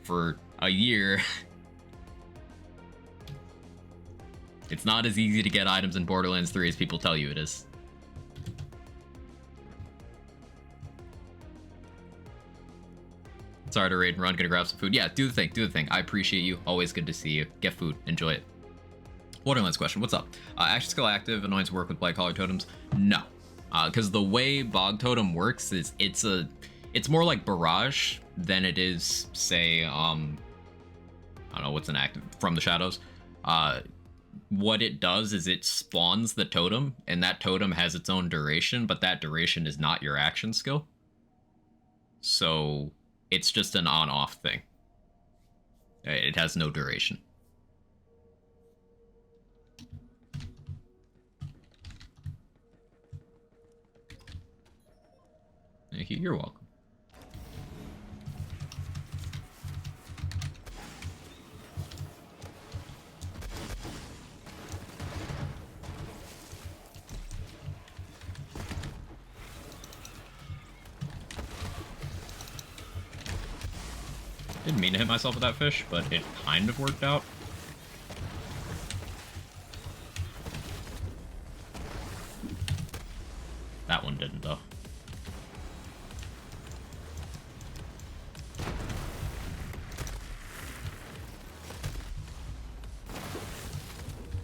for a year, it's not as easy to get items in Borderlands 3 as people tell you it is. Sorry to raid and run, gonna grab some food. Yeah, do the thing, do the thing. I appreciate you. Always good to see you. Get food, enjoy it. Borderlands question, what's up? Action skill active, annoyance work with blight collar totems? No. Because the way Bog Totem works is it's more like Barrage than it is, say, I don't know, what's an active, From the Shadows. What it does is it spawns the totem, and that totem has its own duration, but that duration is not your action skill. So it's just an on-off thing. It has no duration. Thank you, you're welcome. Didn't mean to hit myself with that fish, but it kind of worked out. That one didn't, though.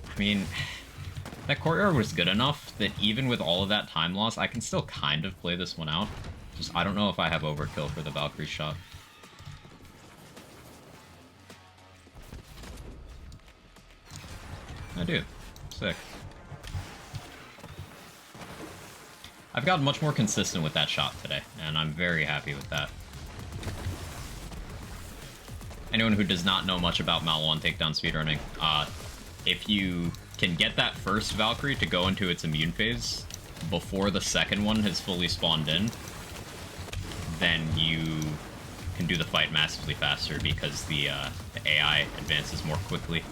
I mean, that courtyard was good enough that even with all of that time loss, I can still kind of play this one out. Just, I don't know if I have overkill for the Valkyrie shot. I do. Sick. I've gotten much more consistent with that shot today, and I'm very happy with that. Anyone who does not know much about Mal 1 takedown speedrunning, if you can get that first Valkyrie to go into its immune phase before the second one has fully spawned in, then you can do the fight massively faster because the AI advances more quickly.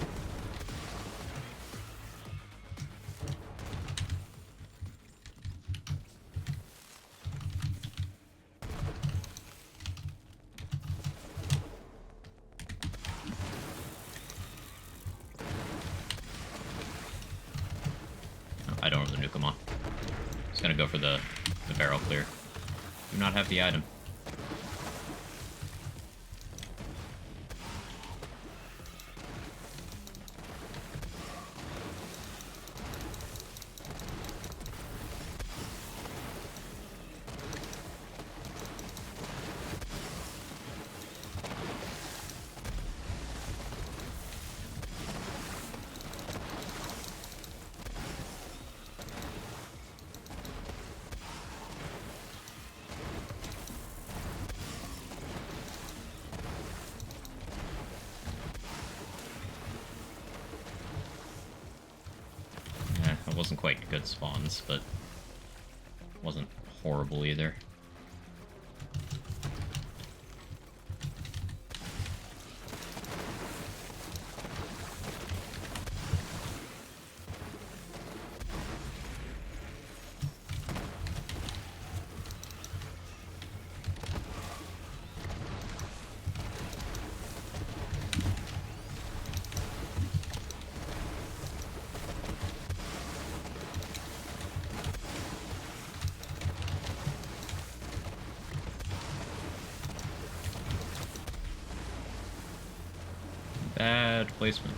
I don't really nuke him on. Just gonna go for the barrel clear. Do not have the item. It wasn't quite good spawns, but wasn't horrible either. Bad placement.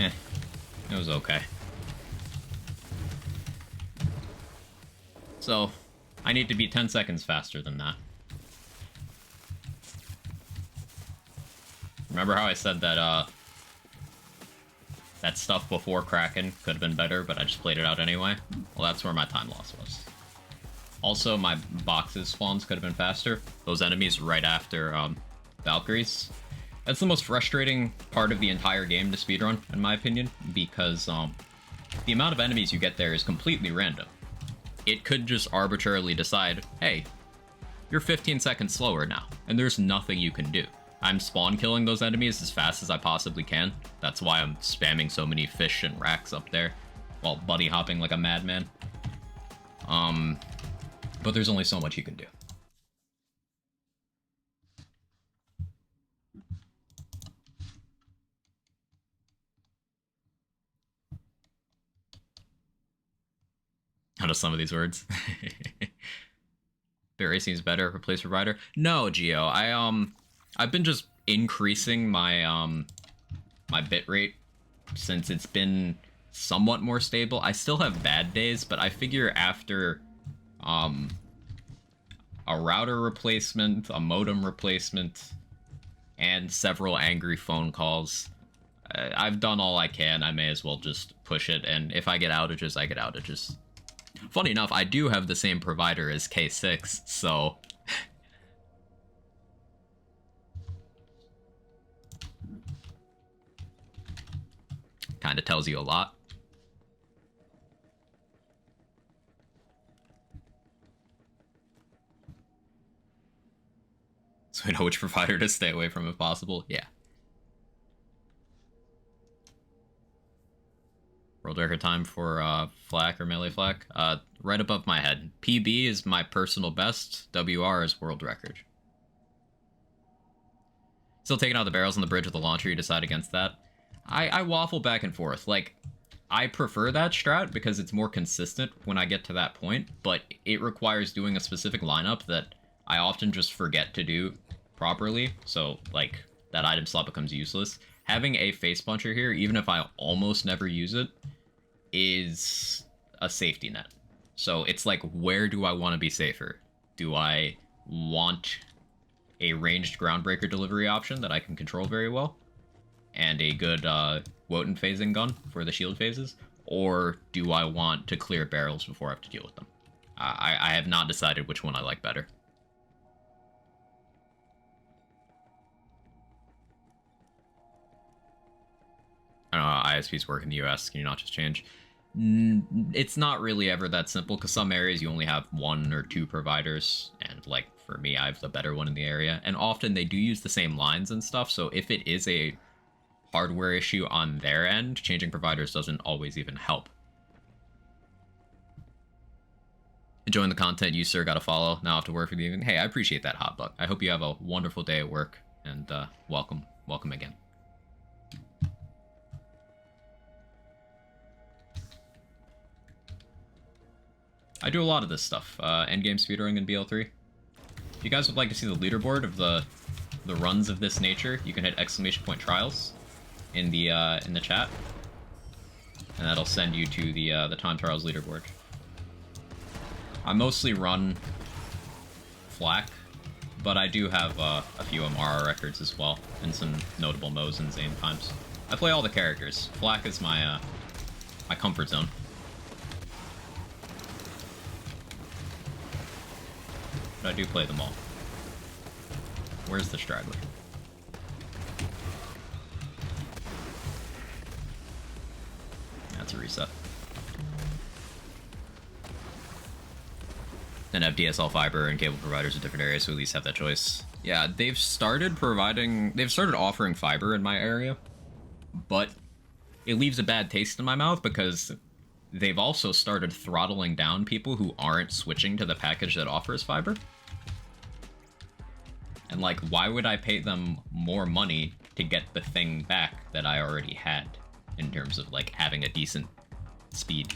Eh, it was okay. So, I need to be 10 seconds faster than that. Remember how I said that, that stuff before Kraken could have been better, but I just played it out anyway? Well, that's where my time loss was. Also, my boxes spawns could have been faster. Those enemies right after, Valkyries. That's the most frustrating part of the entire game to speedrun, in my opinion, because, the amount of enemies you get there is completely random. It could just arbitrarily decide, hey, you're 15 seconds slower now, and there's nothing you can do. I'm spawn killing those enemies as fast as I possibly can. That's why I'm spamming so many fish and racks up there, while bunny hopping like a madman. But there's only so much you can do. How do some of these words? Bit racing is better. Replace provider. No, Geo. I've been just increasing my my bitrate since it's been somewhat more stable. I still have bad days, but I figure after a router replacement, a modem replacement, and several angry phone calls, I've done all I can. I may as well just push it, and if I get outages, I get outages. Funny enough, I do have the same provider as K6, so... Kinda tells you a lot. So we know which provider to stay away from if possible? Yeah. World record time for flak or melee flak? Right above my head. PB is my personal best. WR is world record. Still taking out the barrels on the bridge with the launcher, you decide against that. I waffle back and forth. Like, I prefer that strat because it's more consistent when I get to that point, but it requires doing a specific lineup that I often just forget to do properly, so, like, that item slot becomes useless. Having a face puncher here, even if I almost never use it, is a safety net. So it's like, where do I want to be safer? Do I want a ranged groundbreaker delivery option that I can control very well, and a good Wotan phasing gun for the shield phases? or do I want to clear barrels before I have to deal with them? I have not decided which one I like better. I don't know how ISPs work in the US. Can you not just change? It's not really ever that simple, because some areas you only have 1 or 2 providers, and like for me, I have the better one in the area, and often they do use the same lines and stuff, so if it is a hardware issue on their end, changing providers doesn't always even help. Enjoying the content, you sir, gotta follow. Now I have to work for the evening. Hey, I appreciate that, Hotbuck. I hope you have a wonderful day at work, and welcome again. I do a lot of this stuff. Endgame speedrunning in BL3. If you guys would like to see the leaderboard of the runs of this nature, you can hit !trials in the chat, and that'll send you to the time trials leaderboard. I mostly run Flak, but I do have a few Amara records as well, and some notable Mo's and Zane times. I play all the characters. Flak is my my comfort zone. But I do play them all. Where's the straggler? That's a reset. And have DSL fiber and cable providers in different areas, so at least have that choice. Yeah, they've started offering fiber in my area, but it leaves a bad taste in my mouth because they've also started throttling down people who aren't switching to the package that offers fiber. And like, why would I pay them more money to get the thing back that I already had in terms of like having a decent speed?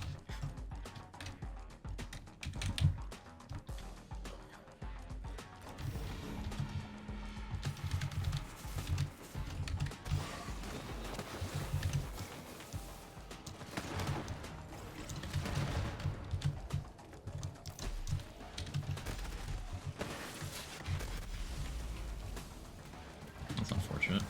That's unfortunate.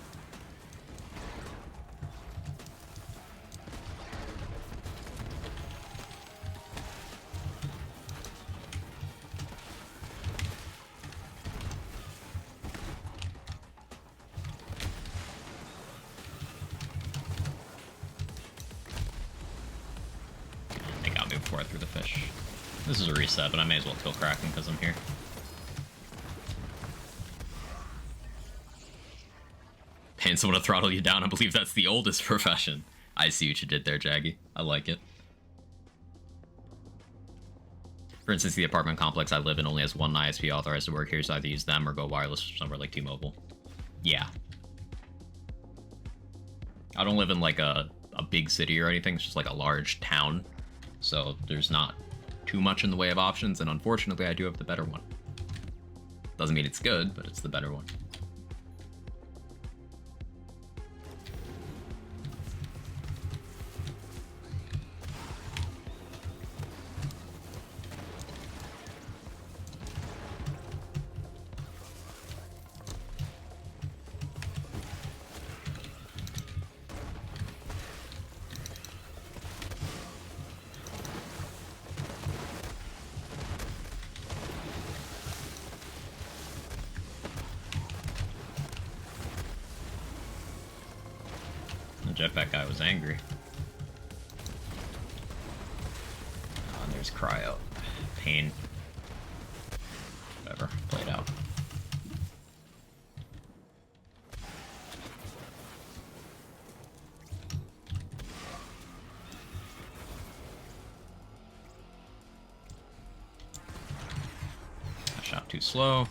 They got me before I threw the fish. This is a reset, but I may as well kill Kraken because I'm here. Paying someone to throttle you down, I believe that's the oldest profession. I see what you did there, Jaggy. I like it. For instance, the apartment complex I live in only has one ISP authorized to work here, so I either use them or go wireless somewhere like T-Mobile. Yeah. I don't live in like a big city or anything, it's just like a large town. So there's not too much in the way of options, and unfortunately I do have the better one. Doesn't mean it's good, but it's the better one. The jetpack guy was angry. Oh, and there's cryo. Pain. Whatever. Play it out. I shot too slow.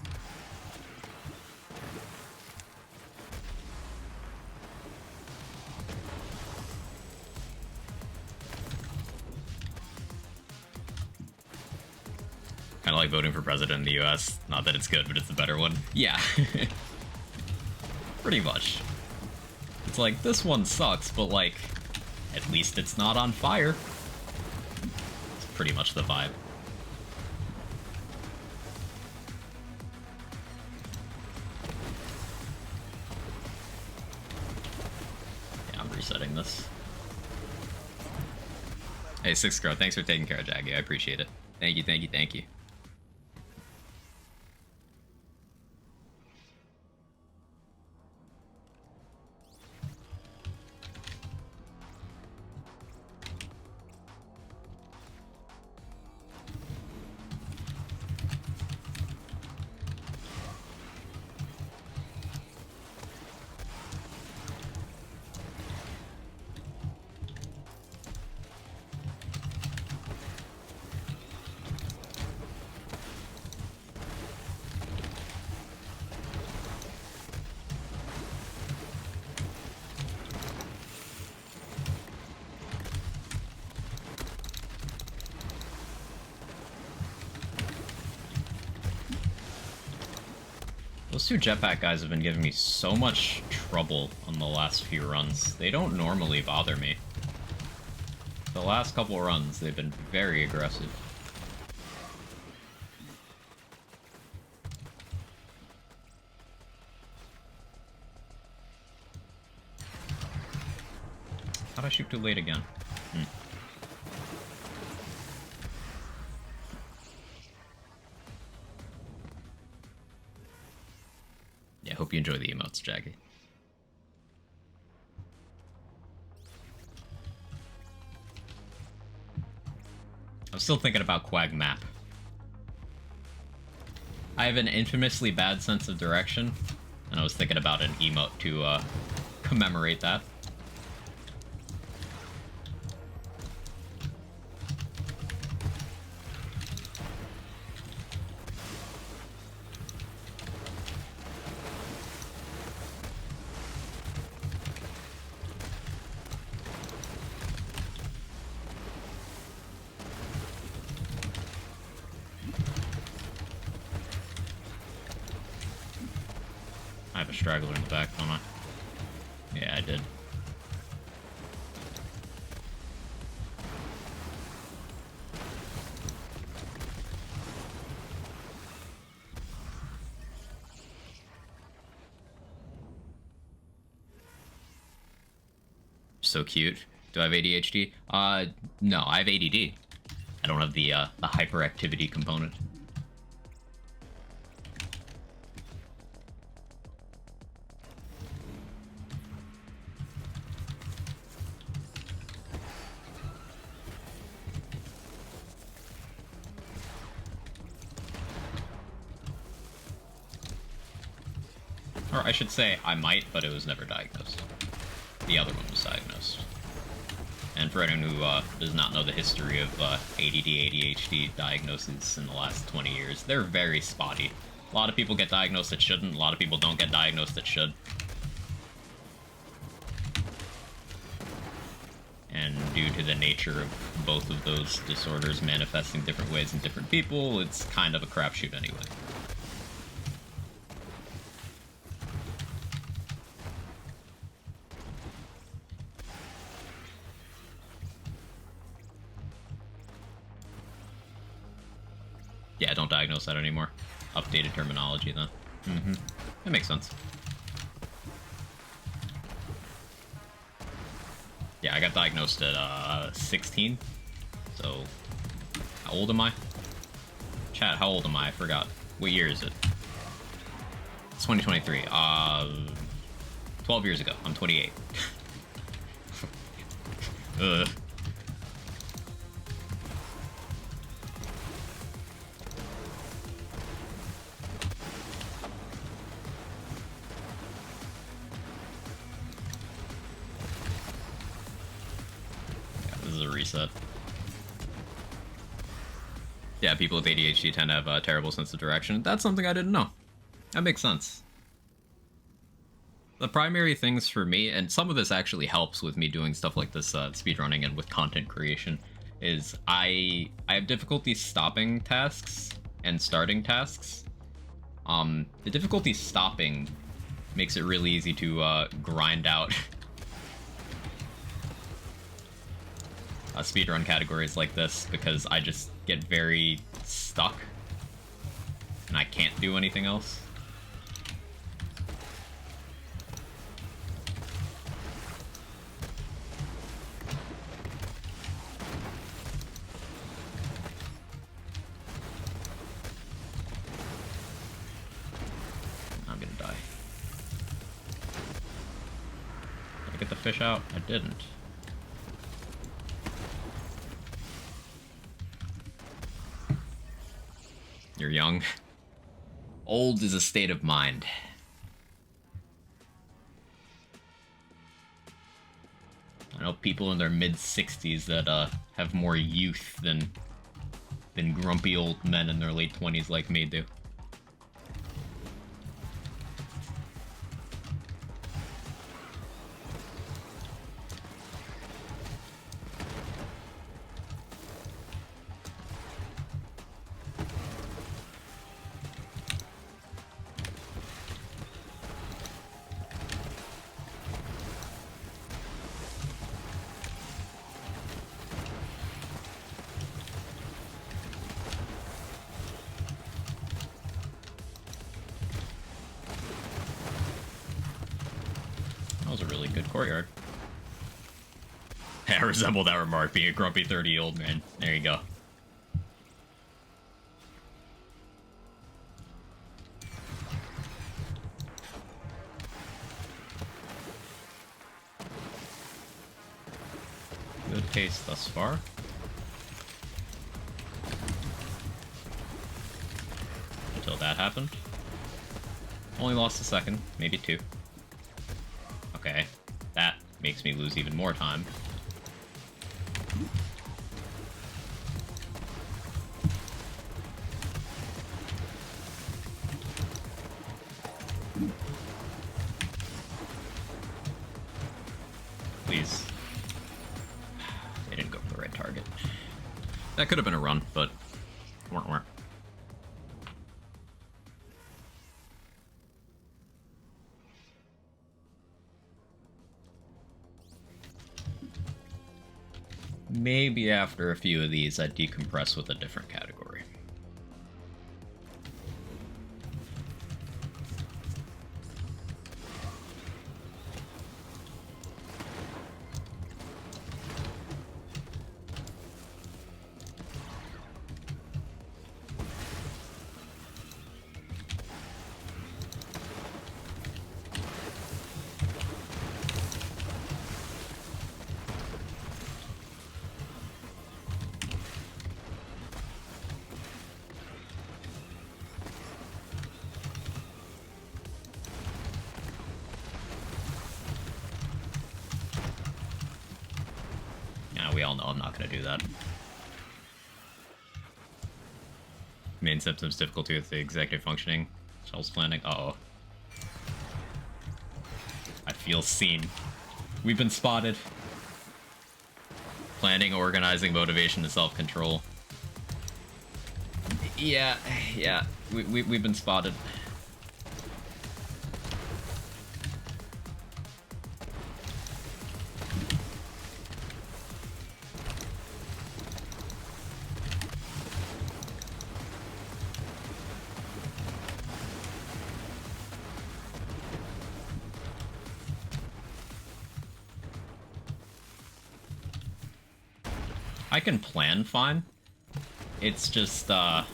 Kind of like voting for president in the US. Not that it's good, but it's the better one. Yeah. Pretty much. It's like, this one sucks, but like, at least it's not on fire. It's pretty much the vibe. Yeah, I'm resetting this. Hey, Six Crow, thanks for taking care of Jaggy. I appreciate it. Thank you, thank you, thank you. Those two jetpack guys have been giving me so much trouble on the last few runs. They don't normally bother me. The last couple runs, they've been very aggressive. How'd I shoot too late again? Yeah, hope you enjoy the emotes, Jaggy. I'm still thinking about Quag Map. I have an infamously bad sense of direction, and I was thinking about an emote to commemorate that. I have a straggler in the back, don't I? Yeah, I did. So cute. Do I have ADHD? No, I have ADD. I don't have the hyperactivity component. Or I should say I might, but it was never diagnosed. The other one was diagnosed. And for anyone who does not know the history of ADD, ADHD diagnoses in the last 20 years, they're very spotty. A lot of people get diagnosed that shouldn't, a lot of people don't get diagnosed that should. And due to the nature of both of those disorders manifesting different ways in different people, it's kind of a crapshoot anyway. Yeah, don't diagnose that anymore. Updated terminology, then. That makes sense. Yeah, I got diagnosed at 16. So, how old am I? Chat, how old am I? I forgot. What year is it? It's 2023. 12 years ago. I'm 28. Ugh. Reset. Yeah, people with ADHD tend to have a terrible sense of direction. That's something I didn't know. That makes sense. The primary things for me, and some of this actually helps with me doing stuff like this speedrunning and with content creation, is I have difficulty stopping tasks and starting tasks. The difficulty stopping makes it really easy to grind out speedrun categories like this, because I just get very stuck and I can't do anything else. fish out? I didn't. You're young. Old is a state of mind. I know people in their mid-60s that have more youth than grumpy old men in their late 20s like me do. That was a really good courtyard. I resemble that remark, being a grumpy 30-year-old man. There you go. Good pace thus far. Until that happened. Only lost a second, maybe two. Okay, that makes me lose even more time. Please. They didn't go for the right target. That could have been a run, but weren't. Maybe after a few of these, I'd decompress with a different category. We all know I'm not going to do that. Main symptoms: difficulty with the executive functioning. Shells planning. Uh-oh. I feel seen. We've been spotted. Planning, organizing, motivation, and self-control. Yeah. We've been spotted. I can plan fine. It's just, the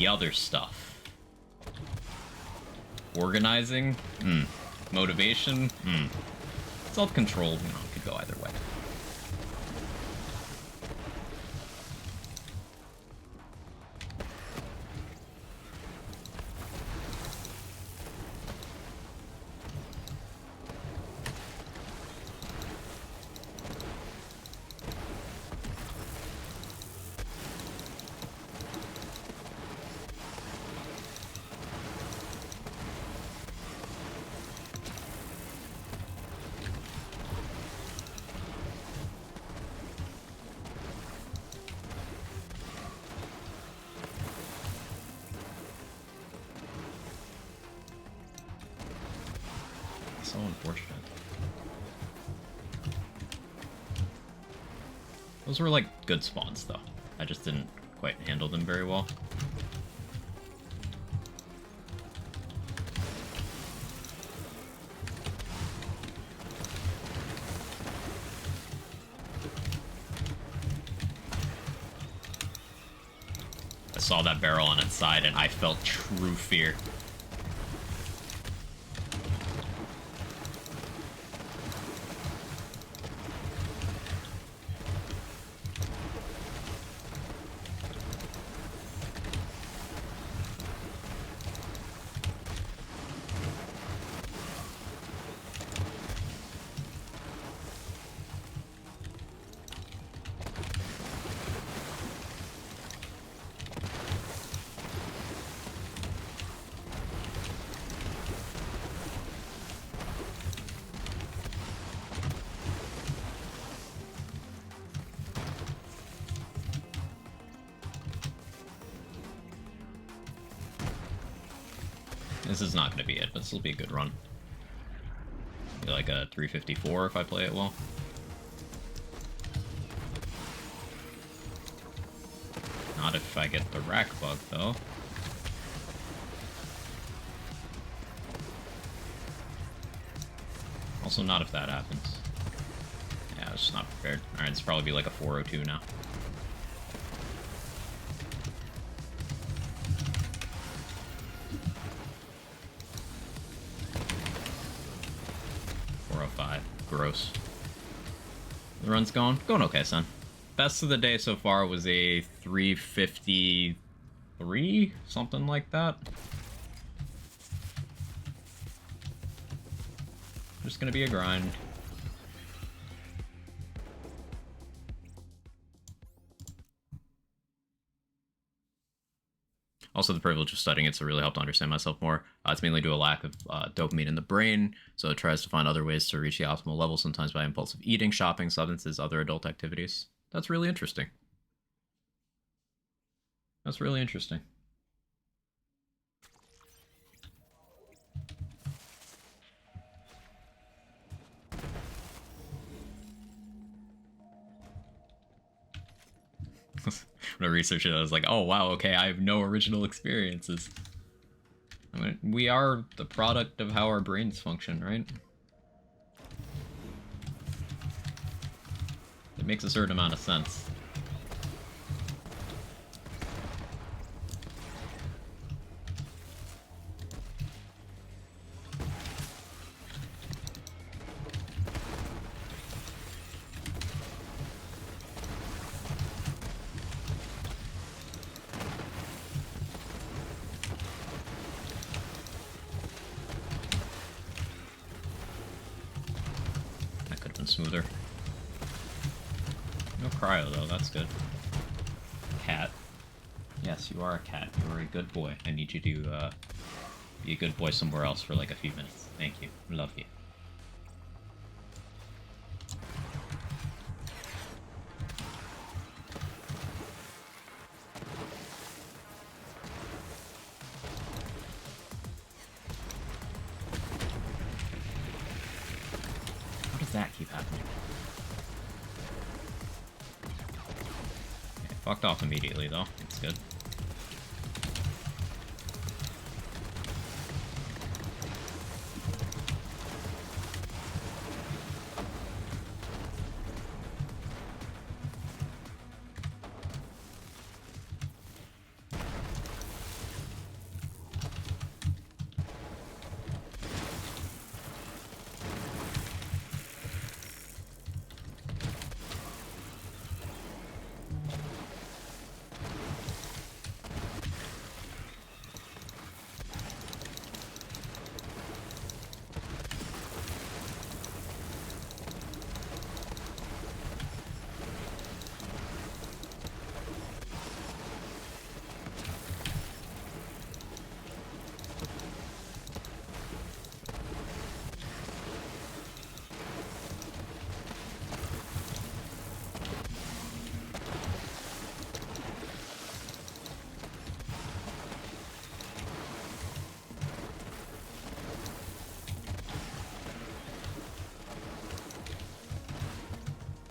other stuff. Organizing? Motivation? Self-control, you know, could go either way. So unfortunate. Those were like good spawns though. I just didn't quite handle them very well. I saw that barrel on its side and I felt true fear. This is not going to be it, but this will be a good run. Be like a 354 if I play it well. Not if I get the rack bug, though. Also not if that happens. Yeah, I was just not prepared. Alright, it's probably be like a 402 now. Gross. The run's going okay, son. Best of the day so far was a 353, something like that. Just gonna be a grind. Also, the privilege of studying it's really helped understand myself more. It's mainly due to a lack of dopamine in the brain, so it tries to find other ways to reach the optimal level, sometimes by impulsive eating, shopping, substances, other adult activities. That's really interesting. That's really interesting. When I researched it, I was like, oh wow, okay, I have no original experiences. I mean, we are the product of how our brains function, right? It makes a certain amount of sense. Smoother. No cryo though, that's good. Cat. Yes, you are a cat. You are a good boy. I need you to be a good boy somewhere else for like a few minutes. Thank you. Love you. That keep happening. Okay, fucked off immediately though. It's good.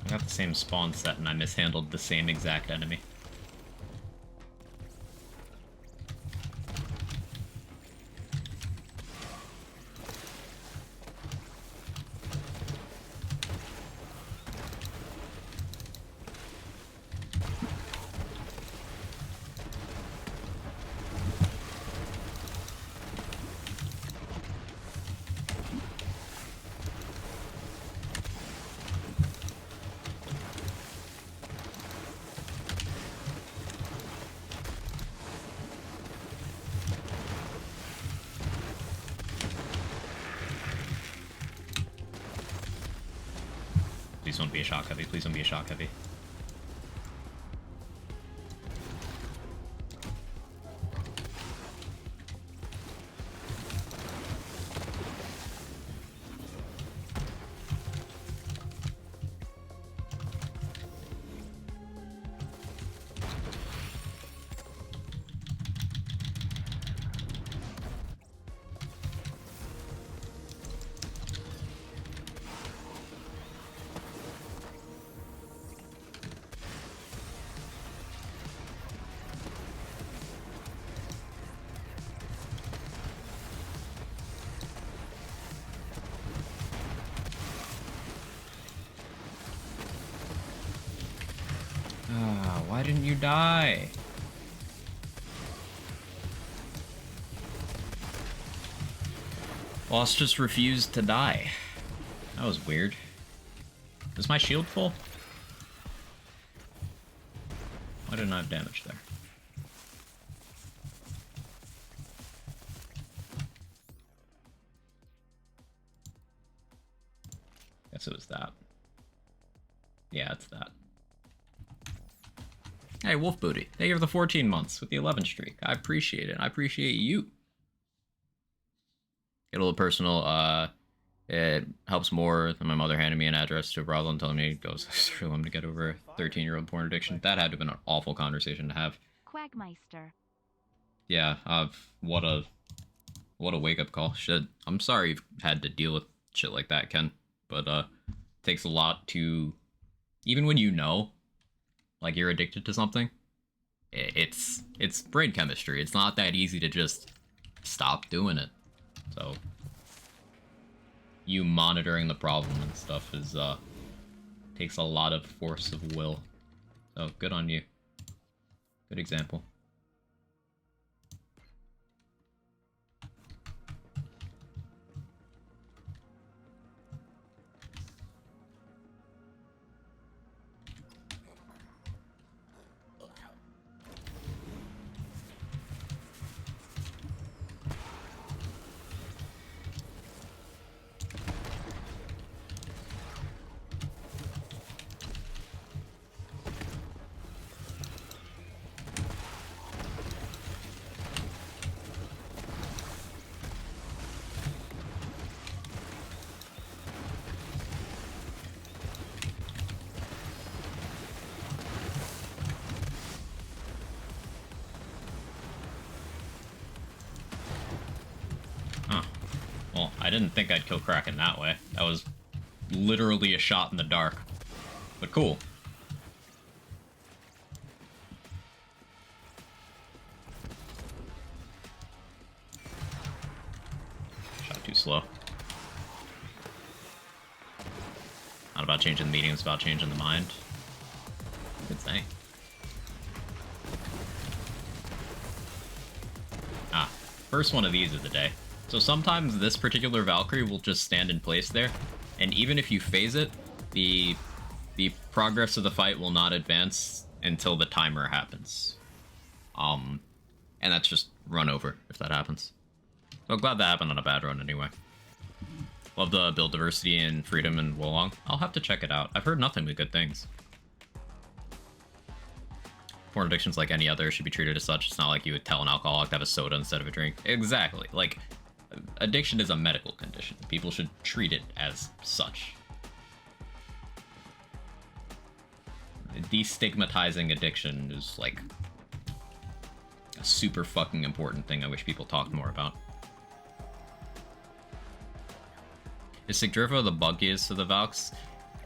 I got the same spawn set and I mishandled the same exact enemy. Please don't be a shock heavy. Please don't be a shock heavy. didn't you die? Lost just refused to die. That was weird. Is my shield full? Why didn't I have damage there? Guess it was that. Yeah, it's that. Hey, Wolf Booty. Thank you for the 14 months with the 11 streak. I appreciate it. I appreciate you. Get a little personal. It helps more than my mother handing me an address to a brothel and telling me it goes for them to get over a 13-year-old porn addiction. That had to have been an awful conversation to have. Quagmeister. Yeah, what a wake-up call. Shit, I'm sorry you've had to deal with shit like that, Ken. But, it takes a lot to... Even when you know, like, you're addicted to something, it's brain chemistry. It's not that easy to just stop doing it. So... you monitoring the problem and stuff is takes a lot of force of will. So good on you. Good example. Well, I didn't think I'd kill Kraken that way. That was literally a shot in the dark. But cool. Shot too slow. Not about changing the medium, it's about changing the mind. Good thing. Ah, first one of these of the day. So sometimes this particular Valkyrie will just stand in place there, and even if you phase it, the progress of the fight will not advance until the timer happens. And that's just run over if that happens. So glad that happened on a bad run anyway. Love the build diversity and freedom in Wolong. I'll have to check it out. I've heard nothing but good things. Porn addictions, like any other, should be treated as such. It's not like you would tell an alcoholic to have a soda instead of a drink. Exactly. Like, addiction is a medical condition. People should treat it as such. Destigmatizing addiction is, like, a super fucking important thing I wish people talked more about. Is Sigdrifa the buggiest of the Valks?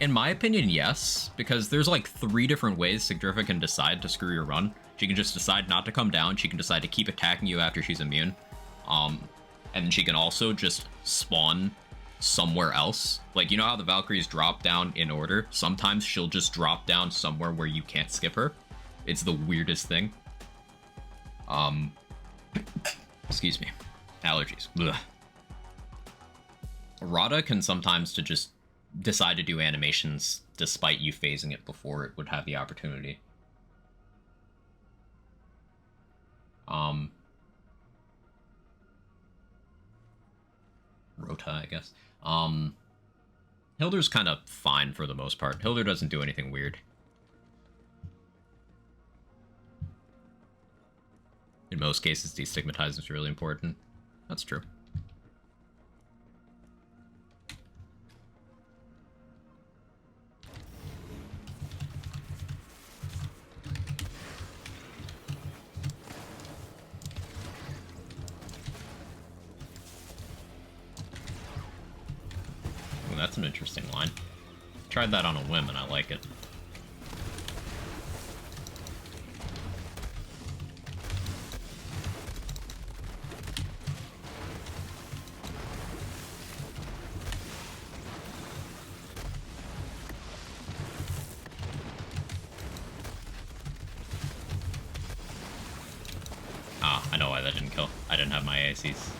In my opinion, yes, because there's like 3 different ways Sigdrifa can decide to screw your run. She can just decide not to come down, she can decide to keep attacking you after she's immune. And she can also just spawn somewhere else. Like, you know how the Valkyries drop down in order? Sometimes she'll just drop down somewhere where you can't skip her. It's the weirdest thing. Excuse me. Allergies. Ugh. Rada can sometimes to just decide to do animations despite you phasing it before it would have the opportunity. Rota, I guess. Hilder's kind of fine for the most part. Hilder doesn't do anything weird. In most cases, destigmatizing is really important. That's true. That's an interesting line. Tried that on a whim and I like it. ASCs.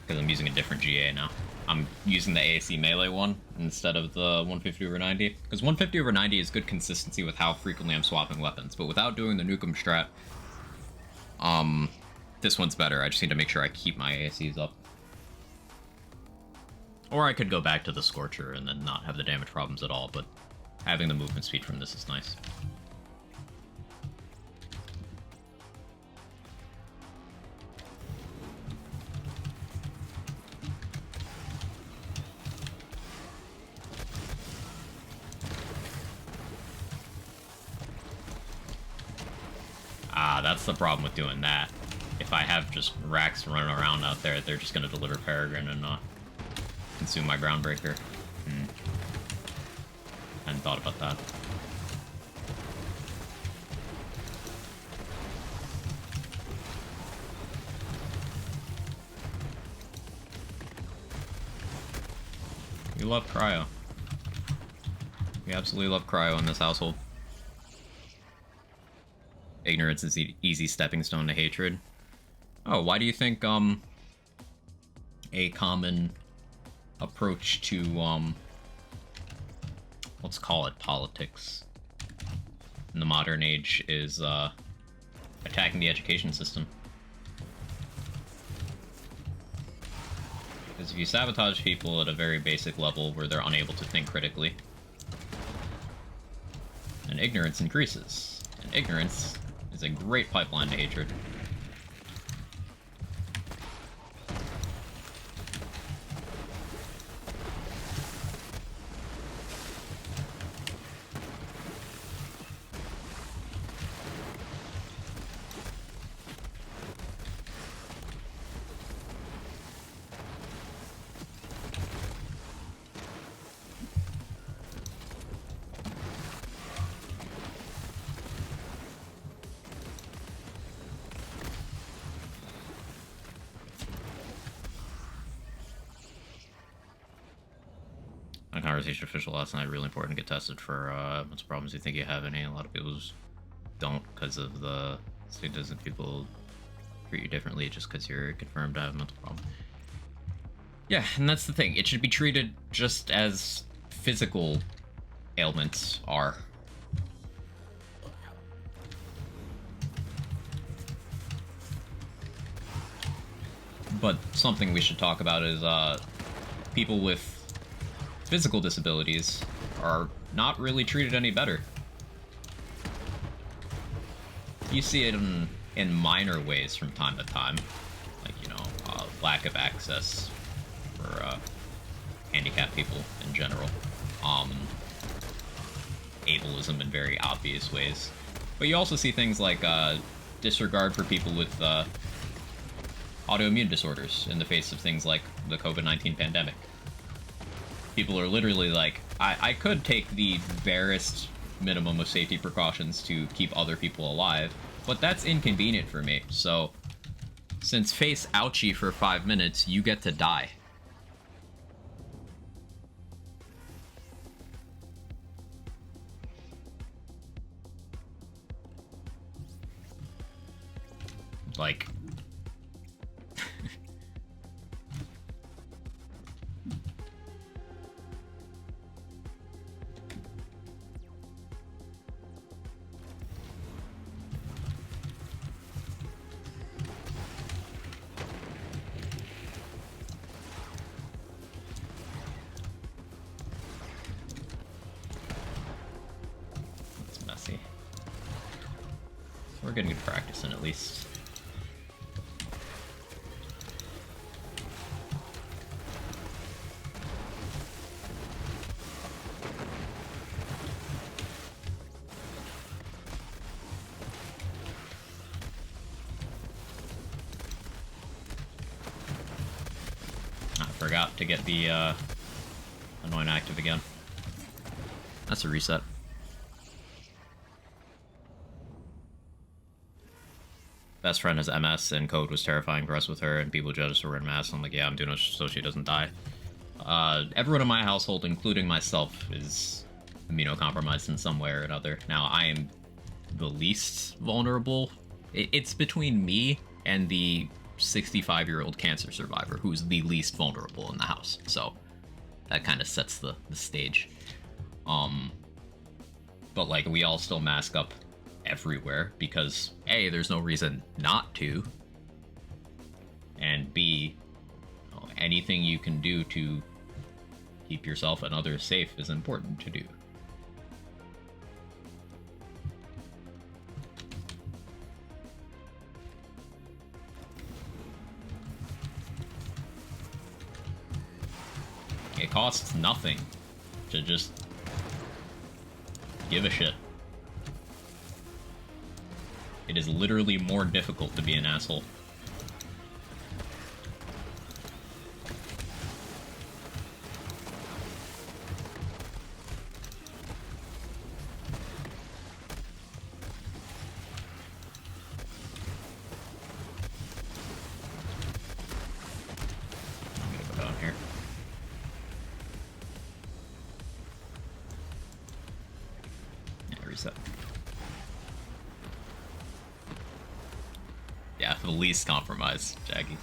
Because I'm using a different GA now. I'm using the ASC melee one instead of the 150 over 90. Because 150 over 90 is good consistency with how frequently I'm swapping weapons. But without doing the Nukem strat, this one's better. I just need to make sure I keep my ASCs up. Or I could go back to the Scorcher and then not have the damage problems at all, but having the movement speed from this is nice. Ah, that's the problem with doing that. If I have just racks running around out there, they're just going to deliver Peregrine and consume my Groundbreaker. Hadn't thought about that. We love Cryo. We absolutely love Cryo in this household. Ignorance is the easy stepping stone to hatred. Oh, why do you think, a common approach to, let's call it politics in the modern age is, attacking the education system? Because if you sabotage people at a very basic level where they're unable to think critically, then ignorance increases. And ignorance is a great pipeline to hatred. Conversation official last night, really important to get tested for what's problems you think you have any. A lot of people just don't because of the status of people treat you differently just because you're confirmed to have a mental problem. Yeah, and that's the thing. It should be treated just as physical ailments are. But something we should talk about is people with physical disabilities are not really treated any better. You see it in minor ways from time to time, like, you know, lack of access for handicapped people in general, ableism in very obvious ways. But you also see things like disregard for people with autoimmune disorders in the face of things like the COVID-19 pandemic. People are literally like, I could take the barest minimum of safety precautions to keep other people alive, but that's inconvenient for me, so since face ouchie for 5 minutes, you get to die. Like... We're getting good practice in, at least. I forgot to get the annoying active again. That's a reset. Best friend has MS, and Code was terrifying for us with her, and people judged her in mass. I'm like, yeah, I'm doing it so she doesn't die. Everyone in my household, including myself, is immunocompromised in some way or another. Now, I am the least vulnerable. It's between me and the 65-year-old cancer survivor who's the least vulnerable in the house. So that kind of sets the stage. But like, we all still mask up everywhere because A, there's no reason not to, and B, anything you can do to keep yourself and others safe is important to do. It costs nothing to just give a shit. It is literally more difficult to be an asshole. I'm gonna go down here. Yeah, reset. Yeah, the least compromise, Jaggy.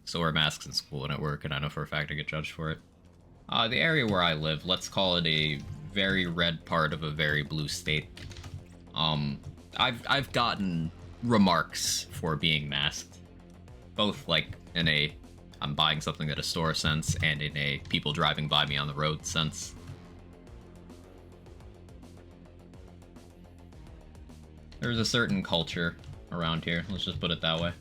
So wear masks in school and at work, and I know for a fact I get judged for it. The area where I live, let's call it a very red part of a very blue state. I've gotten remarks for being masked, both like in a I'm buying something at a store sense and in a people driving by me on the road sense. There's a certain culture around here, let's just put it that way.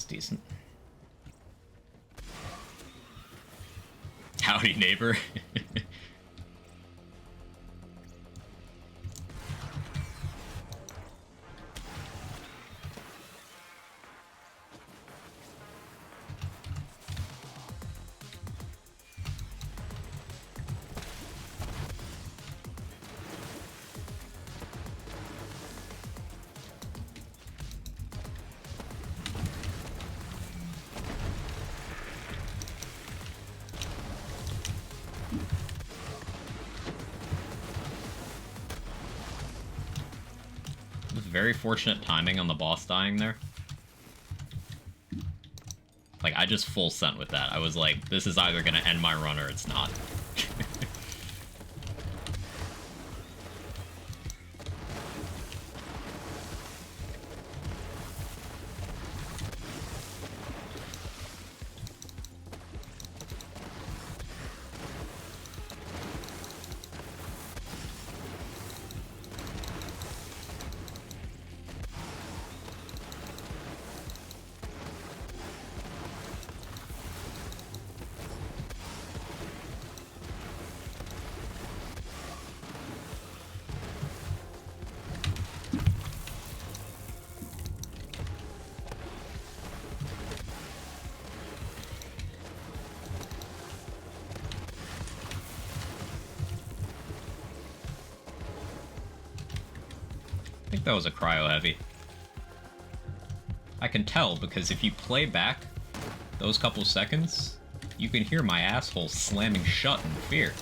Decent. Howdy, neighbor. Very fortunate timing on the boss dying there. Like, I just full sent with that. I was like, this is either gonna end my run or it's not. I think that was a cryo heavy. I can tell because if you play back those couple seconds, you can hear my asshole slamming shut in fear.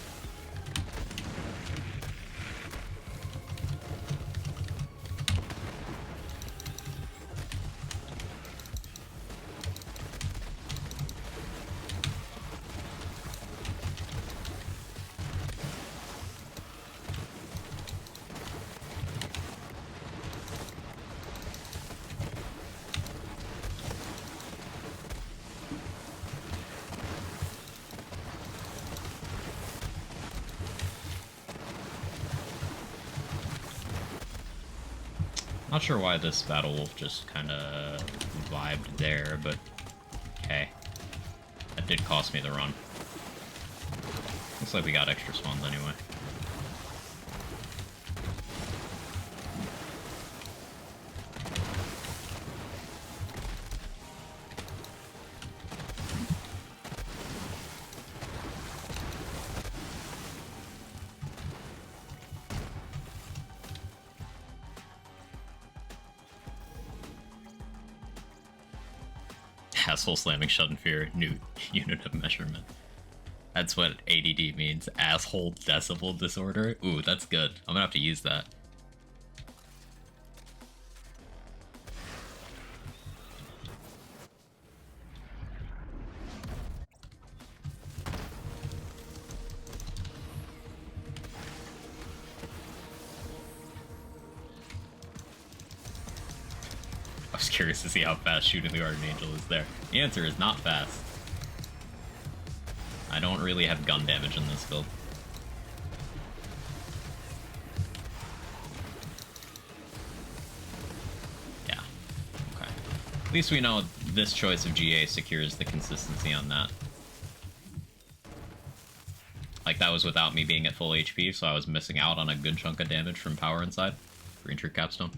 Not sure why this Battle Wolf just kind of vibed there, but okay. That did cost me the run. Looks like we got extra spawns anyway. Asshole slamming Shut in Fear, new unit of measurement. That's what ADD means. Asshole decibel disorder. Ooh, that's good. I'm gonna have to use that. I was curious to see how fast shooting the Archangel is there. The answer is not fast. I don't really have gun damage in this build. Yeah. Okay. At least we know this choice of GA secures the consistency on that. Like, that was without me being at full HP, so I was missing out on a good chunk of damage from power inside. Green Tree Capstone.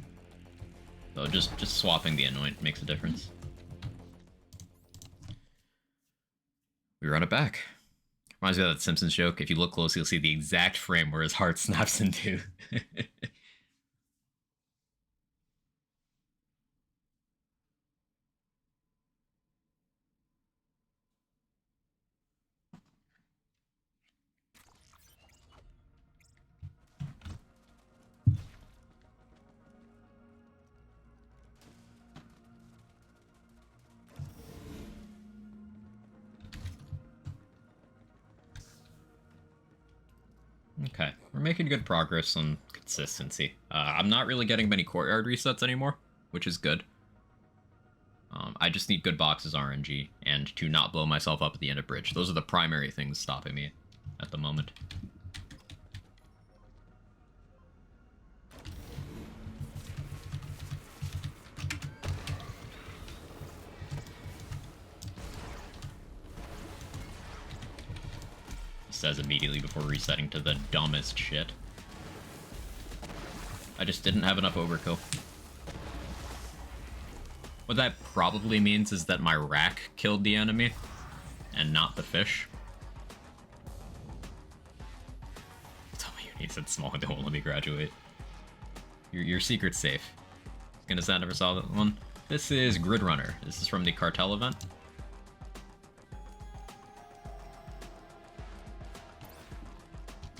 So just swapping the Anoint makes a difference. We run it back. Reminds me of that Simpsons joke. If you look close, you'll see the exact frame where his heart snaps into. Okay, we're making good progress on consistency. I'm not really getting many courtyard resets anymore, which is good. I just need good boxes RNG, and to not blow myself up at the end of bridge. Those are the primary things stopping me at the moment. Says immediately before resetting to the dumbest shit. I just didn't have enough overkill. What that probably means is that my rack killed the enemy and not the fish. Tell me you said small and don't let me graduate. Your secret's safe. Gonna say I never saw that one. This is Grid Runner. This is from the Cartel event.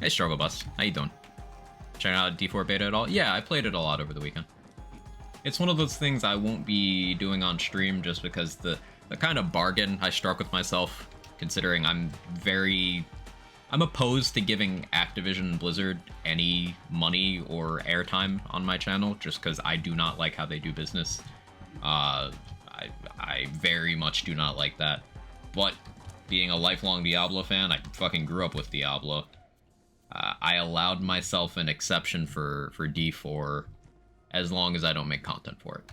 Hey, Struggle Bus. How you doing? Checking out D4 beta at all? Yeah, I played it a lot over the weekend. It's one of those things I won't be doing on stream just because the kind of bargain I struck with myself, considering I'm opposed to giving Activision and Blizzard any money or airtime on my channel, just because I do not like how they do business. I very much do not like that. But being a lifelong Diablo fan, I fucking grew up with Diablo. I allowed myself an exception for D4 as long as I don't make content for it.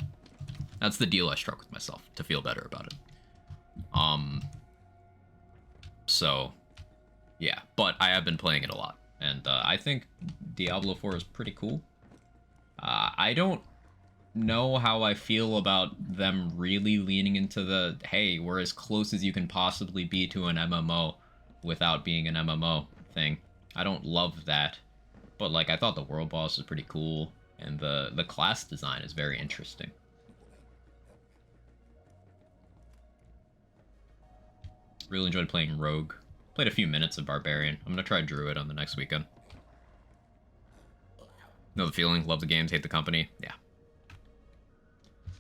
That's the deal I struck with myself, to feel better about it. So, yeah. But I have been playing it a lot, and I think Diablo 4 is pretty cool. I don't know how I feel about them really leaning into the, hey, we're as close as you can possibly be to an MMO without being an MMO thing. I don't love that, but like I thought the world boss was pretty cool, and the class design is very interesting. Really enjoyed playing Rogue. Played a few minutes of Barbarian. I'm gonna try Druid on the next weekend. Know the feeling, love the games, hate the company. Yeah.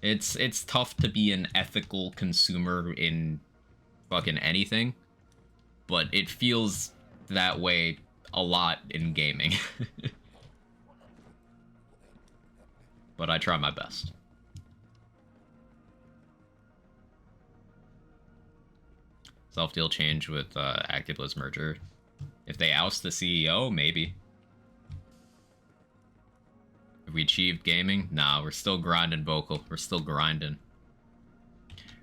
It's tough to be an ethical consumer in fucking anything, but it feels that way a lot in gaming. But I try my best. Self-deal change with ActiveBliz merger. If they oust the CEO, maybe. If we achieved gaming? Nah, we're still grinding vocal. We're still grinding.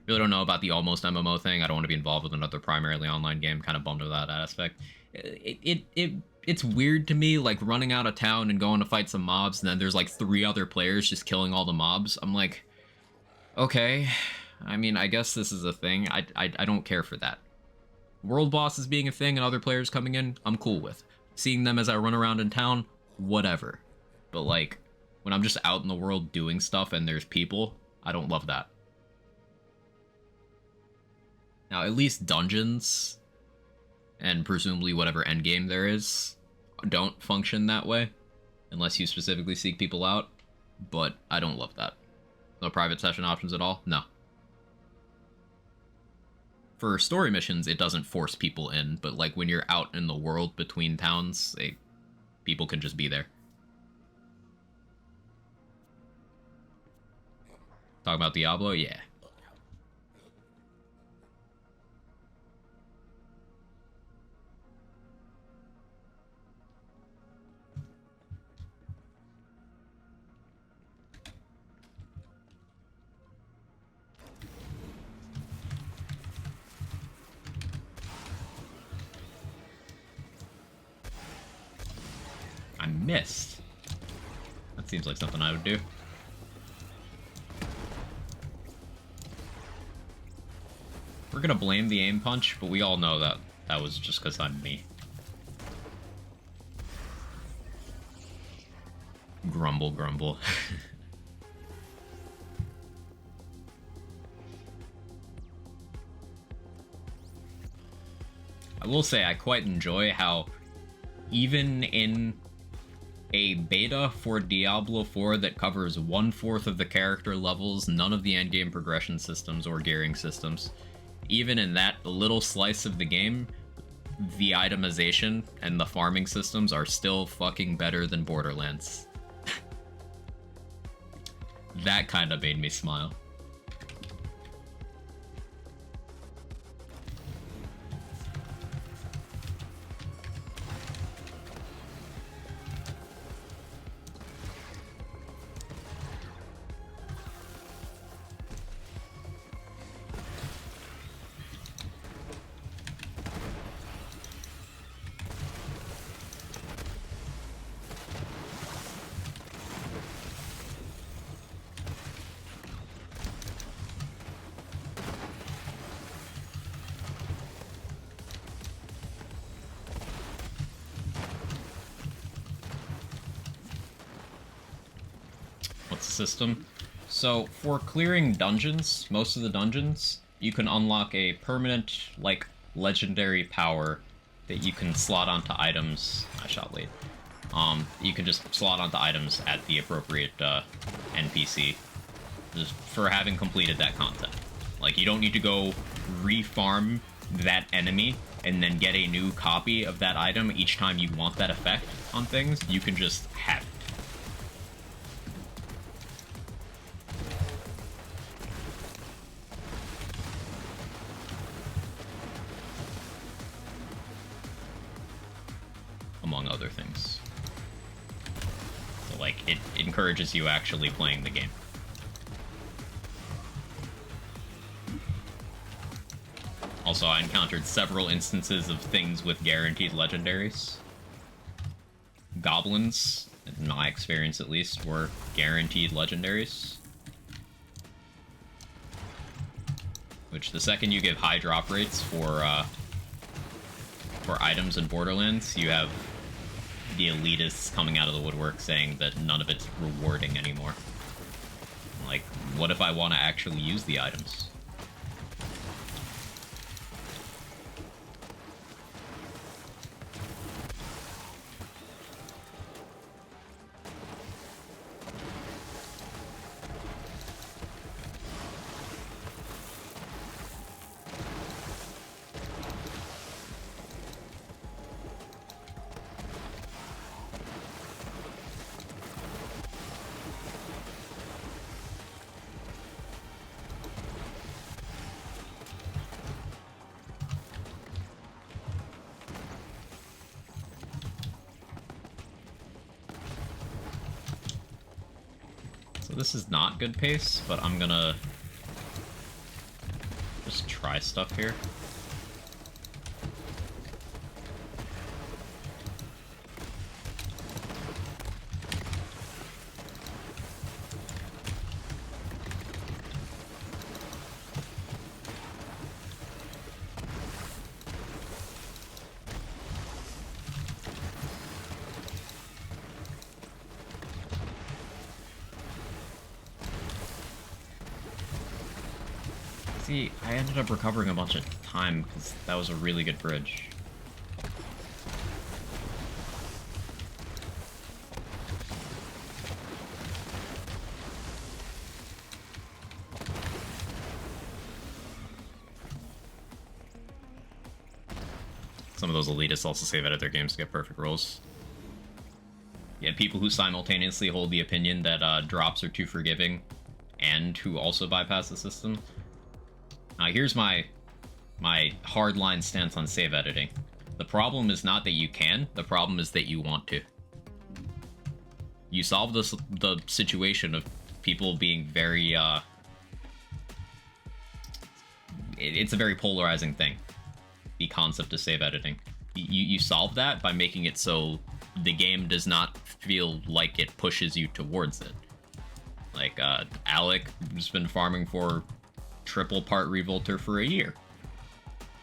Really don't know about the almost MMO thing. I don't want to be involved with another primarily online game. Kind of bummed with that aspect. It's weird to me, like running out of town and going to fight some mobs, and then there's like 3 other players just killing all the mobs. I'm like, okay. I mean, I guess this is a thing. I don't care for that. World bosses being a thing and other players coming in, I'm cool with. Seeing them as I run around in town, whatever. But like, when I'm just out in the world doing stuff and there's people, I don't love that. Now, at least dungeons, and presumably whatever endgame there is, don't function that way, unless you specifically seek people out, but I don't love that. No private session options at all? No. For story missions, it doesn't force people in, but like when you're out in the world between towns, people can just be there. Talk about Diablo? Yeah. I missed. That seems like something I would do. We're gonna blame the aim punch, but we all know that that was just because I'm me. Grumble, grumble. I will say I quite enjoy how even in a beta for Diablo 4 that covers 1/4 of the character levels, none of the endgame progression systems or gearing systems, even in that little slice of the game, the itemization and the farming systems are still fucking better than Borderlands. That kind of made me smile. System. So for clearing dungeons, most of the dungeons, you can unlock a permanent, like, legendary power that you can slot onto items. I shot late. You can just slot onto items at the appropriate NPC just for having completed that content. Like, you don't need to go re-farm that enemy and then get a new copy of that item each time you want that effect on things. You can just have it. Among other things. So, like, it encourages you actually playing the game. Also, I encountered several instances of things with guaranteed legendaries. Goblins, in my experience at least, were guaranteed legendaries. Which, the second you give high drop rates for items in Borderlands, you have the elitists coming out of the woodwork saying that none of it's rewarding anymore. Like, what if I want to actually use the items? So this is not good pace, but I'm gonna just try stuff here. See, I ended up recovering a bunch of time because that was a really good bridge. Some of those elitists also say that at their games to get perfect rolls. Yeah, people who simultaneously hold the opinion that drops are too forgiving and who also bypass the system. Here's my hardline stance on save editing. The problem is not that you can, the problem is that you want to. You solve the situation of people being very, it's a very polarizing thing, the concept of save editing. You solve that by making it so the game does not feel like it pushes you towards it. Like, Alec has been farming for triple part Revolter for a year.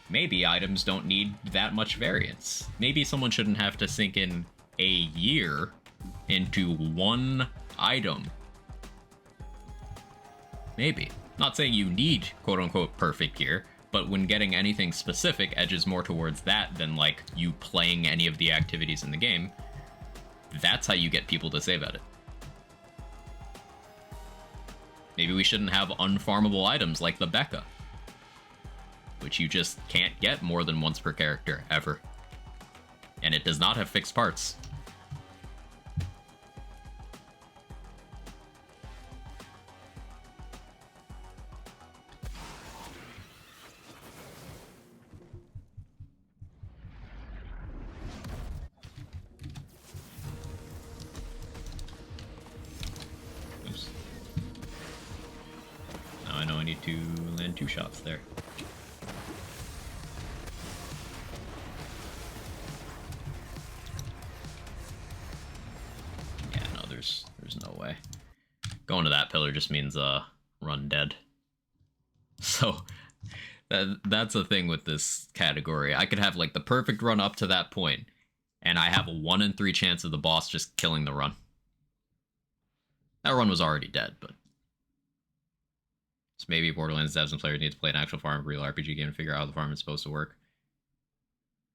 Maybe items don't need that much variance. Maybe someone shouldn't have to sink in a year into one item. Maybe. Not saying you need quote-unquote perfect gear, but when getting anything specific edges more towards that than like you playing any of the activities in the game, that's how you get people to save edit. Maybe we shouldn't have unfarmable items like the Becca, which you just can't get more than once per character, ever. And it does not have fixed parts. To land 2 shots there. Yeah, no, there's no way. Going to that pillar just means run dead. So that's the thing with this category. I could have like the perfect run up to that point, and I have a 1 in 3 chance of the boss just killing the run. That run was already dead, but so maybe Borderlands devs and players need to play an actual farm real RPG game to figure out how the farm is supposed to work.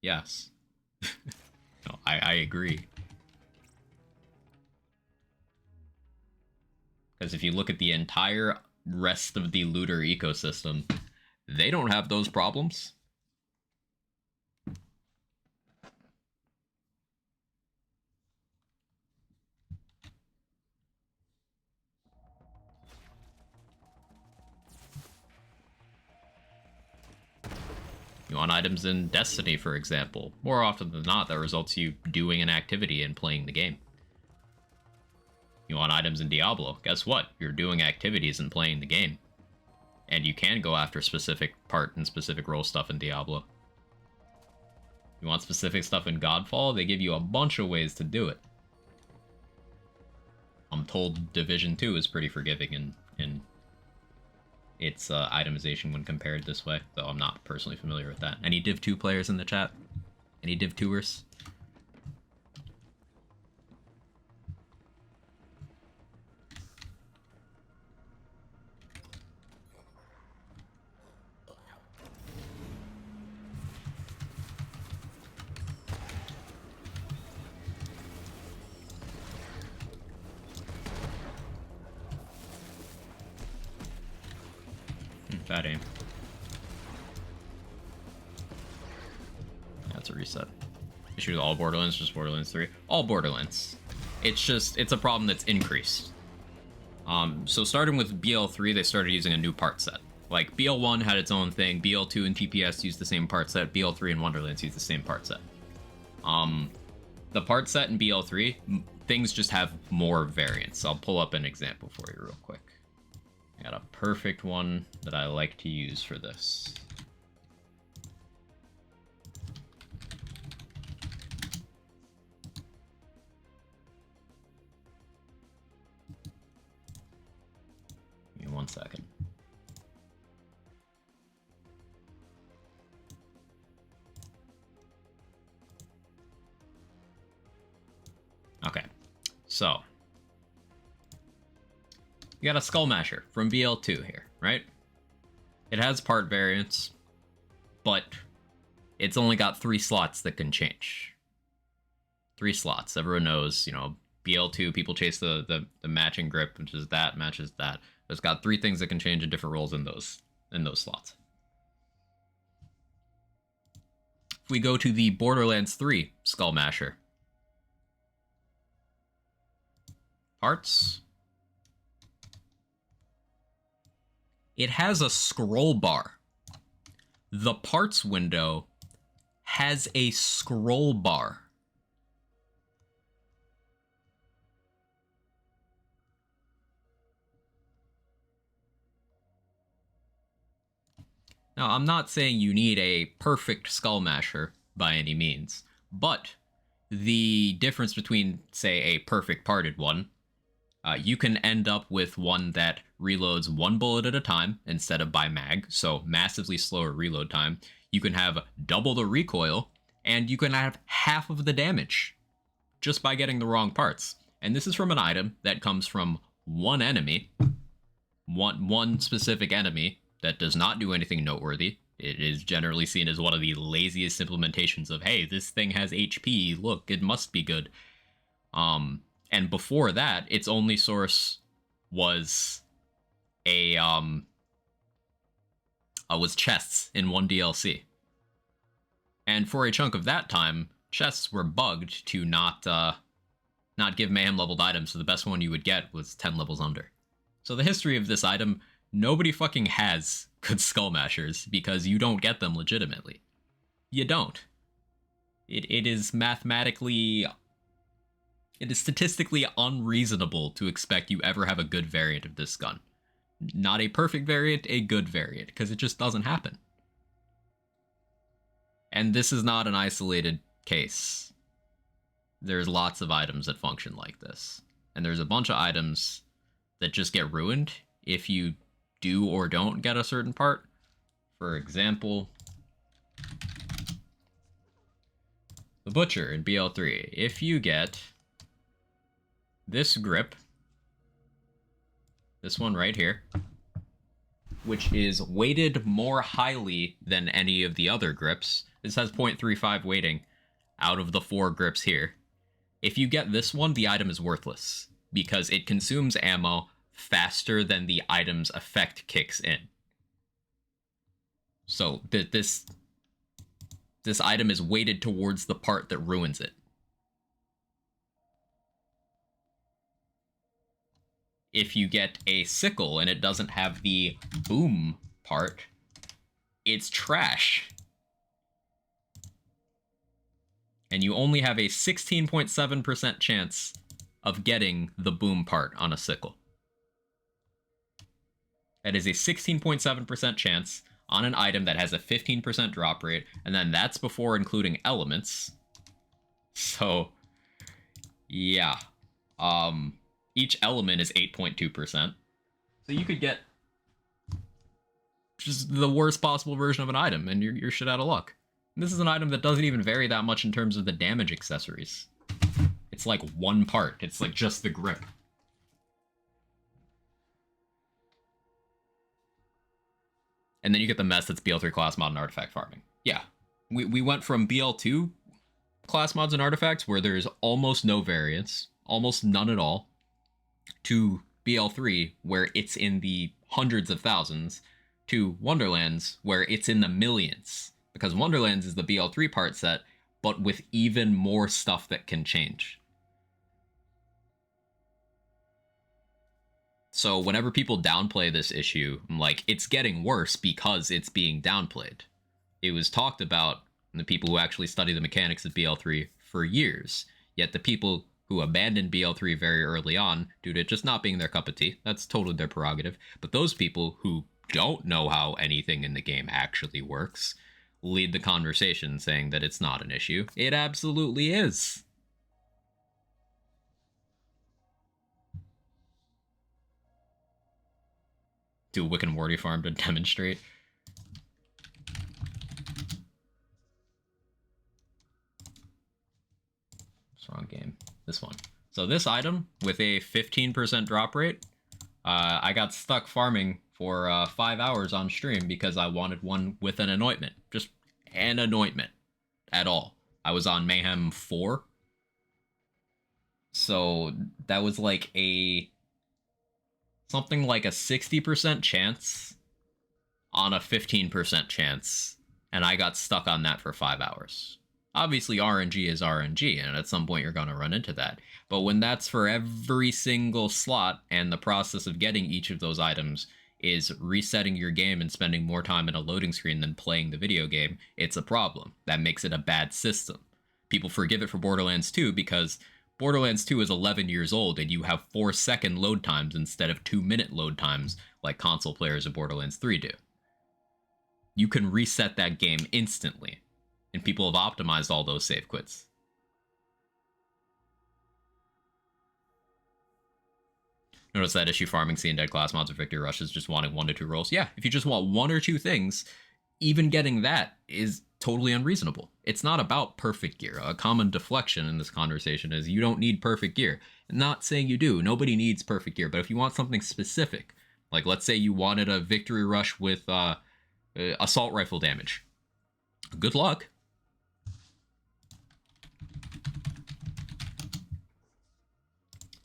Yes. No, I agree. Because if you look at the entire rest of the looter ecosystem, they don't have those problems. You want items in Destiny, for example. More often than not, that results you doing an activity and playing the game. You want items in Diablo. Guess what? You're doing activities and playing the game. And you can go after specific part and specific role stuff in Diablo. You want specific stuff in Godfall? They give you a bunch of ways to do it. I'm told Division 2 is pretty forgiving in its itemization when compared this way, though I'm not personally familiar with that. Any Div 2 players in the chat? Any Div 2ers? Bad aim. That's a reset. Issue with all Borderlands, just Borderlands 3. All Borderlands. It's a problem that's increased. So starting with BL3, they started using a new part set. Like, BL1 had its own thing, BL2 and TPS used the same part set, BL3 and Wonderlands used the same part set. The part set in BL3, things just have more variance. I'll pull up an example for you real quick. I got a perfect one that I like to use for this. Give me 1 second. Okay, so you got a Skull Masher from BL2 here, right? It has part variance, but it's only got 3 slots that can change. 3 slots. Everyone knows, you know, BL2, people chase the matching grip, which is that matches that. It's got 3 things that can change in different roles in those slots. If we go to the Borderlands 3 Skull Masher, parts. It has a scroll bar. The parts window has a scroll bar. Now, I'm not saying you need a perfect Skull Masher by any means, but the difference between, say, a perfect parted one, you can end up with one that reloads 1 bullet at a time instead of by mag, so massively slower reload time. You can have double the recoil, and you can have half of the damage just by getting the wrong parts. And this is from an item that comes from one enemy, one specific enemy that does not do anything noteworthy. It is generally seen as one of the laziest implementations of, hey, this thing has HP, look, it must be good. And before that, its only source was was chests in one DLC. And for a chunk of that time, chests were bugged to not give mayhem leveled items, so the best one you would get was 10 levels under. So the history of this item, nobody fucking has good Skull Mashers because you don't get them legitimately. You don't. It is statistically unreasonable to expect you ever have a good variant of this gun. Not a perfect variant, a good variant, because it just doesn't happen. And this is not an isolated case. There's lots of items that function like this. And there's a bunch of items that just get ruined if you do or don't get a certain part. For example, the Butcher in BL3. If you get this grip, this one right here, which is weighted more highly than any of the other grips. This has 0.35 weighting out of the 4 grips here. If you get this one, the item is worthless because it consumes ammo faster than the item's effect kicks in. So this item is weighted towards the part that ruins it. If you get a sickle and it doesn't have the boom part, it's trash. And you only have a 16.7% chance of getting the boom part on a sickle. That is a 16.7% chance on an item that has a 15% drop rate, and then that's before including elements. So, yeah. Each element is 8.2%. So you could get just the worst possible version of an item, and you're shit out of luck. And this is an item that doesn't even vary that much in terms of the damage accessories. It's like one part. It's like just the grip. And then you get the mess that's BL3 class mod and artifact farming. Yeah, we went from BL2 class mods and artifacts, where there's almost no variance, almost none at all, to BL3, where it's in the hundreds of thousands, to Wonderlands, where it's in the millions. Because Wonderlands is the BL3 part set, but with even more stuff that can change. So whenever people downplay this issue, I'm like, it's getting worse because it's being downplayed. It was talked about in the people who actually study the mechanics of BL3 for years, yet the people who abandoned BL3 very early on due to it just not being their cup of tea. That's totally their prerogative. But those people who don't know how anything in the game actually works lead the conversation saying that it's not an issue. It absolutely is. Do a Wick and Morty farm to demonstrate. Wrong game. This one. So this item with a 15% drop rate, I got stuck farming for 5 hours on stream because I wanted one with an anointment. Just an anointment at all. I was on Mayhem 4. So that was like something like a 60% chance on a 15% chance. And I got stuck on that for 5 hours. Obviously, RNG is RNG, and at some point you're going to run into that. But when that's for every single slot, and the process of getting each of those items is resetting your game and spending more time in a loading screen than playing the video game, it's a problem. That makes it a bad system. People forgive it for Borderlands 2 because Borderlands 2 is 11 years old, and you have 4-second load times instead of 2-minute load times like console players of Borderlands 3 do. You can reset that game instantly. And people have optimized all those save quits. Notice that issue farming scene, dead class mods, or victory rushes, just wanting 1 to 2 rolls. Yeah, if you just want 1 or 2 things, even getting that is totally unreasonable. It's not about perfect gear. A common deflection in this conversation is you don't need perfect gear. I'm not saying you do. Nobody needs perfect gear. But if you want something specific, like let's say you wanted a victory rush with assault rifle damage, good luck.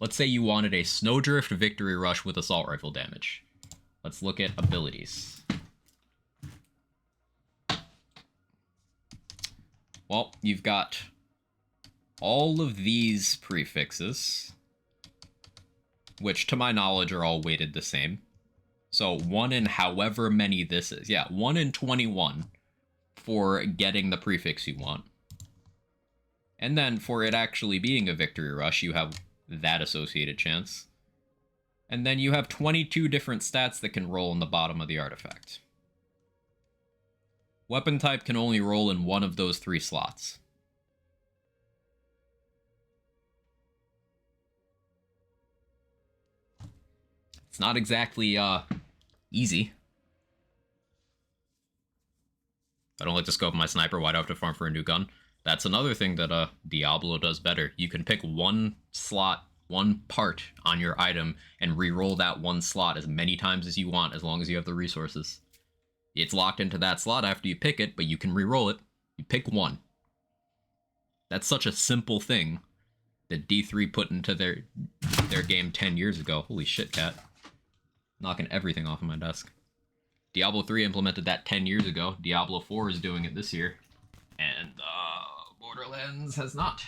Let's say you wanted a Snowdrift Victory Rush with Assault Rifle damage. Let's look at abilities. Well, you've got all of these prefixes, which to my knowledge are all weighted the same. So 1 in however many this is. Yeah, 1 in 21 for getting the prefix you want. And then for it actually being a Victory Rush, you have that associated chance. And then you have 22 different stats that can roll in the bottom of the artifact. Weapon type can only roll in one of those 3 slots. It's not exactly easy. I don't like to scope my sniper. Why do I have to farm for a new gun? That's another thing that Diablo does better. You can pick 1 slot, 1 part on your item, and re-roll that 1 slot as many times as you want, as long as you have the resources. It's locked into that slot after you pick it, but you can re-roll it. You pick 1. That's such a simple thing that D3 put into their game 10 years ago. Holy shit, cat. Knocking everything off of my desk. Diablo 3 implemented that 10 years ago. Diablo 4 is doing it this year. And Borderlands has not.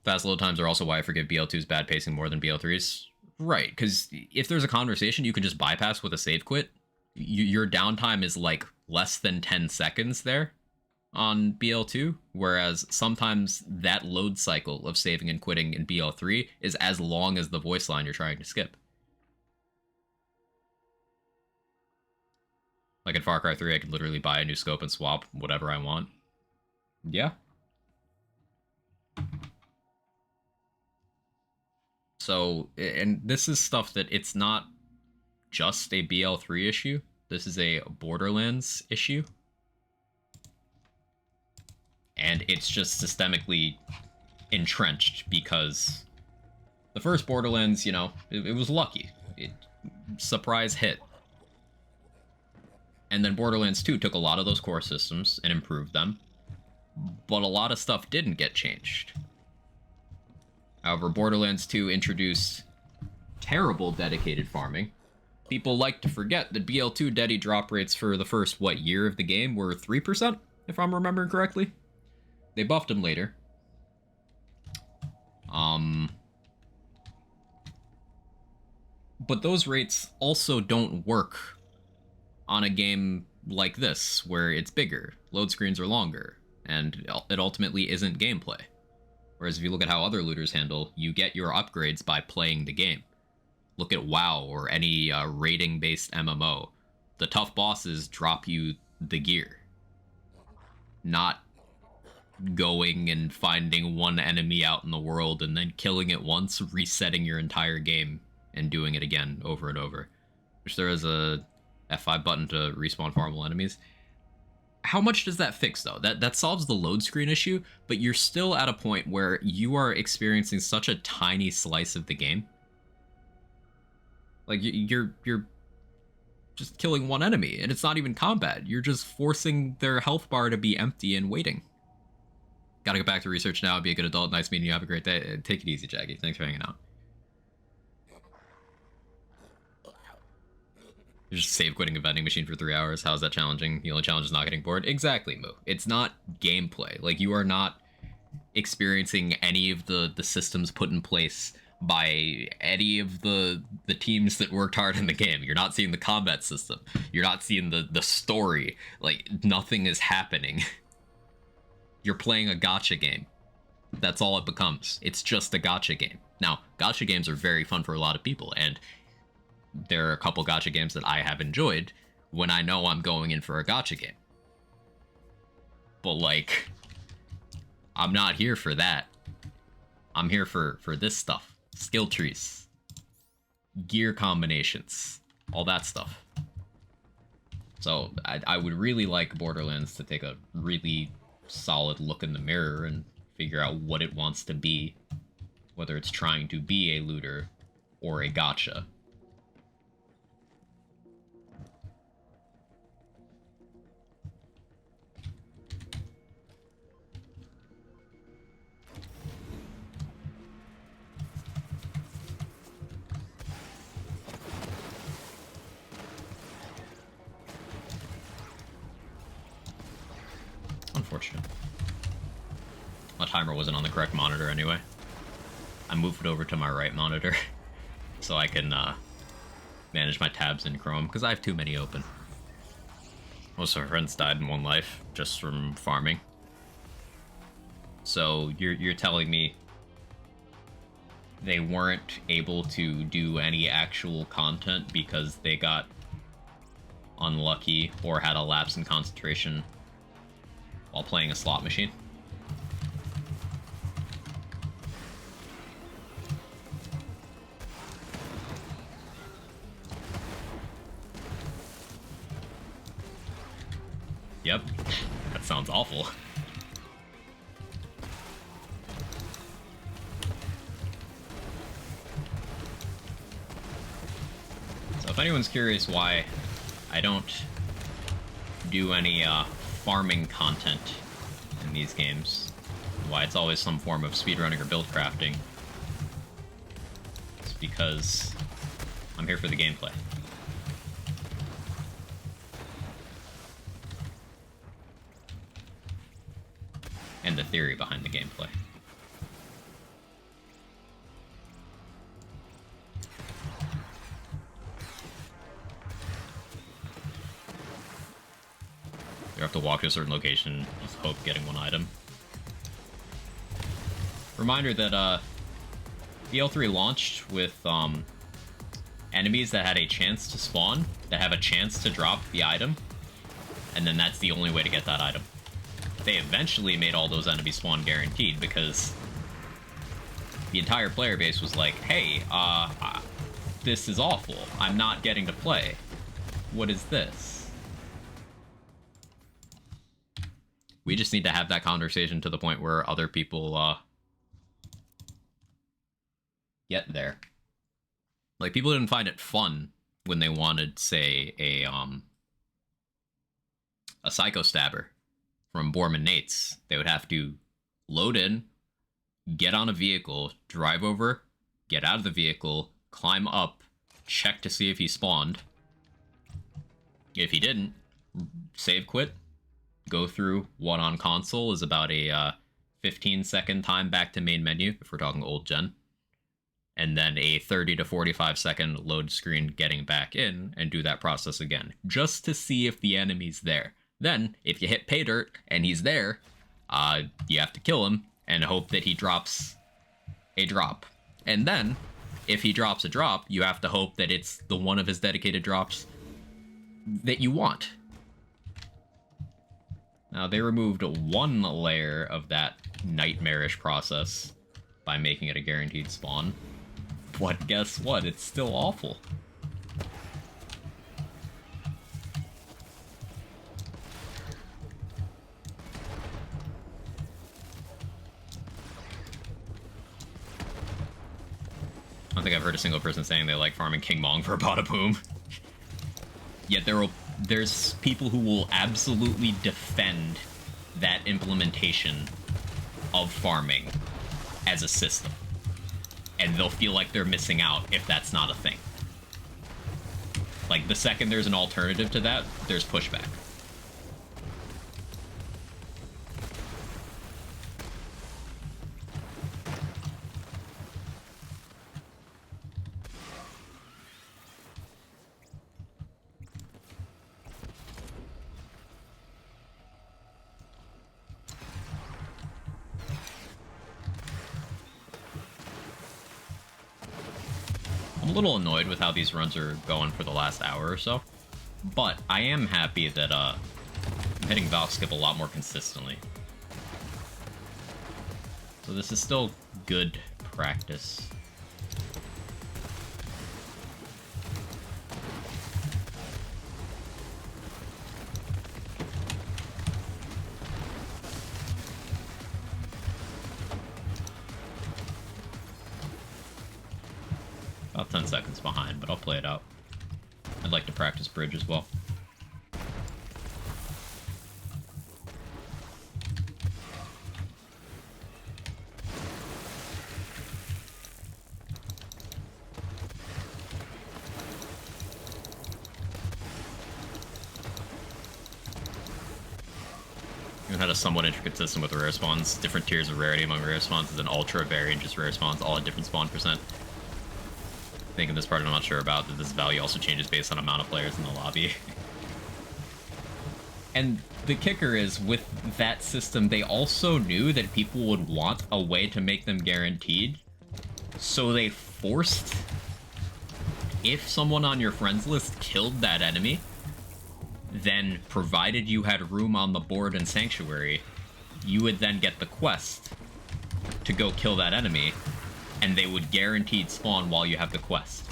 Fast load times are also why I forgive BL2's bad pacing more than BL3's. Right, because if there's a conversation you can just bypass with a save quit, your downtime is like less than 10 seconds there on BL2, whereas sometimes that load cycle of saving and quitting in BL3 is as long as the voice line you're trying to skip. Like in Far Cry 3, I could literally buy a new scope and swap whatever I want. Yeah. So, and this is stuff that it's not just a BL3 issue. This is a Borderlands issue. And it's just systemically entrenched because the first Borderlands, you know, it was lucky. Surprise hit. And then Borderlands 2 took a lot of those core systems and improved them, but a lot of stuff didn't get changed. However, Borderlands 2 introduced terrible dedicated farming. People like to forget that BL2 dedi drop rates for the first, year of the game were 3%, if I'm remembering correctly. They buffed them later. But those rates also don't work on a game like this, where it's bigger, load screens are longer, and it ultimately isn't gameplay. Whereas if you look at how other looters handle, you get your upgrades by playing the game. Look at WoW or any rating-based MMO. The tough bosses drop you the gear. Not going and finding one enemy out in the world and then killing it once, resetting your entire game, and doing it again over and over. Which there is a F5 button to respawn farmable enemies. How much does that fix, though? That solves the load screen issue, but you're still at a point where you are experiencing such a tiny slice of the game. Like, you're just killing one enemy, and it's not even combat. You're just forcing their health bar to be empty and waiting. Gotta get back to research now. Be a good adult. Nice meeting you. Have a great day. Take it easy, Jaggy. Thanks for hanging out. You're just save quitting a vending machine for 3 hours. How's that challenging? The only challenge is not getting bored. Exactly, Moo. It's not gameplay. Like, you are not experiencing any of the systems put in place by any of the teams that worked hard in the game. You're not seeing the combat system. You're not seeing the story. Like, nothing is happening. You're playing a gacha game. That's all it becomes. It's just a gacha game. Now, gacha games are very fun for a lot of people, and there are a couple gacha games that I have enjoyed when I know I'm going in for a gacha game. But, like, I'm not here for that. I'm here for this stuff. Skill trees. Gear combinations. All that stuff. So, I would really like Borderlands to take a really solid look in the mirror and figure out what it wants to be. Whether it's trying to be a looter or a gacha. Unfortunate. My timer wasn't on the correct monitor anyway. I moved it over to my right monitor so I can manage my tabs in Chrome, because I have too many open. Most of my friends died in one life just from farming. So you're telling me they weren't able to do any actual content because they got unlucky or had a lapse in concentration while playing a slot machine? Yep, that sounds awful. So if anyone's curious why I don't do any farming content in these games, why it's always some form of speedrunning or build crafting, it's because I'm here for the gameplay. And the theory behind the gameplay. You have to walk to a certain location, just hope getting one item. Reminder that BL3 launched with enemies that had a chance to spawn, that have a chance to drop the item, and then that's the only way to get that item. They eventually made all those enemies spawn guaranteed because the entire player base was like, hey, this is awful. I'm not getting to play. What is this? We just need to have that conversation to the point where other people get there. Like, people didn't find it fun when they wanted, say, a Psycho Stabber from Borman Nates. They would have to load in, get on a vehicle, drive over, get out of the vehicle, climb up, check to see if he spawned. If he didn't, save quit, go through what on console is about a 15-second time back to main menu, if we're talking old gen, and then a 30 to 45-second load screen getting back in, and do that process again, just to see if the enemy's there. Then, if you hit pay dirt and he's there, you have to kill him, and hope that he drops a drop. And then, if he drops a drop, you have to hope that it's the one of his dedicated drops that you want. Now, they removed one layer of that nightmarish process by making it a guaranteed spawn. But guess what? It's still awful. I don't think I've heard a single person saying they like farming King Mong for Bada Boom. Yet there's people who will absolutely defend that implementation of farming as a system. And they'll feel like they're missing out if that's not a thing. Like, the second there's an alternative to that, there's pushback. I'm a little annoyed with how these runs are going for the last hour or so, but I am happy that I'm hitting Valk Skip a lot more consistently. So this is still good practice. About 10 seconds behind, but I'll play it out. I'd like to practice bridge as well. You had a somewhat intricate system with rare spawns, different tiers of rarity among rare spawns, and then ultra variant just rare spawns, all at different spawn percent. I think in this part I'm not sure about that this value also changes based on amount of players in the lobby. And the kicker is, with that system, they also knew that people would want a way to make them guaranteed. So they forced, if someone on your friends list killed that enemy, then provided you had room on the board in Sanctuary, you would then get the quest to go kill that enemy, and they would guaranteed spawn while you have the quest.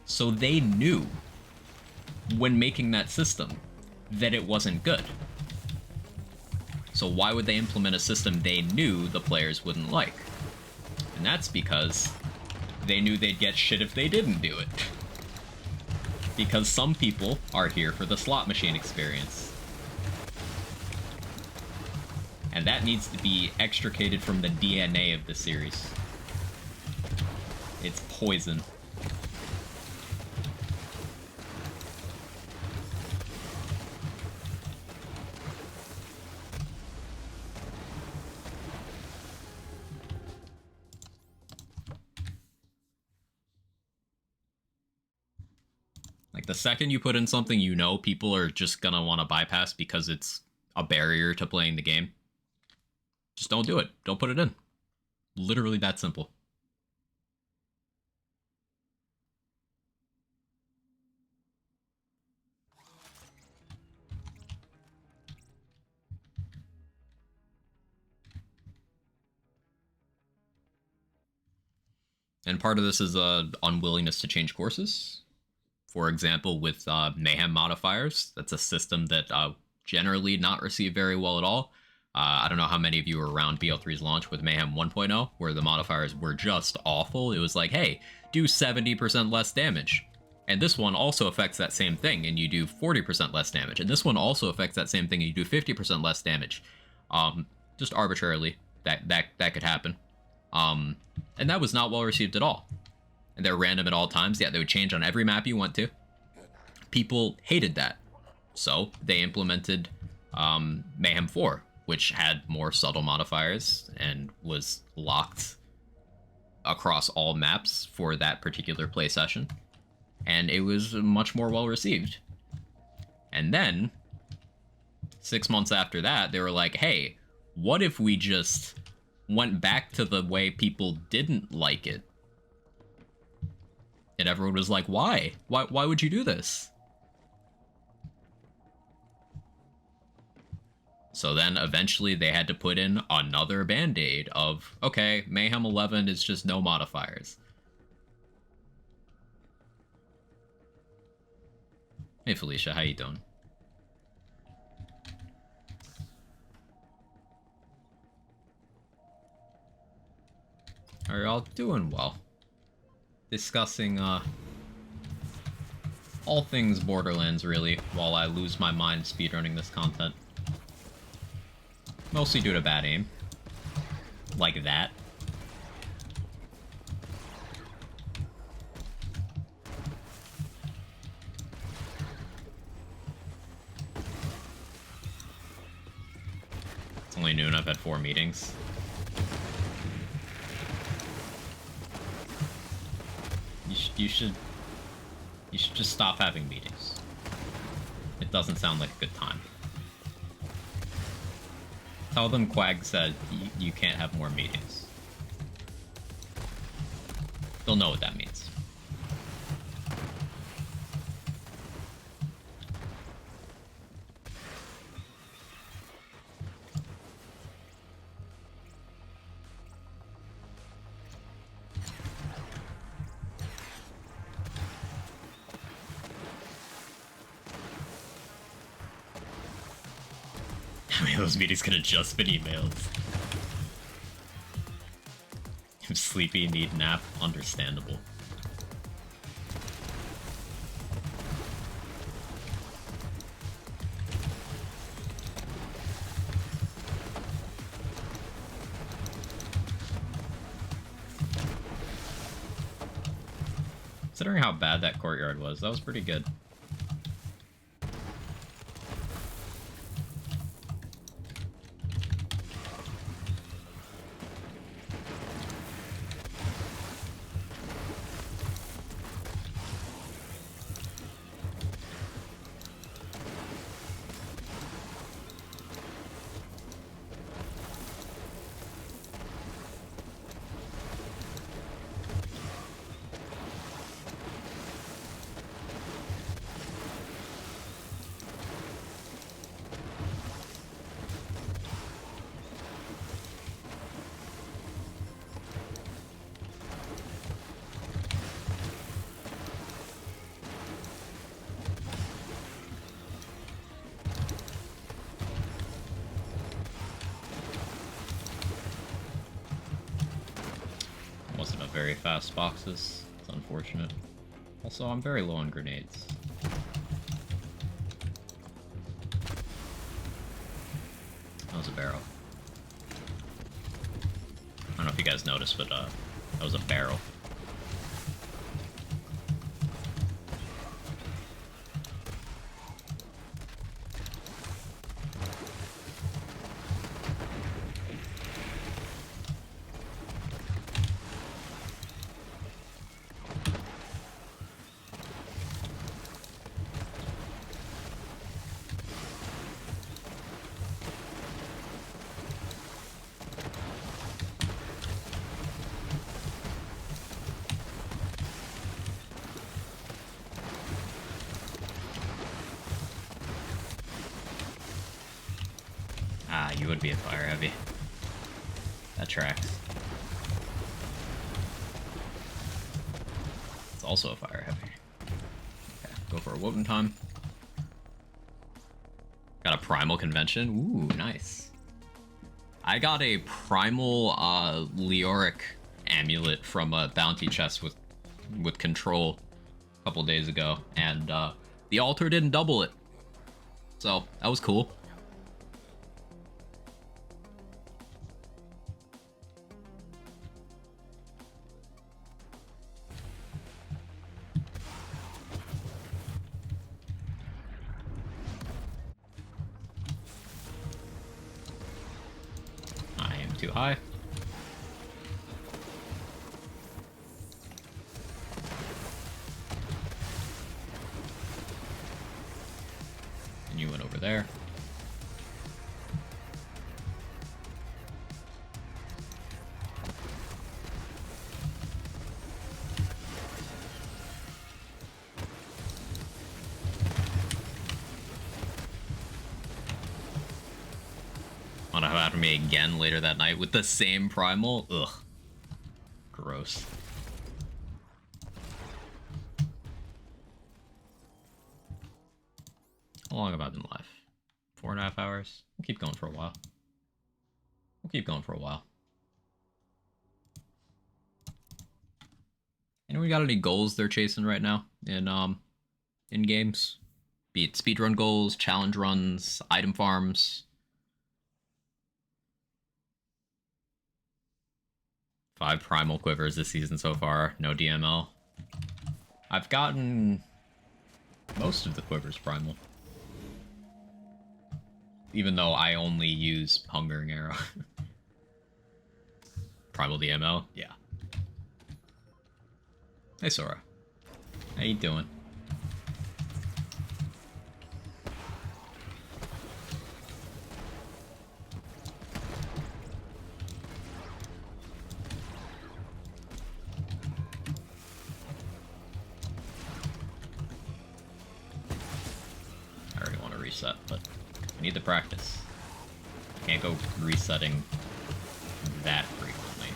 So they knew, when making that system, that it wasn't good. So why would they implement a system they knew the players wouldn't like? And that's because they knew they'd get shit if they didn't do it. Because some people are here for the slot machine experience. And that needs to be extricated from the DNA of the series. It's poison. Like, the second you put in something you know people are just gonna want to bypass because it's a barrier to playing the game, just don't do it. Don't put it in. Literally that simple. And part of this is unwillingness to change courses. For example, with Mayhem modifiers, that's a system that generally not received very well at all. I don't know how many of you were around BL3's launch with Mayhem 1.0, where the modifiers were just awful. It was like, hey, do 70% less damage. And this one also affects that same thing, and you do 40% less damage. And this one also affects that same thing, and you do 50% less damage. Just arbitrarily, that could happen. And that was not well received at all. And they're random at all times. Yeah, they would change on every map you went to. People hated that. So they implemented Mayhem 4, which had more subtle modifiers and was locked across all maps for that particular play session. And it was much more well received. And then, 6 months after that, they were like, hey, What if we just went back to the way people didn't like it? And everyone was like, why? Why would you do this? So then eventually they had to put in another band-aid of, okay, Mayhem 11 is just no modifiers. Hey Felicia, how you doing? Are y'all doing well? Discussing, all things Borderlands, really, while I lose my mind speedrunning this content. Mostly due to bad aim. Like that. It's only noon, I've had 4 meetings. You should just stop having meetings. It doesn't sound like a good time. Tell them Quag said you can't have more meetings. They'll know what that means. How many of those meetings could have just been emails? I'm sleepy, need nap, understandable. Considering how bad that courtyard was, that was pretty good. Wasn't a very fast boxes. It's unfortunate. Also, I'm very low on grenades. That was a barrel. I don't know if you guys noticed, but that was a barrel. Ah, you would be a fire heavy. That tracks. It's also a fire heavy. Okay, go for a Wotan time. Got a primal convention. Ooh, nice. I got a primal Leoric amulet from a bounty chest with control a couple days ago, and the altar didn't double it. So that was cool. Too high. And you went over there. me again later that night with the same primal. Ugh. Gross. How long have I been live? 4.5 hours? We'll keep going for a while. We'll keep going for a while. Anyone got any goals they're chasing right now in games? Be it speedrun goals, challenge runs, item farms. 5 primal quivers this season so far. No DML. I've gotten most of the quivers primal. Even though I only use Hungering Arrow. Primal DML? Yeah. Hey Sora. How you doing? I already want to reset, but I need the practice. Can't go resetting that frequently.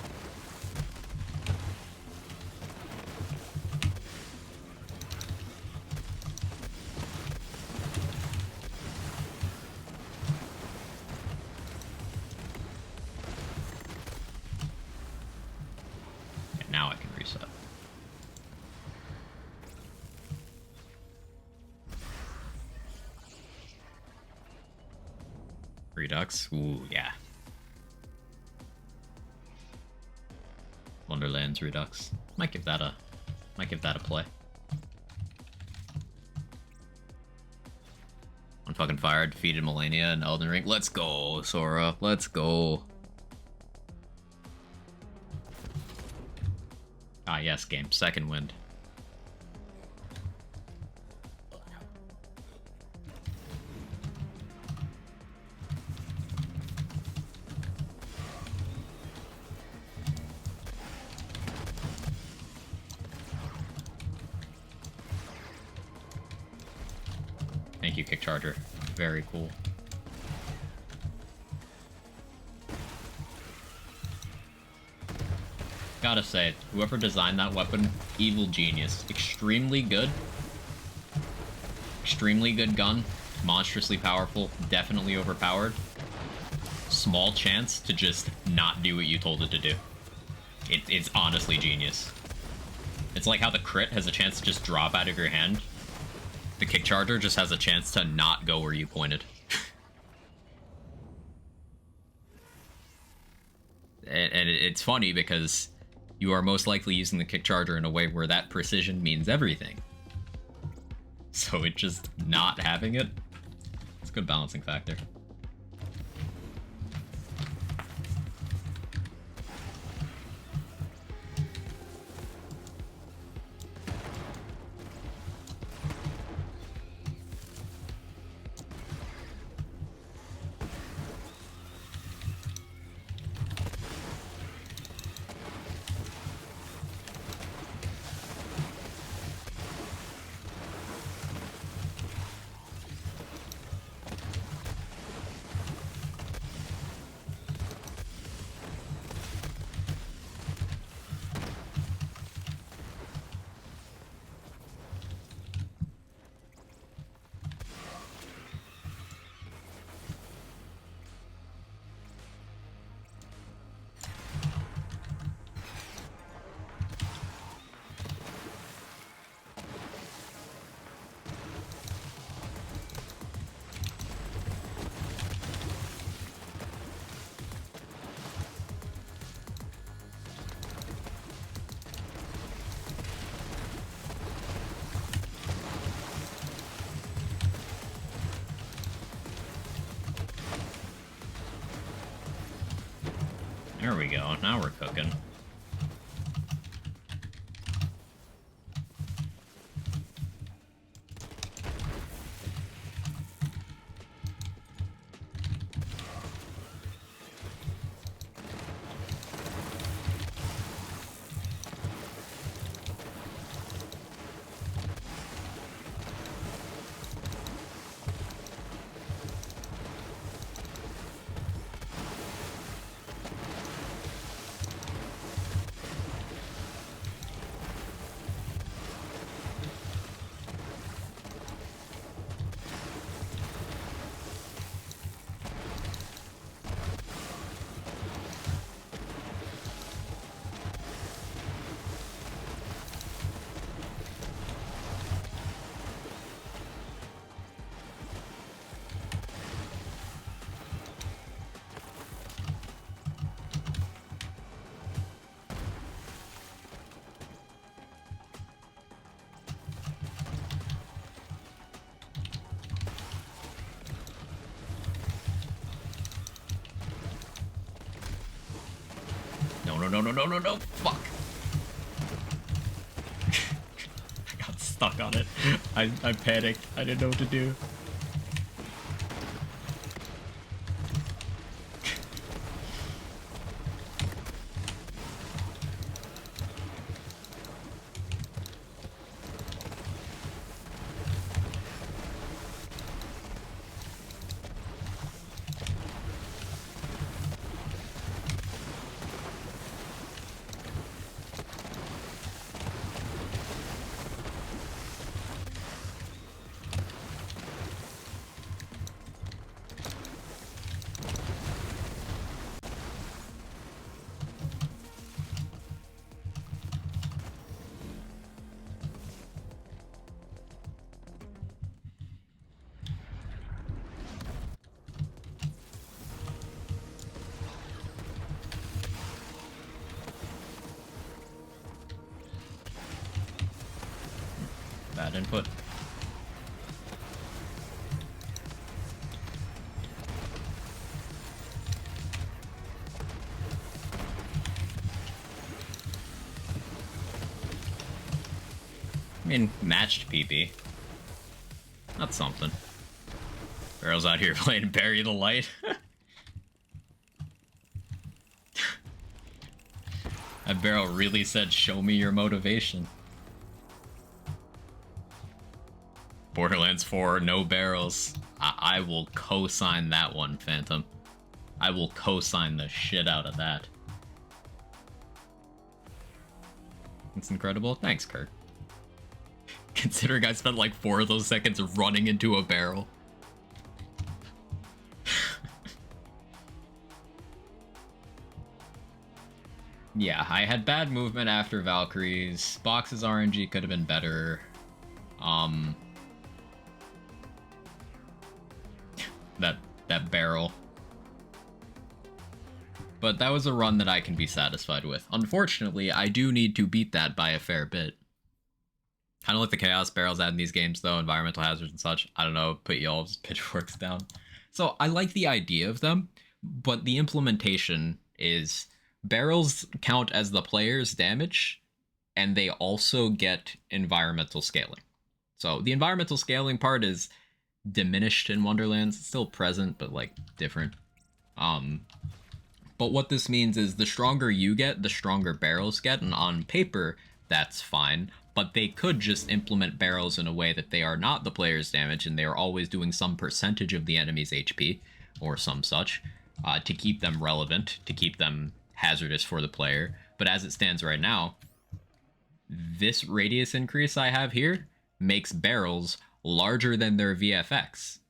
And now I can reset. Redux? Ooh, yeah. Wonderlands Redux. Might give that a play. On fucking fire, defeated Melania and Elden Ring. Let's go, Sora. Let's go. Ah, yes, game. Second wind. Thank you, Kickcharger. Very cool. Gotta say, whoever designed that weapon, evil genius. Extremely good. Extremely good gun. Monstrously powerful. Definitely overpowered. Small chance to just not do what you told it to do. It's honestly genius. It's like how the crit has a chance to just drop out of your hand. The Kickcharger just has a chance to not go where you pointed. and it's funny because you are most likely using the Kickcharger in a way where that precision means everything. So it just not having it, it's a good balancing factor. There we go, now we're cooking. no. Fuck. I got stuck on it. I panicked. I didn't know what to do. Bad input. I mean, matched PP. That's something. Barrel's out here playing Bury the Light. That Barrel really said, show me your motivation. Borderlands 4, no barrels. I will co-sign that one, Phantom. I will co-sign the shit out of that. It's incredible. Thanks, Kurt. Considering I spent like 4 of those seconds running into a barrel. Yeah, I had bad movement after Valkyries. Box's RNG could have been better. That barrel. But that was a run that I can be satisfied with. Unfortunately, I do need to beat that by a fair bit. Kind of like the chaos barrels add in these games, though, environmental hazards and such. I don't know, put y'all's pitchforks down. So I like the idea of them, but the implementation is barrels count as the player's damage, and they also get environmental scaling. So the environmental scaling part is diminished in Wonderlands. It's still present, but like different. But what this means is the stronger you get, the stronger barrels get, and on paper, that's fine. But they could just implement barrels in a way that they are not the player's damage, and they are always doing some percentage of the enemy's HP, or some such, to keep them relevant, to keep them hazardous for the player. But as it stands right now, this radius increase I have here makes barrels larger than their VFX.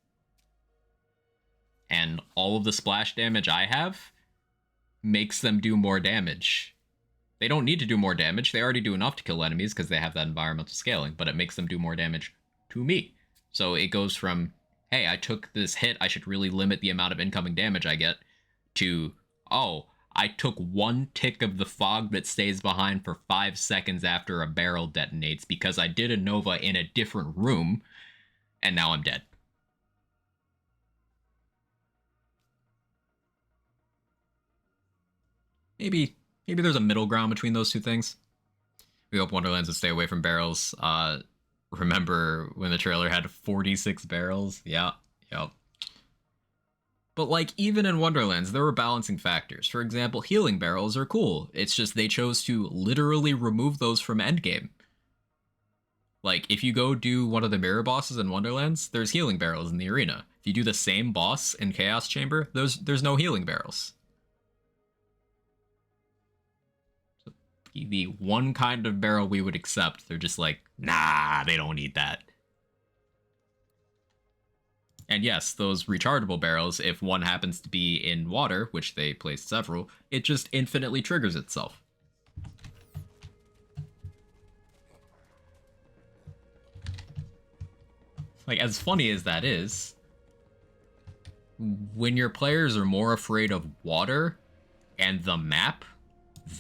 And all of the splash damage I have makes them do more damage. They don't need to do more damage. They already do enough to kill enemies because they have that environmental scaling, but it makes them do more damage to me. So it goes from, hey, I took this hit, I should really limit the amount of incoming damage I get, to, oh, I took 1 tick of the fog that stays behind for 5 seconds after a barrel detonates because I did a Nova in a different room, and now I'm dead. Maybe there's a middle ground between those two things. We hope Wonderlands would stay away from barrels. Remember when the trailer had 46 barrels? Yeah, yep. But like, even in Wonderlands, there were balancing factors. For example, healing barrels are cool. It's just they chose to literally remove those from endgame. Like, if you go do one of the mirror bosses in Wonderlands, there's healing barrels in the arena. If you do the same boss in Chaos Chamber, there's no healing barrels. So the one kind of barrel we would accept, they're just like, nah, they don't need that. And yes, those rechargeable barrels, if one happens to be in water, which they placed several, it just infinitely triggers itself. Like, as funny as that is, when your players are more afraid of water and the map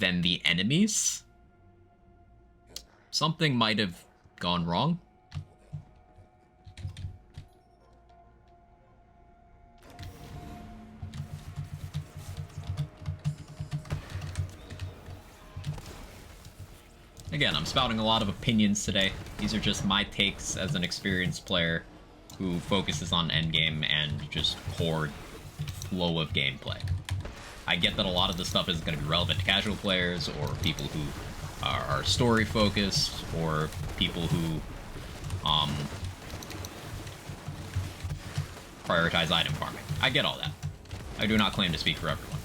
than the enemies, something might have gone wrong. Again, I'm spouting a lot of opinions today. These are just my takes as an experienced player who focuses on endgame and just poor flow of gameplay. I get that a lot of this stuff isn't going to be relevant to casual players or people who are story focused or people who prioritize item farming. I get all that. I do not claim to speak for everyone.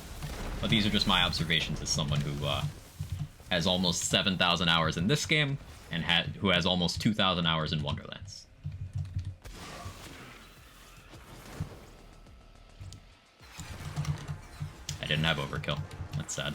But these are just my observations as someone who has almost 7,000 hours in this game and who has almost 2,000 hours in Wonderlands. I didn't have overkill. That's sad.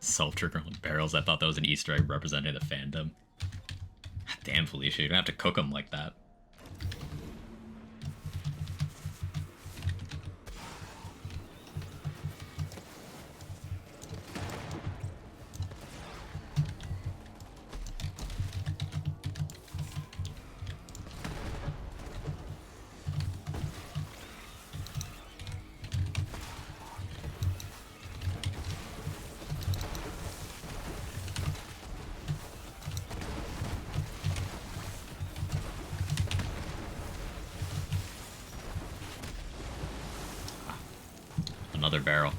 Self-trigger on barrels. I thought that was an Easter egg representing the fandom. Damn, Felicia, you don't have to cook them like that. Another barrel.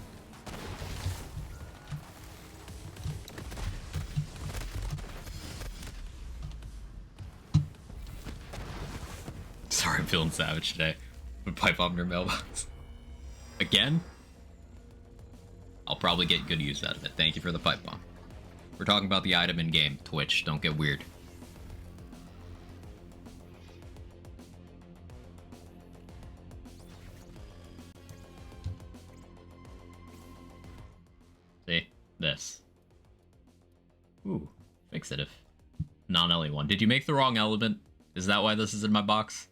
Sorry, I'm feeling savage today. I'm gonna pipe bomb your mailbox. Again? I'll probably get good use out of it. Thank you for the pipe bomb. We're talking about the item in game. Twitch, don't get weird. See? This. Ooh. Fixative. Non-LE1. Did you make the wrong element? Is that why this is in my box?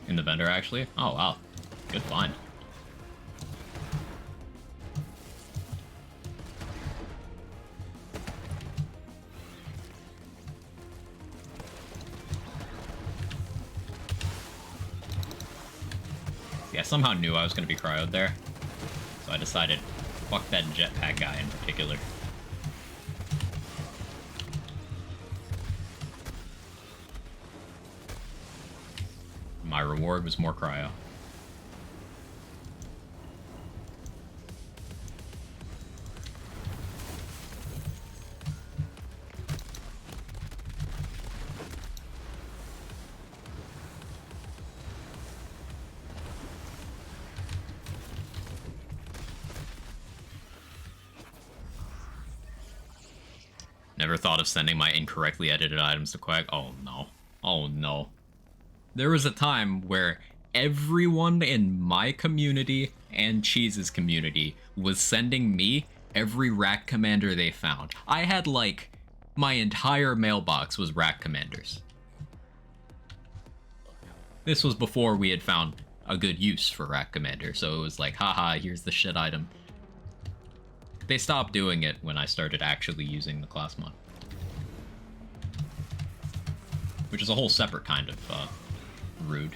In the vendor, actually? Oh, wow. Good find. Yeah, I somehow knew I was going to be cryoed there. So I decided, fuck that jetpack guy in particular. My reward was more cryo. Never thought of sending my incorrectly edited items to Quack. Oh no. Oh no. There was a time where everyone in my community and Cheese's community was sending me every rack commander they found. I had like, my entire mailbox was rack commanders. This was before we had found a good use for rack commander, so it was like, haha, here's the shit item. They stopped doing it when I started actually using the class mod. Which is a whole separate kind of, rude.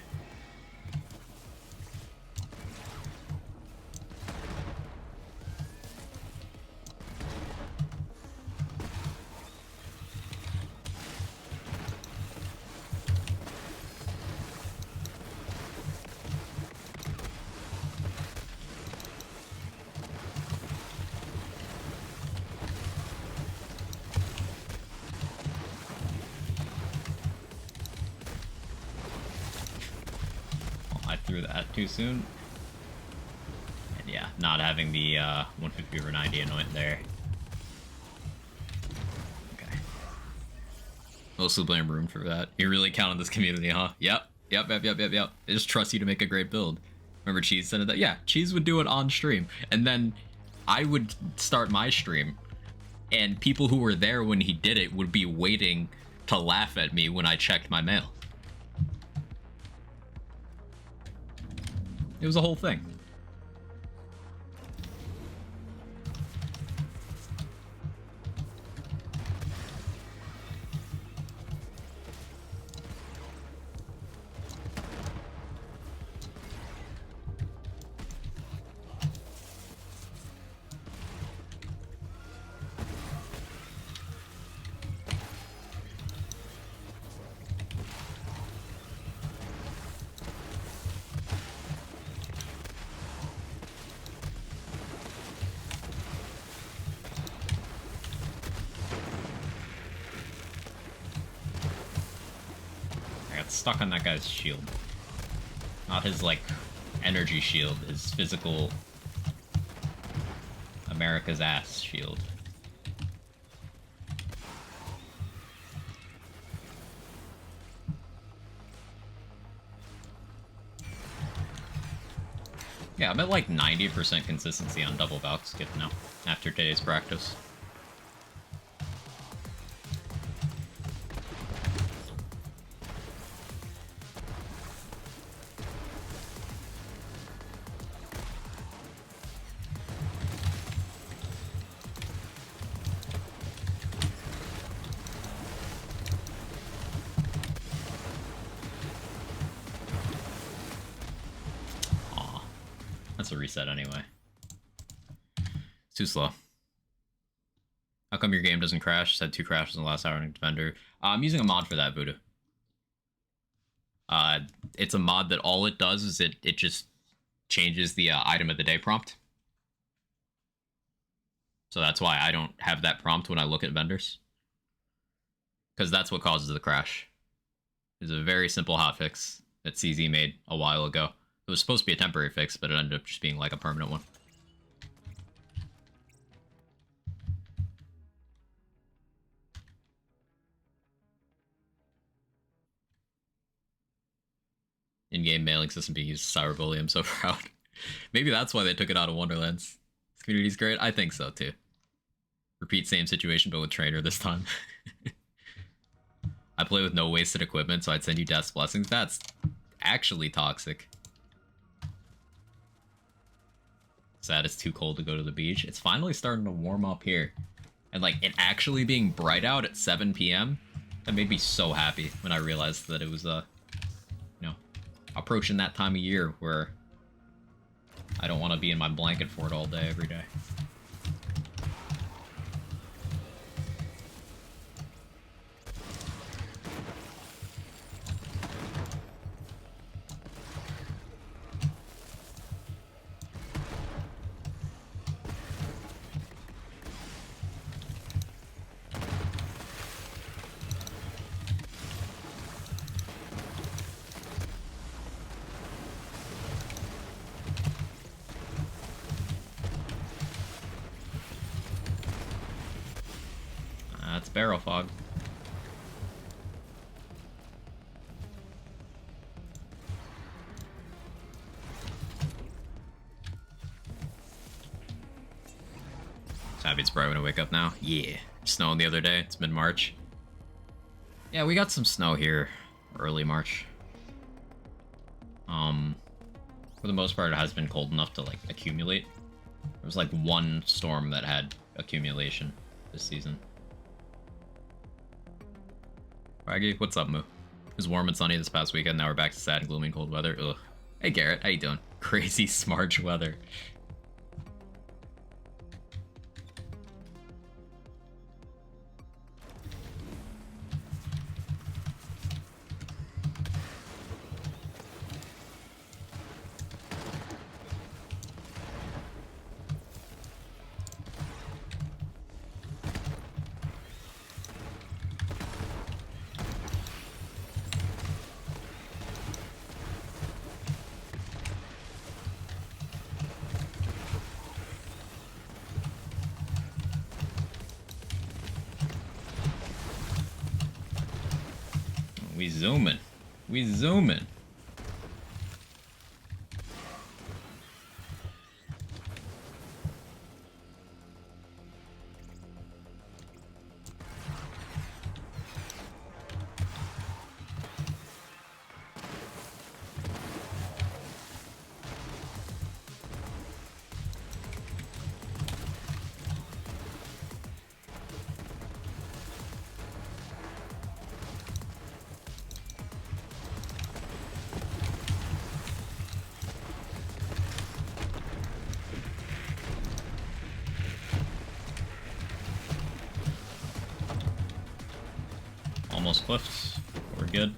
I threw that too soon. And yeah, not having the 150 over 90 anoint there. Okay. Mostly blame Room for that. You really count on this community, huh? Yep. They just trust you to make a great build. Remember Cheese said that? Yeah, Cheese would do it on stream. And then I would start my stream, and people who were there when he did it would be waiting to laugh at me when I checked my mail. It was a whole thing. Stuck on that guy's shield. Not his, like, energy shield, his physical America's ass shield. Yeah, I'm at like 90% consistency on double Valk skip now, after today's practice. That's a reset anyway. It's too slow. How come your game doesn't crash? Just had 2 crashes in the last hour in Defender. I'm using a mod for that, Voodoo. It's a mod that all it does is it just changes the item of the day prompt. So that's why I don't have that prompt when I look at vendors. Because that's what causes the crash. It's a very simple hotfix that CZ made a while ago. It was supposed to be a temporary fix, but it ended up just being like a permanent one. In-game mailing system being used to cyberbully. I'm so proud. Maybe that's why they took it out of Wonderlands. This community's great. I think so too. Repeat same situation, but with Trainer this time. I play with no wasted equipment, so I'd send you Death's Blessings. That's actually toxic. Sad it's too cold to go to the beach. It's finally starting to warm up here. And like, it actually being bright out at 7 p.m. That made me so happy when I realized that it was, you know, approaching that time of year where I don't want to be in my blanket for it all day, every day. That's Barrel Fog. Just happy it's bright when I wake up now. Yeah. Snowing the other day. It's mid-March. Yeah, we got some snow here early March. For the most part, it has been cold enough to, like, accumulate. There was, like, one storm that had accumulation this season. Raggy, what's up, Moo? It was warm and sunny this past weekend, now we're back to sad and gloomy and cold weather. Ugh. Hey, Garrett, how you doing? Crazy Smarch weather. We zooming. We zooming. cliffs. We're good.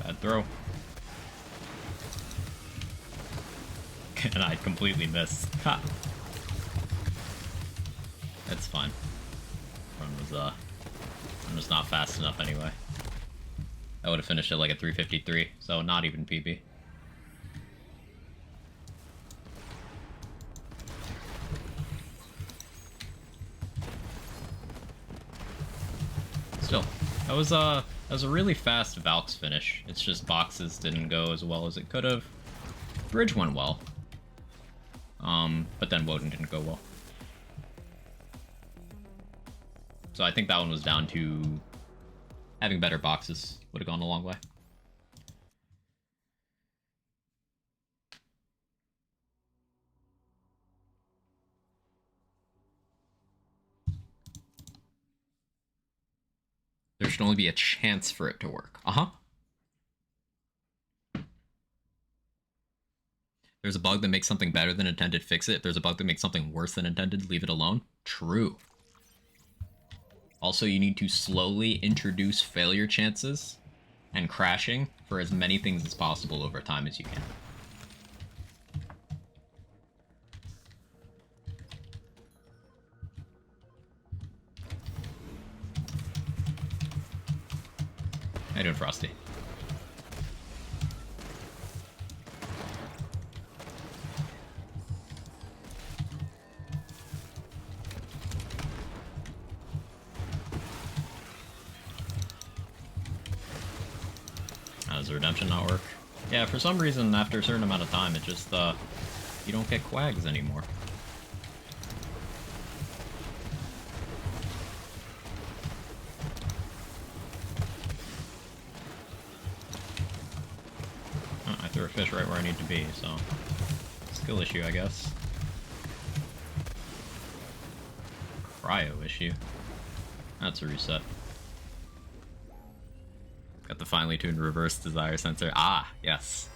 Bad throw. And I completely missed. Ha! That's fine. Run was not fast enough anyway. I would have finished at like a 353, so not even PB. Still, that was a really fast Valks finish. It's just boxes didn't go as well as it could have. Bridge went well. But then Woden didn't go well. So I think that one was down to having better boxes. Would have gone a long way. There should only be a chance for it to work. Uh-huh. There's a bug that makes something better than intended, fix it. If there's a bug that makes something worse than intended, leave it alone. True. Also, you need to slowly introduce failure chances and crashing for as many things as possible over time as you can. How you doing, Frosty? How does the redemption not work? Yeah, for some reason, after a certain amount of time, it just, you don't get quags anymore. Oh, I threw a fish right where I need to be, so... skill issue, I guess. Cryo issue. That's a reset. Got the finely tuned reverse desire sensor. Ah, yes.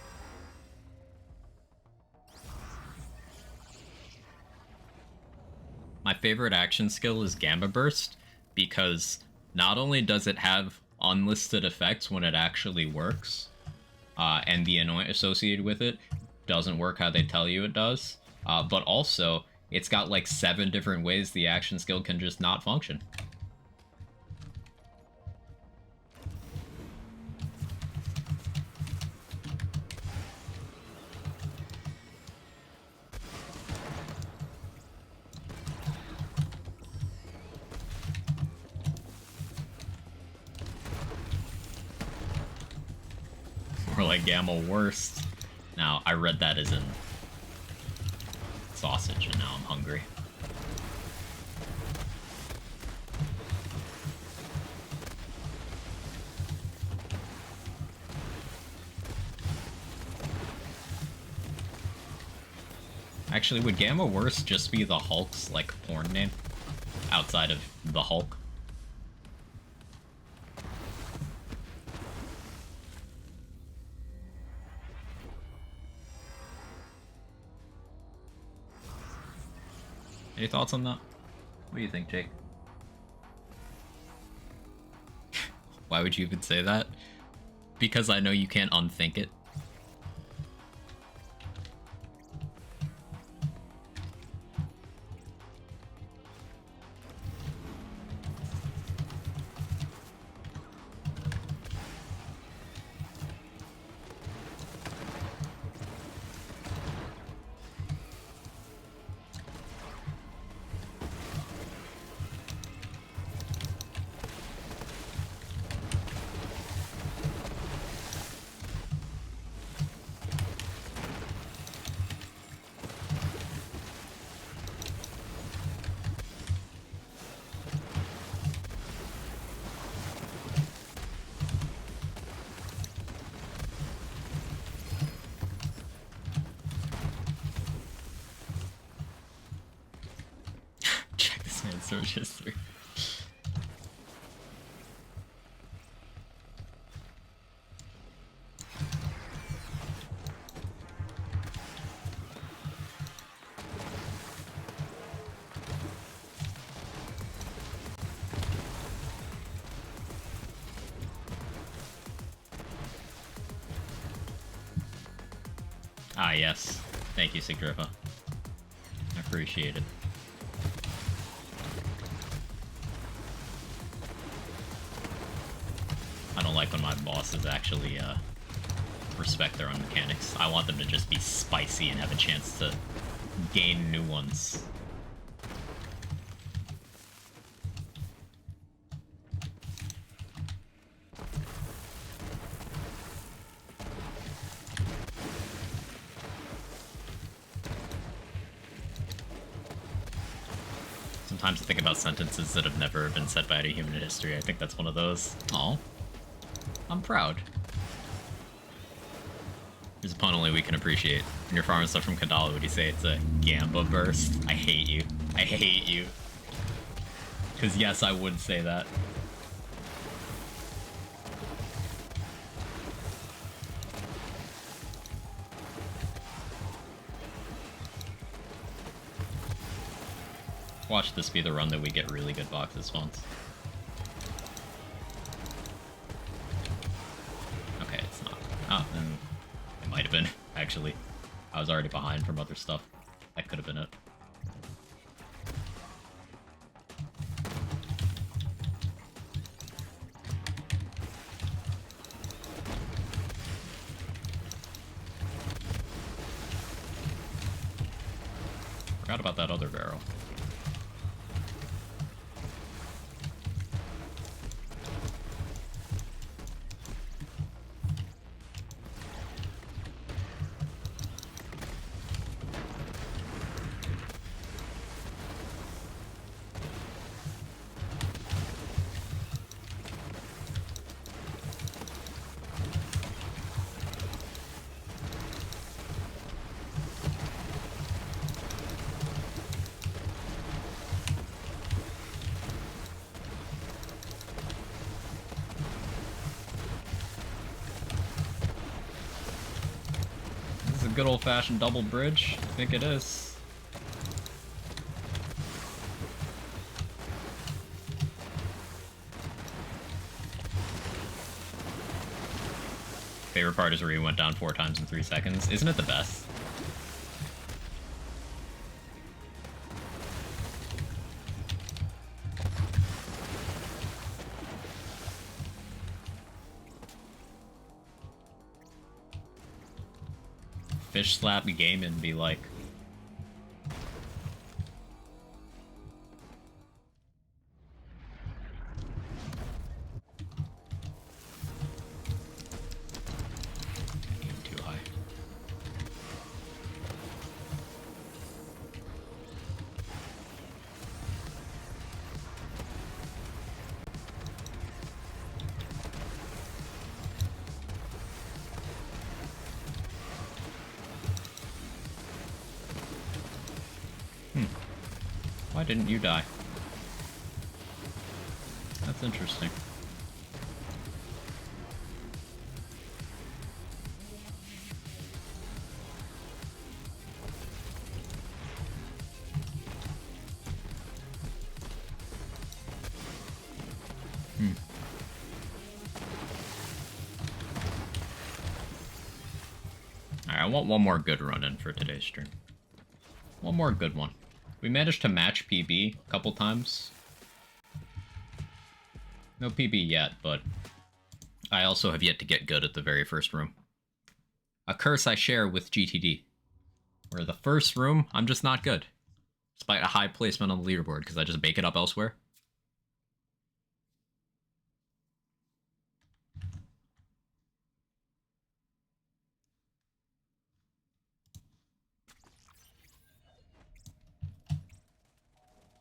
My favorite action skill is Gamma Burst, because not only does it have unlisted effects when it actually works, and the annoyance associated with it doesn't work how they tell you it does. But also, it's got like 7 different ways the action skill can just not function. Or like Gamma worst. Now, I read that as in sausage, and now I'm hungry. Actually, would Gamma worst just be the Hulk's, like, porn name? Outside of the Hulk? Any thoughts on that? What do you think, Jake? Why would you even say that? Because I know you can't unthink it. Search history. Ah, yes. Thank you, Sigdrifa. I appreciate it. I don't like when my bosses actually respect their own mechanics. I want them to just be spicy and have a chance to gain new ones. Sometimes I think about sentences that have never been said by any human in history. I think that's one of those. Aw. I'm proud. There's a pun only we can appreciate. When you're farming stuff from Kandala, would you say it's a Gamba burst? I hate you. I hate you. Because yes, I would say that. Watch this be the run that we get really good boxes once. Okay, it's not. Oh, then it might have been, actually. I was already behind from other stuff. That could have been it. Forgot about that other barrel. Good old-fashioned double bridge. I think it is. favorite part is where he went down 4 times in 3 seconds. Isn't it the best? Fish slap the game and be like, too high. Why didn't you die? That's interesting. Alright, I want one more good run in for today's stream. One more good one. We managed to match PB a couple times. No PB yet, but I also have yet to get good at the very first room. A curse I share with GTD. Where the first room, I'm just not good. Despite a high placement on the leaderboard, because I just bake it up elsewhere.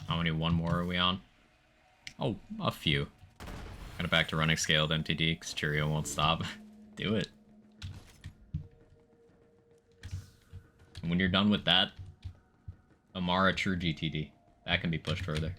How many one more are we on? Oh, a few. Got it back to running scaled MTD because Cheerio won't stop. Do it. And when you're done with that, Amara True GTD. That can be pushed further.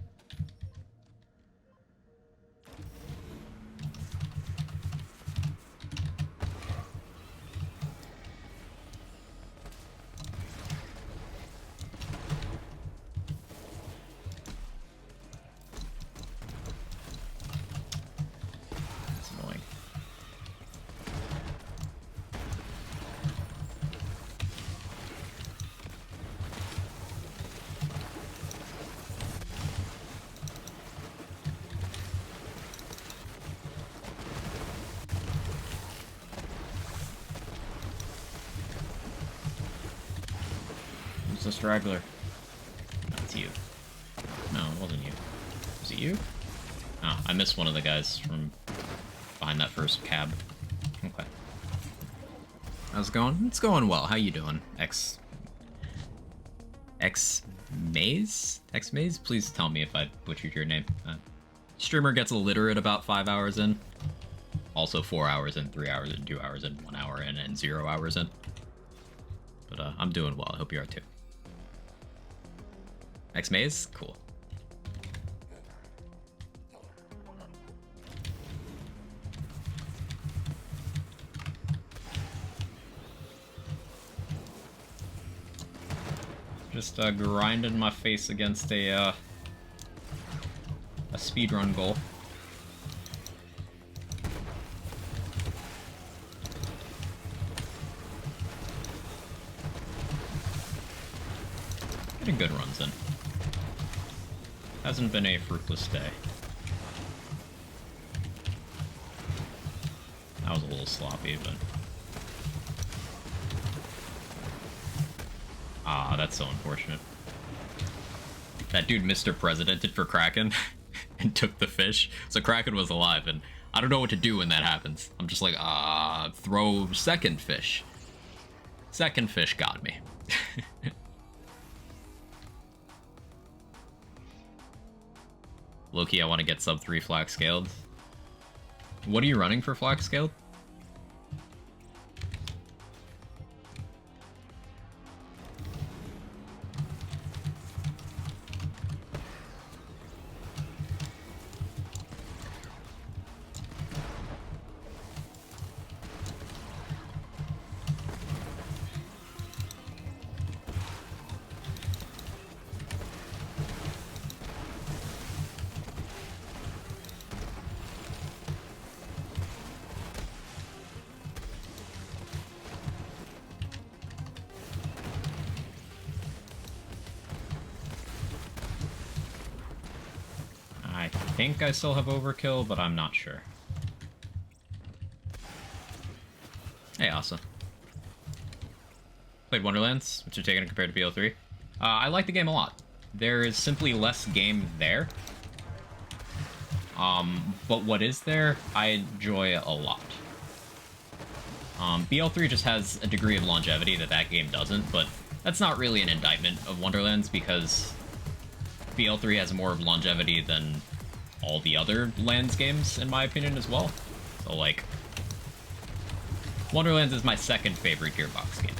It's a straggler. That's you. No, it wasn't you. Was it you? Oh, I missed one of the guys from behind that first cab. Okay. How's it going? It's going well. How you doing? X Maze? X Maze? Please tell me if I butchered your name. Streamer gets illiterate about 5 hours in. Also 4 hours in, 3 hours in, 2 hours in, 1 hour in, and 0 hours in. But I'm doing well. I hope you are too. X Maze? Cool. Just grinding my face against a speedrun goal. Getting good runs in. Hasn't been a fruitless day. That was a little sloppy, but... Ah, that's so unfortunate. That dude Mr. Presidented for Kraken and took the fish. So Kraken was alive, and I don't know what to do when that happens. I'm just like, throw second fish. Second fish got me. Loki, I want to get sub 3 flag scaled. What are you running for flag scaled? think I still have Overkill, but I'm not sure. Hey, Asa. Played Wonderlands, which you're taking compared to BO3. I like the game a lot. There is simply less game there. But what is there, I enjoy a lot. BL3 just has a degree of longevity that that game doesn't, but that's not really an indictment of Wonderlands because BL3 has more of longevity than all the other Lands games, in my opinion, as well. So, like, Wonderlands is my second favorite Gearbox game.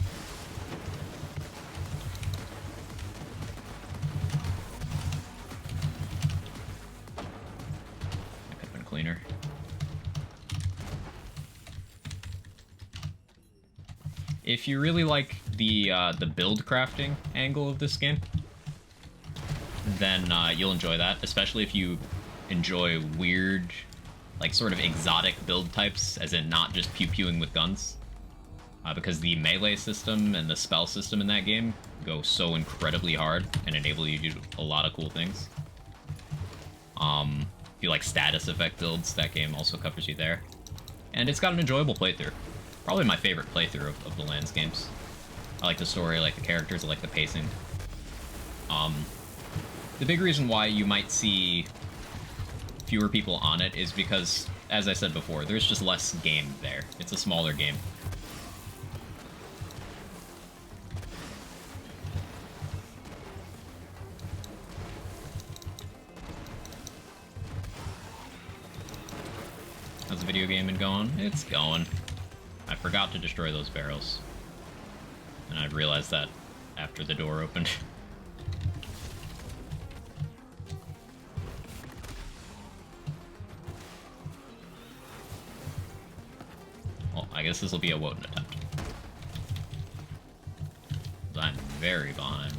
That could have been cleaner. If you really like the build crafting angle of this game, then you'll enjoy that, especially if you enjoy weird, like, sort of exotic build types, as in not just pew-pewing with guns. Because the melee system and the spell system in that game go so incredibly hard and enable you to do a lot of cool things. If you like status effect builds, that game also covers you there. And it's got an enjoyable playthrough. Probably my favorite playthrough of the Lands games. I like the story, I like the characters, I like the pacing. The big reason why you might see fewer people on it is because, as I said before, there's just less game there. It's a smaller game. How's the video game been going? It's going. I forgot to destroy those barrels. And I realized that after the door opened. Well, I guess this will be a Wotan attempt. I'm very behind.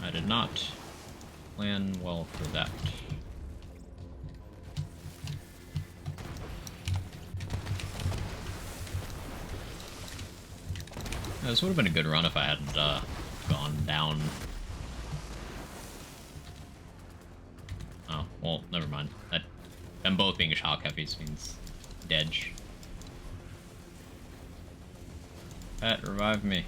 I did not plan well for that. Yeah, this would have been a good run if I hadn't gone down. Oh, well, never mind. Them both being shock heavies means dead. Pet, revive me.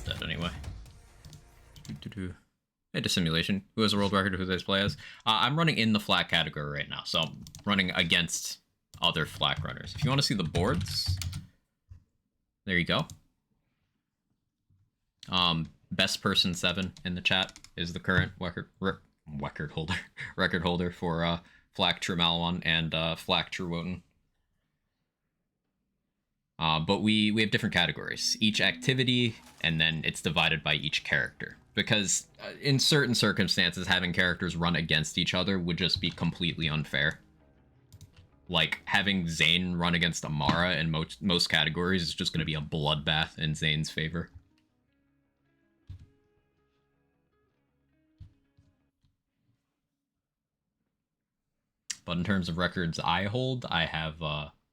Dead anyway. Hey, Dissimulation. Who has a world record? Who they play as? I'm running in the flak category right now, so I'm running against other flak runners. If you want to see the boards, there you go. Best person 7 in the chat is the current record holder for flak True Maliwan and flak True Wotan. But we have different categories. Each activity, and then it's divided by each character. Because in certain circumstances, having characters run against each other would just be completely unfair. Like, having Zane run against Amara in most categories is just going to be a bloodbath in Zane's favor. But in terms of records I hold, I have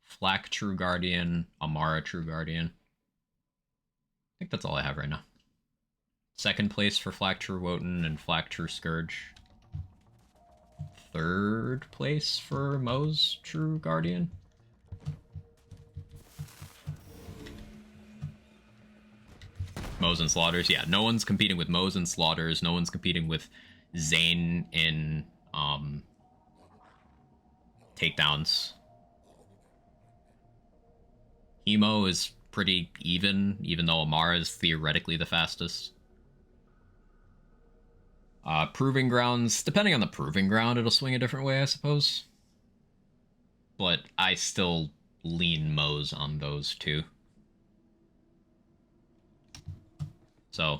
flak True Guardian, Amara True Guardian. I think that's all I have right now. Second place for flak True Wotan and flak True Scourge. Third place for Mo's True Guardian. Moes and Slaughters. Yeah, no one's competing with Moes and Slaughters. No one's competing with Zane in takedowns. Hemo is pretty even though Amara is theoretically the fastest. Proving Grounds, depending on the Proving Ground, it'll swing a different way, I suppose. But I still lean Moes on those two. So,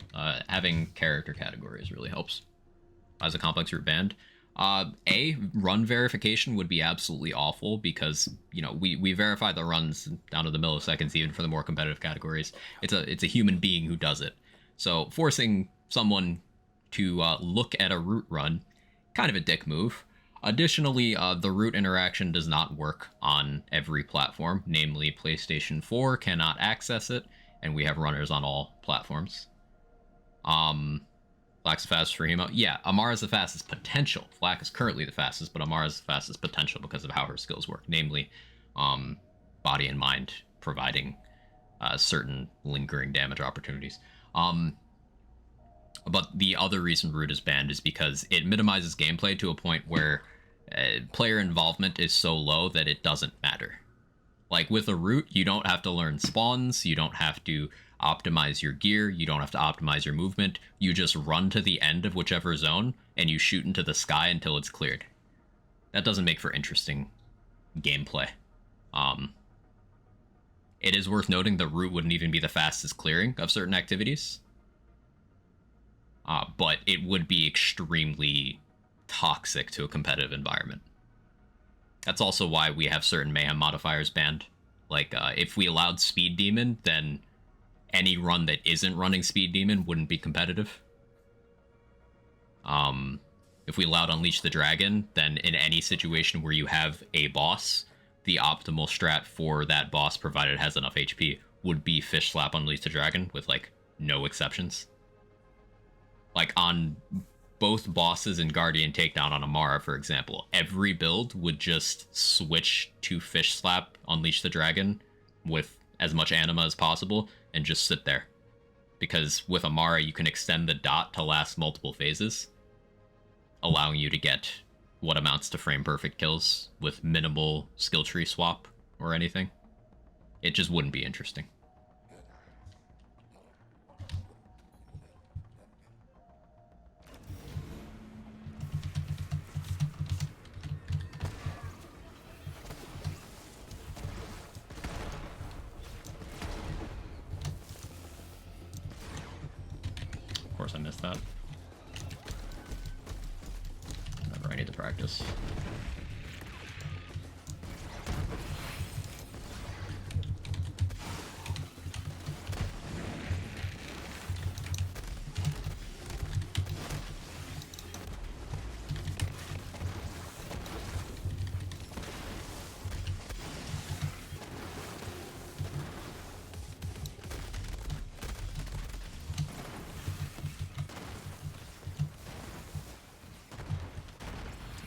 having character categories really helps as a complex route band. Run verification would be absolutely awful because, you know, we verify the runs down to the milliseconds even for the more competitive categories. It's a human being who does it. So forcing someone to look at a route run, kind of a dick move. Additionally, the route interaction does not work on every platform, namely PlayStation 4 cannot access it, and we have runners on all platforms. Flack's the fastest for Hemo. Yeah, Amara's the fastest potential. Flack is currently the fastest, but Amara's the fastest potential because of how her skills work, namely body and mind providing certain lingering damage opportunities. But the other reason Root is banned is because it minimizes gameplay to a point where player involvement is so low that it doesn't matter. Like with a Root, you don't have to learn spawns, you don't have to optimize your gear, you don't have to optimize your movement, you just run to the end of whichever zone and you shoot into the sky until it's cleared. That doesn't make for interesting gameplay. It is worth noting the Root wouldn't even be the fastest clearing of certain activities. But it would be extremely toxic to a competitive environment. That's also why we have certain mayhem modifiers banned. Like, if we allowed Speed Demon, then any run that isn't running Speed Demon wouldn't be competitive. If we allowed Unleash the Dragon, then in any situation where you have a boss, the optimal strat for that boss, provided it has enough HP, would be Fish Slap Unleash the Dragon, with, like, no exceptions. Like, on both bosses in Guardian Takedown on Amara, for example, every build would just switch to Fish Slap Unleash the Dragon with as much anima as possible and just sit there. Because with Amara, you can extend the dot to last multiple phases, allowing you to get what amounts to frame-perfect kills with minimal skill tree swap or anything. It just wouldn't be interesting. Of course I missed that. Whatever, I need to practice.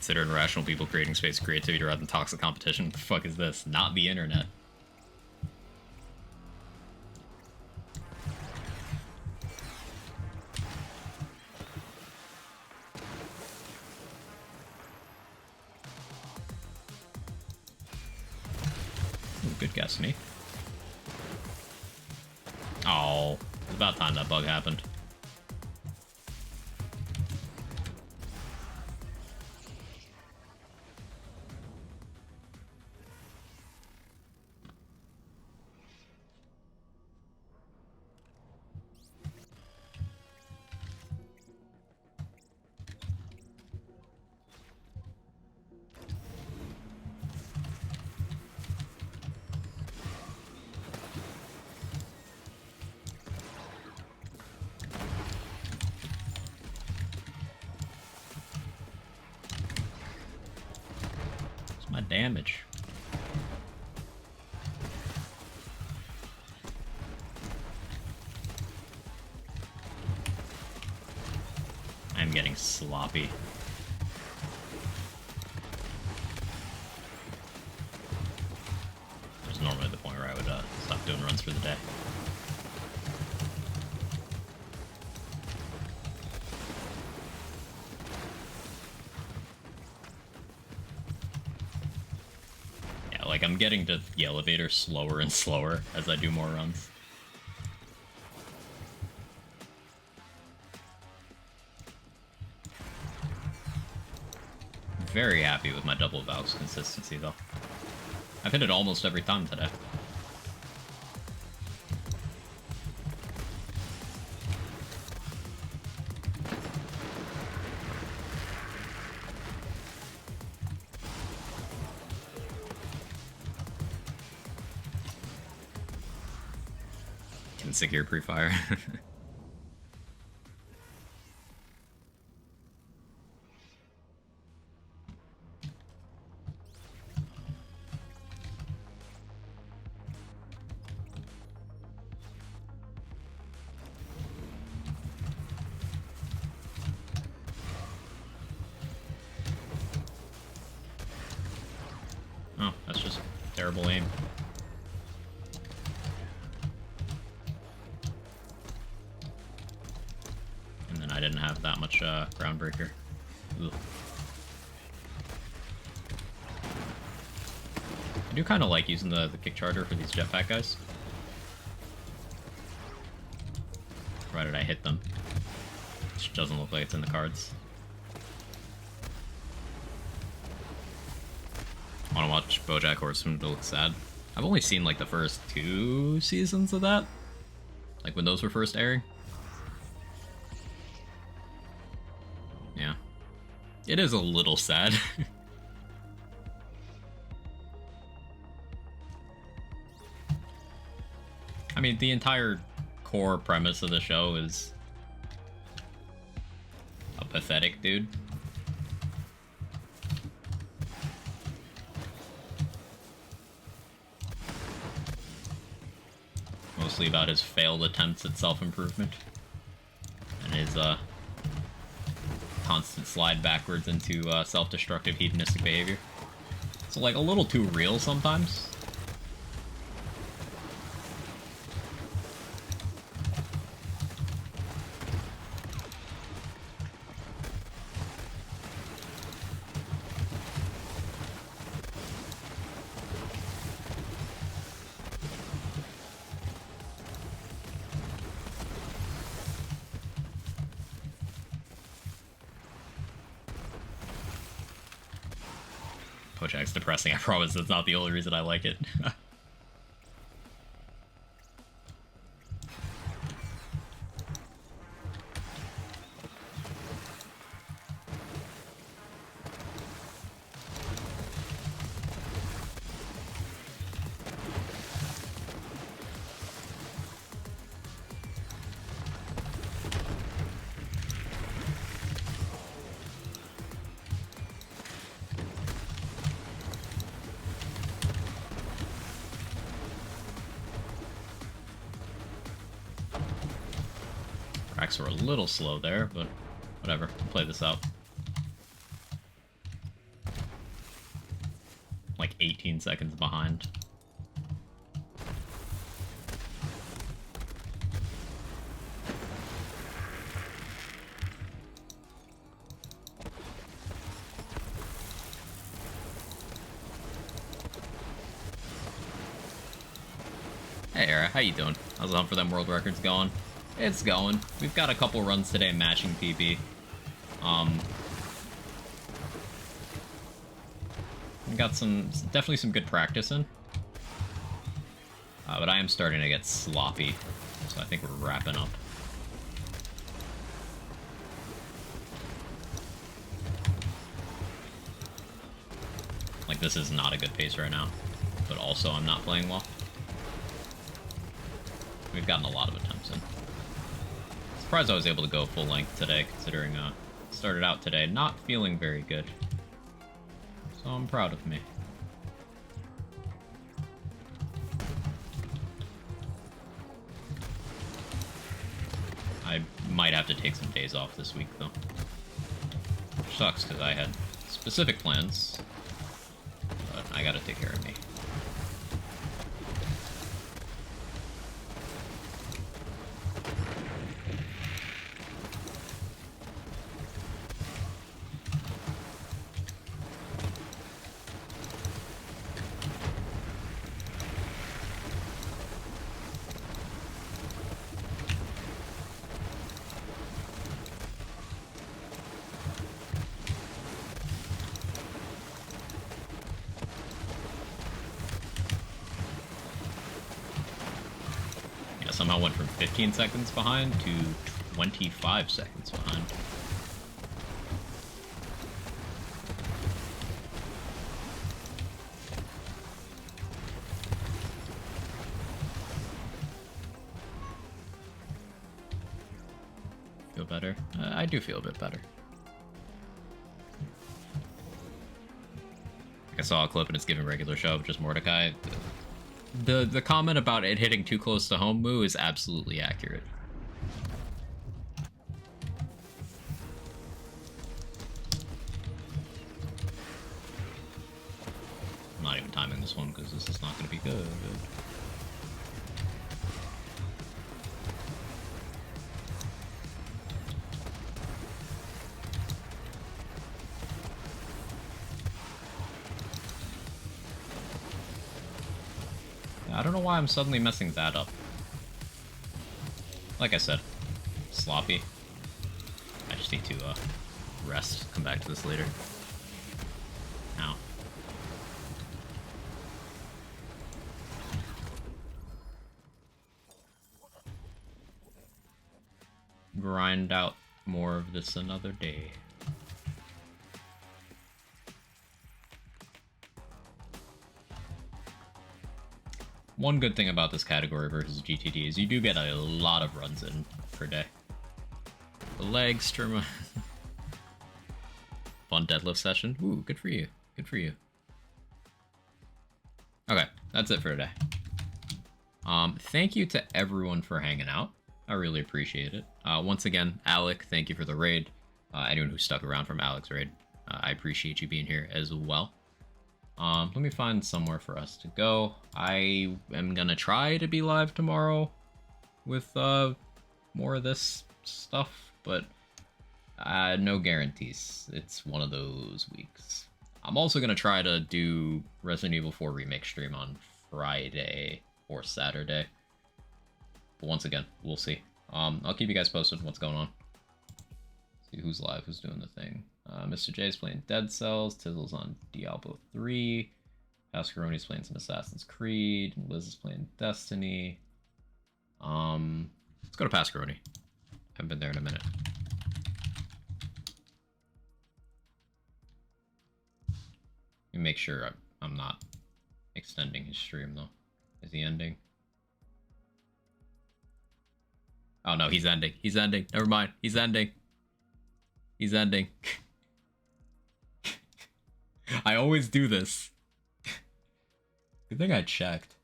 Consider irrational people creating space creativity rather than toxic competition. What the fuck is this? Not the internet. Ooh, good guess, me. Oh, it's about time that bug happened. My damage. I'm getting sloppy. There's normally the point where I would stop doing runs for the day. like, I'm getting to the elevator slower and slower as I do more runs. Very happy with my double Valks consistency, though. I've hit it almost every time today. Can secure pre-fire. Oh, that's just terrible aim. And then I didn't have that much groundbreaker. Ugh. I do kind of like using the kick charger for these jetpack guys. Provided I hit them. Which doesn't look like it's in the cards. I want to watch BoJack Horseman to look sad. I've only seen like the first 2 seasons of that. Like when those were first airing. Yeah. It is a little sad. I mean, the entire core premise of the show is a pathetic dude. Mostly about his failed attempts at self-improvement and his constant slide backwards into self-destructive hedonistic behavior. So like a little too real sometimes. BoJack's depressing, I promise that's not the only reason I like it. Cracks were a little slow there, but whatever. We'll play this out. Like 18 seconds behind. Hey Era, how you doing? How's the hunt for them world records going? It's going. We've got a couple runs today matching PB. We got definitely some good practice in. But I am starting to get sloppy, so I think we're wrapping up. Like, this is not a good pace right now, but also I'm not playing well. We've gotten a lot of attempts in. Surprised I was able to go full length today, considering started out today not feeling very good. So I'm proud of me. I might have to take some days off this week though. Which sucks because I had specific plans, but I gotta take care of me. somehow went from 15 seconds behind to 25 seconds behind. Feel better? I do feel a bit better. I saw a clip and it's giving regular show of just Mordecai. The comment about it hitting too close to home, Moo, is absolutely accurate. I'm not even timing this one because this is not going to be good. I don't know why I'm suddenly messing that up. Like I said, sloppy. I just need to rest, come back to this later. Ow. Grind out more of this another day. One good thing about this category versus GTD is you do get a lot of runs in per day. The leg stream. Fun deadlift session. Ooh, good for you. Good for you. Okay, that's it for today. Thank you to everyone for hanging out. I really appreciate it. Once again, Alec, thank you for the raid. Anyone who stuck around from Alec's raid, I appreciate you being here as well. Let me find somewhere for us to go. I am gonna try to be live tomorrow with more of this stuff, but no guarantees. It's one of those weeks. I'm also gonna try to do Resident Evil 4 Remake stream on Friday or Saturday. But once again, we'll see. I'll keep you guys posted what's going on. See who's live, who's doing the thing. Mr. J is playing Dead Cells, Tizzle's on Diablo 3, Pascaroni's playing some Assassin's Creed, and Liz is playing Destiny. Let's go to Pascaroni. Haven't been there in a minute. Let me make sure I'm not extending his stream though. Is he ending? Oh no, he's ending. He's ending. Never mind. He's ending. He's ending. I always do this. Good thing I checked.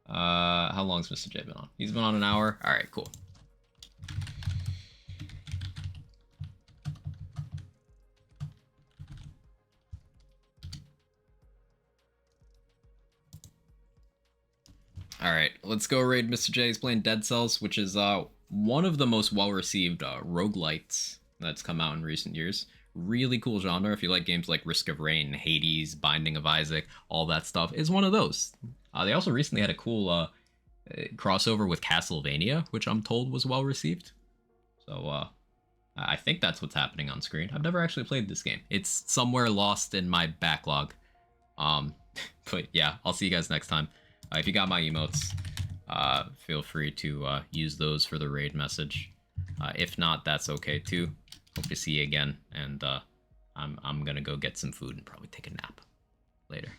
How long's Mr. J been on? He's been on an hour? Alright, cool. Alright, let's go raid Mr. J. He's playing Dead Cells, which is one of the most well-received roguelites that's come out in recent years. Really cool genre. If you like games like Risk of Rain, Hades, Binding of Isaac, all that stuff, is one of those. They also recently had a cool crossover with Castlevania, which I'm told was well-received. So I think that's what's happening on screen. I've never actually played this game. It's somewhere lost in my backlog. But yeah, I'll see you guys next time. If you got my emotes, feel free to use those for the raid message. If not, that's okay too. Hope to see you again, and I'm gonna go get some food and probably take a nap later.